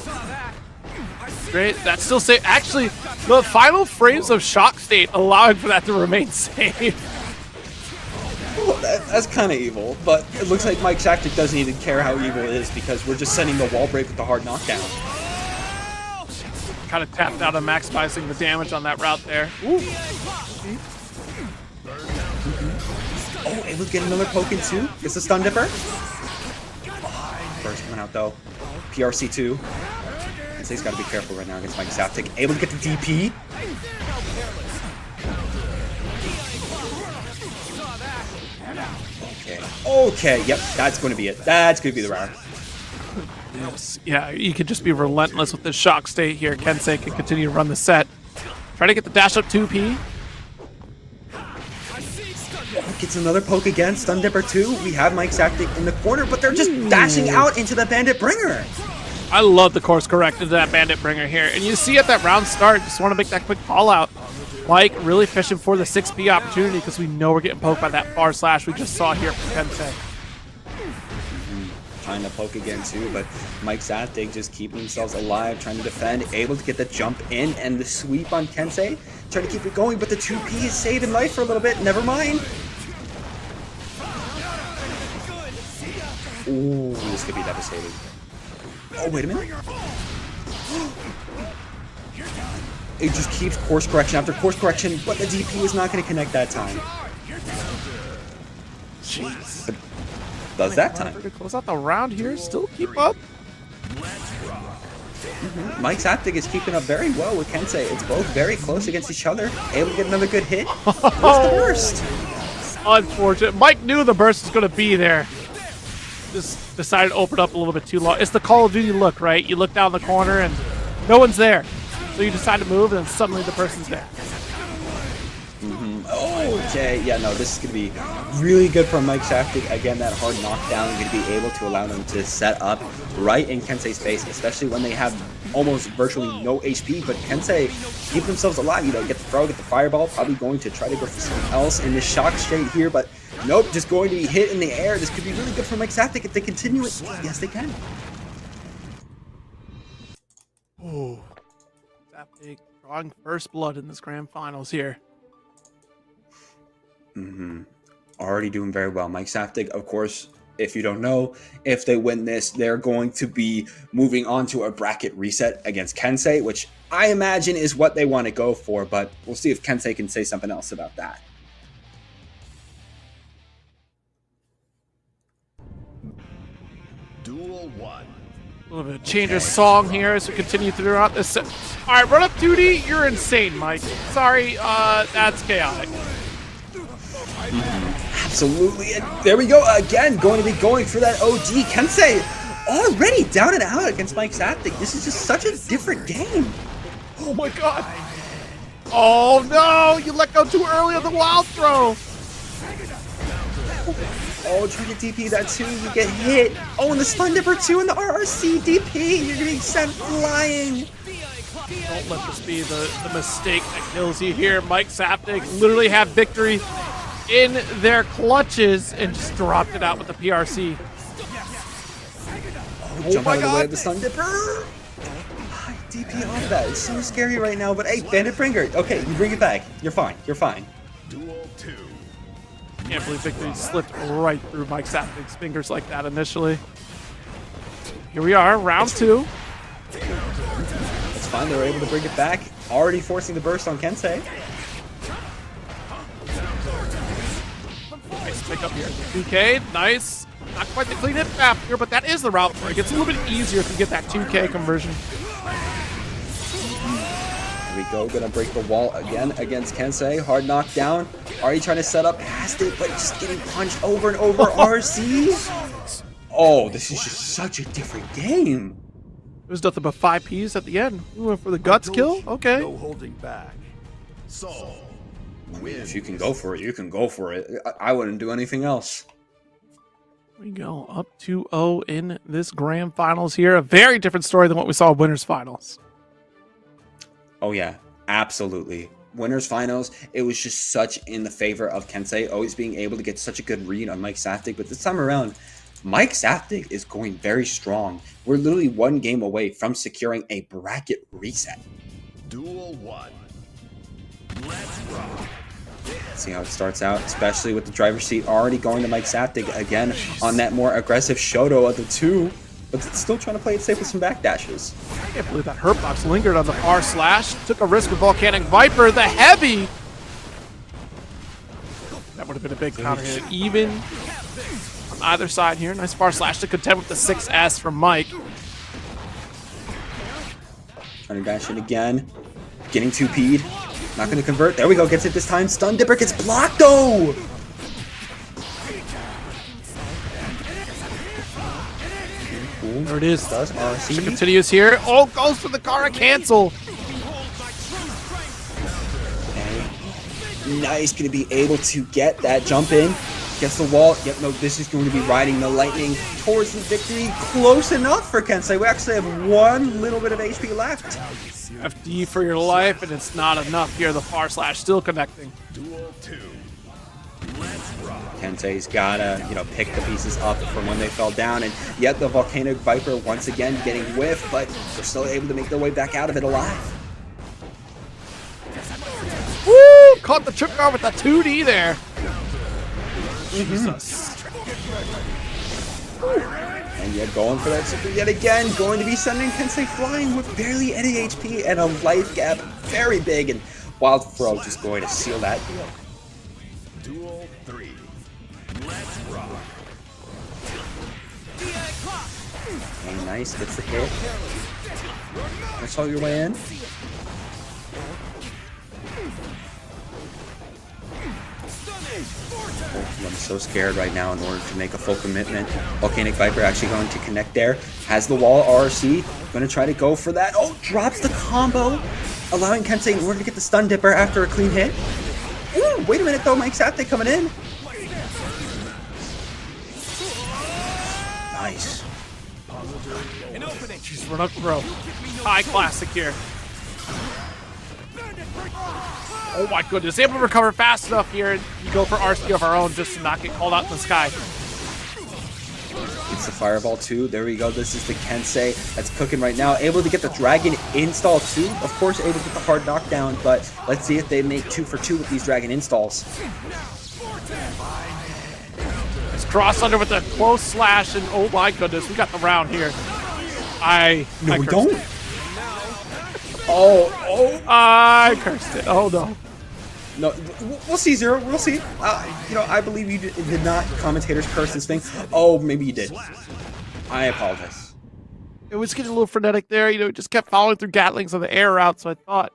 Great, that's still safe. Actually, the final frames of Shock State allowing for that to remain safe. Well, that's kind of evil, but it looks like Mikesaftig doesn't even care how evil it is because we're just sending the wall break with the hard knockdown. Kind of tapped out on maximizing the damage on that route there. Ooh. Oh, able to get another poke in too. It's a stun dipper. First coming out though. PRC2. Kensei's got to be careful right now against Mikesaftig. Able to get the DP. Okay, yep, that's going to be it. That's going to be the round. Yeah, you could just be relentless with this Shock State here. Kensei can continue to run the set. Try to get the dash up 2P. Gets another poke again, stun dipper 2. We have Mikesaftig in the corner, but they're just dashing out into the Bandit Bringer. I love the course correct into that Bandit Bringer here. And you see at that round start, just want to make that quick call out. Mike really fishing for the 6P opportunity because we know we're getting poked by that far slash we just saw here from Kensei. Trying to poke again too, but Mikesaftig just keeping themselves alive, trying to defend, able to get the jump in and the sweep on Kensei, trying to keep it going, but the 2P is saving life for a little bit. Never mind. Ooh, this could be devastating. Oh, wait a minute. It just keeps course correction after course correction, but the DP is not going to connect that time. Jeez. But does that time. To close out the round here, still keep up. Mikesaftig is keeping up very well with Kensei. It's both very close against each other. Able to get another good hit. What's the burst? Unfortunate. Mike knew the burst was going to be there. Just decided to open up a little bit too long. It's the Call of Duty look, right? You look down the corner and no one's there. So you decide to move and then suddenly the person's there. Okay, yeah, no, this is going to be really good for Mikesaftig. Again, that hard knockdown going to be able to allow them to set up right in Kensei's face, especially when they have almost virtually no HP. But Kensei keep themselves alive, get the throw, get the fireball, probably going to try to go for something else in this shock straight here, but nope, just going to be hit in the air. This could be really good for Mikesaftig if they continue it. Yes, they can. Ooh. Mikesaftig drawing first blood in this grand finals here. Already doing very well. Mikesaftig, of course, if you don't know, if they win this, they're going to be moving on to a bracket reset against Kensei, which I imagine is what they want to go for, but we'll see if Kensei can say something else about that. Duel 1. A little bit of change of song here as we continue throughout this. All right, run up 2D. You're insane, Mike. Sorry, that's chaotic. Absolutely, and there we go again, going to be going for that OD. Kensei already down and out against Mikesaftig. This is just such a different game. Oh my god. Oh no, you let go too early on the wild throw. Oh, trying to DP that too, you get hit. Oh, and the Stun Dipper too, and the RRC DP, you're getting sent flying. Don't let this be the mistake that kills you here. Mikesaftig literally have victory in their clutches and just dropped it out with the PRC. Oh, jump out of the way of the Stun Dipper. DP off that. It's so scary right now, but hey, Bandit Bringer. Okay, you bring it back. You're fine. You're fine. Duel 2. Can't believe victory slipped right through Mikesaftig's fingers like that initially. Here we are, round 2. It's fine. They were able to bring it back. Already forcing the burst on Kensei. Nice pick up here. 2K, nice. Not quite the clean hit map here, but that is the route for it. It's a little bit easier if you get that 2K conversion. Here we go, gonna break the wall again against Kensei. Hard knockdown. Already trying to set up past it, but just getting punched over and over. RC. Oh, this is just such a different game. It was nothing but 5 Ps at the end. We went for the guts kill? Okay. No holding back. Soul. Win. If you can go for it, you can go for it. I wouldn't do anything else. We go up 2-0 in this grand finals here. A very different story than what we saw in winners finals. Oh yeah, absolutely. Winners finals, it was just such in the favor of Kensei, always being able to get such a good read on Mikesaftig. But this time around, Mikesaftig is going very strong. We're literally 1 game away from securing a bracket reset. Duel 1. Let's rock. See how it starts out, especially with the driver's seat already going to Mikesaftig again on that more aggressive Shoto of the 2, but still trying to play it safe with some backdashes. I can't believe that Hurtbox lingered on the far slash. Took a risk with Volcanic Viper, the heavy. That would have been a big counter hit. Even on either side here. Nice far slash to contend with the 6S from Mike. Trying to dash it again. Getting 2P'd. Not going to convert. There we go. Gets it this time. Stun Dipper gets blocked though. There it is. Does RC. Continues here. Oh, goes for the Kara cancel. Okay. Nice. Going to be able to get that jump in. Gets the wall. Yep, no, this is going to be riding the lightning towards the victory. Close enough for Kensei. We actually have 1 little bit of HP left. FD for your life, and it's not enough here. The far slash still connecting. Duel 2. Let's rock. Kensei's gotta, pick the pieces up from when they fell down, and yet the Volcanic Viper once again getting whiffed, but they're still able to make their way back out of it alive. Woo! Caught the trick guard with the 2D there. Jesus. And yet going for that super yet again. Going to be sending Kensei flying with barely any HP and a life gap very big. And Wild Throw just going to seal that deal. Duel 3. Let's rock. Okay, nice. Gets the hit. That's all your way in. Oh, I'm so scared right now in order to make a full commitment. Volcanic Viper actually going to connect there. Has the wall RC. Going to try to go for that. Oh, drops the combo. Allowing Kensei in order to get the stun dipper after a clean hit. Ooh, wait a minute though. Mikesaftig coming in. Nice. She's run up throw. High classic here. Oh my goodness, able to recover fast enough here, and you go for RC of our own just to not get called out in the sky. It's the Fireball too. There we go. This is the Kensei that's cooking right now. Able to get the Dragon install too. Of course, able to get the hard knockdown, but let's see if they make 2 for 2 with these Dragon installs. It's cross under with a close slash, and oh my goodness, we got the round here. No, we don't. It. I cursed it. Oh no. No, we'll see, Zero. We'll see. You know, I believe you did not commentators curse this thing. Oh, maybe you did. I apologize. It was getting a little frenetic there. You know, it just kept following through Gatlings on the air route, so I thought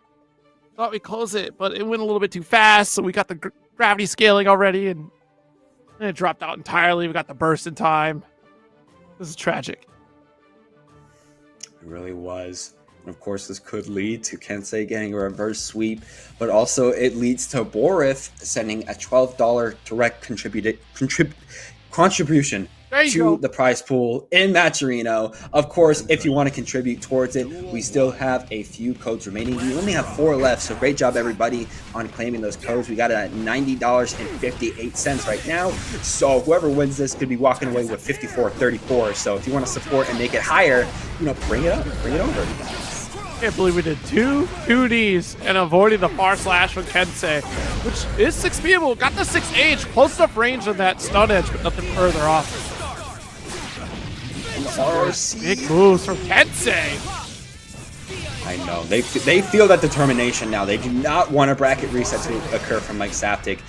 we'd close it, but it went a little bit too fast, so we got the gravity scaling already, and it dropped out entirely. We got the burst in time. This is tragic. It really was. And of course, this could lead to Kensei getting a reverse sweep, but also it leads to Borith sending a $12 direct contribution to the prize pool in Matcherino. Of course, if you want to contribute towards it, we still have a few codes remaining. We only have 4 left, so great job everybody on claiming those codes. We got it at $90.58 right now, so whoever wins this could be walking away with $54.34. So if you want to support and make it higher, you know, bring it up, bring it over. Can't believe we did 2Ds and avoiding the far slash from Kensei, which is 6Bable. Got the 6H, close enough range on that stun edge, but nothing further off. RC. Big moves from Kensei. I know. They feel that determination now. They do not want a bracket reset to occur from Mikesaftig.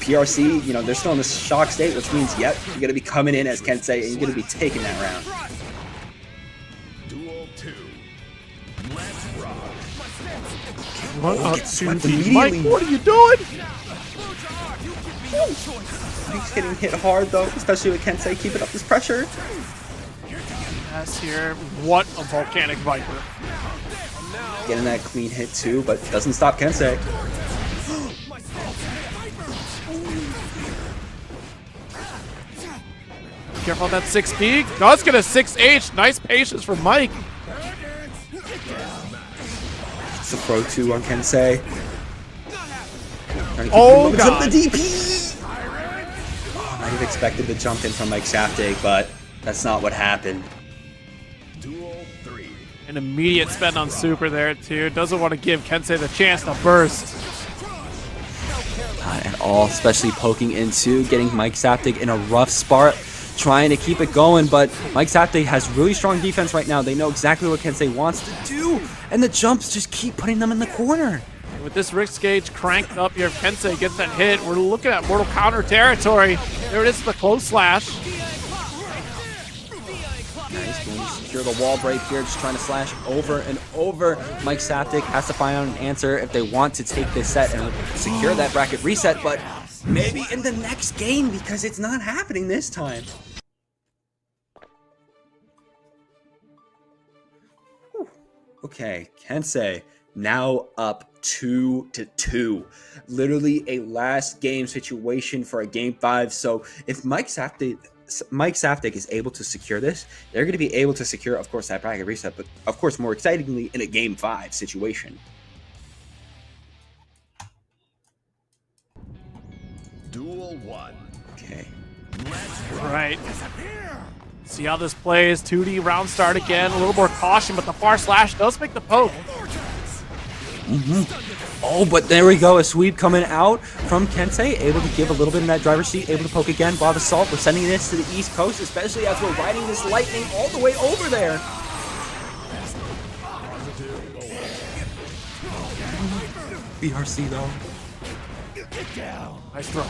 PRC, you know, they're still in this shock state, which means, yep, you're going to be coming in as Kensei, and you're going to be taking that round. Duel 2. Let's rock. What up, immediately. Mike, what are you doing? He's getting hit hard, though, especially with Kensei keeping up this pressure. Yes, here. What a Volcanic Viper. Getting that clean hit, too, but doesn't stop Kensei. Careful on that 6B. Does get a 6H. Nice patience from Mike. It's a throw 2 on Kensei. Oh, God. The DP! Oh, I had expected the jump in from Mikesaftig, but that's not what happened. Duel 3. An immediate spend on super there, too. Doesn't want to give Kensei the chance to burst. Not at all, especially poking into getting Mikesaftig in a rough spot, trying to keep it going, but Mikesaftig has really strong defense right now. They know exactly what Kensei wants to do, and the jumps just keep putting them in the corner. With this risk gauge cranked up here, if Kensei gets that hit, we're looking at Mortal Counter territory. There it is, the close slash. Nice, going to secure the wall break here, just trying to slash over and over. Mikesaftig has to find out an answer if they want to take this set and secure that bracket reset, but maybe in the next game, because it's not happening this time. Whew. Okay, Kensei now up 2-2. Literally a last game situation for a game 5. So if Mikesaftig is able to secure this, they're going to be able to secure, of course, that bracket reset, but of course, more excitingly, in a game 5 situation. Duel 1. Okay. Right. See how this plays. 2D round start again. A little more caution, but the far slash does make the poke. Oh, but there we go. A sweep coming out from Kensei, able to give a little bit in that driver's seat, able to poke again. Bob Assault, we're sending this to the East Coast, especially as we're riding this lightning all the way over there. BRC though. Nice throw.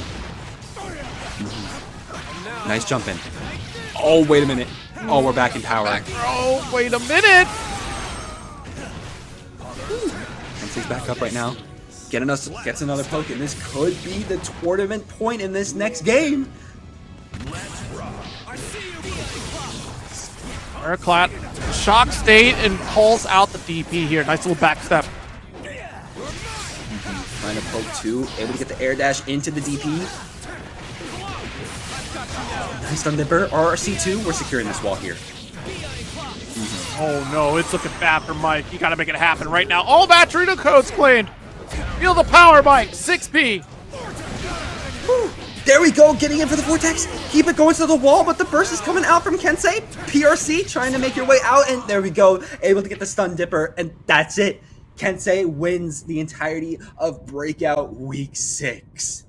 Nice jump in. Oh, wait a minute. Oh, we're back in power. Oh, wait a minute. Kensei's back up right now. Gets another poke, and this could be the tournament point in this next game. Airclat, shock state and pulls out the DP here. Nice little back step. Trying to poke two, able to get the air dash into the DP. Nice stun dipper. RRC2, we're securing this wall here. Oh no, it's looking bad for Mike. You gotta make it happen right now. All battery to codes claimed. Feel the power, Mike. 6P. Woo. There we go, getting in for the vortex. Keep it going to the wall, but the burst is coming out from Kensei. PRC trying to make your way out, and there we go. Able to get the stun dipper, and that's it. Kensei wins the entirety of Breakout Week 6.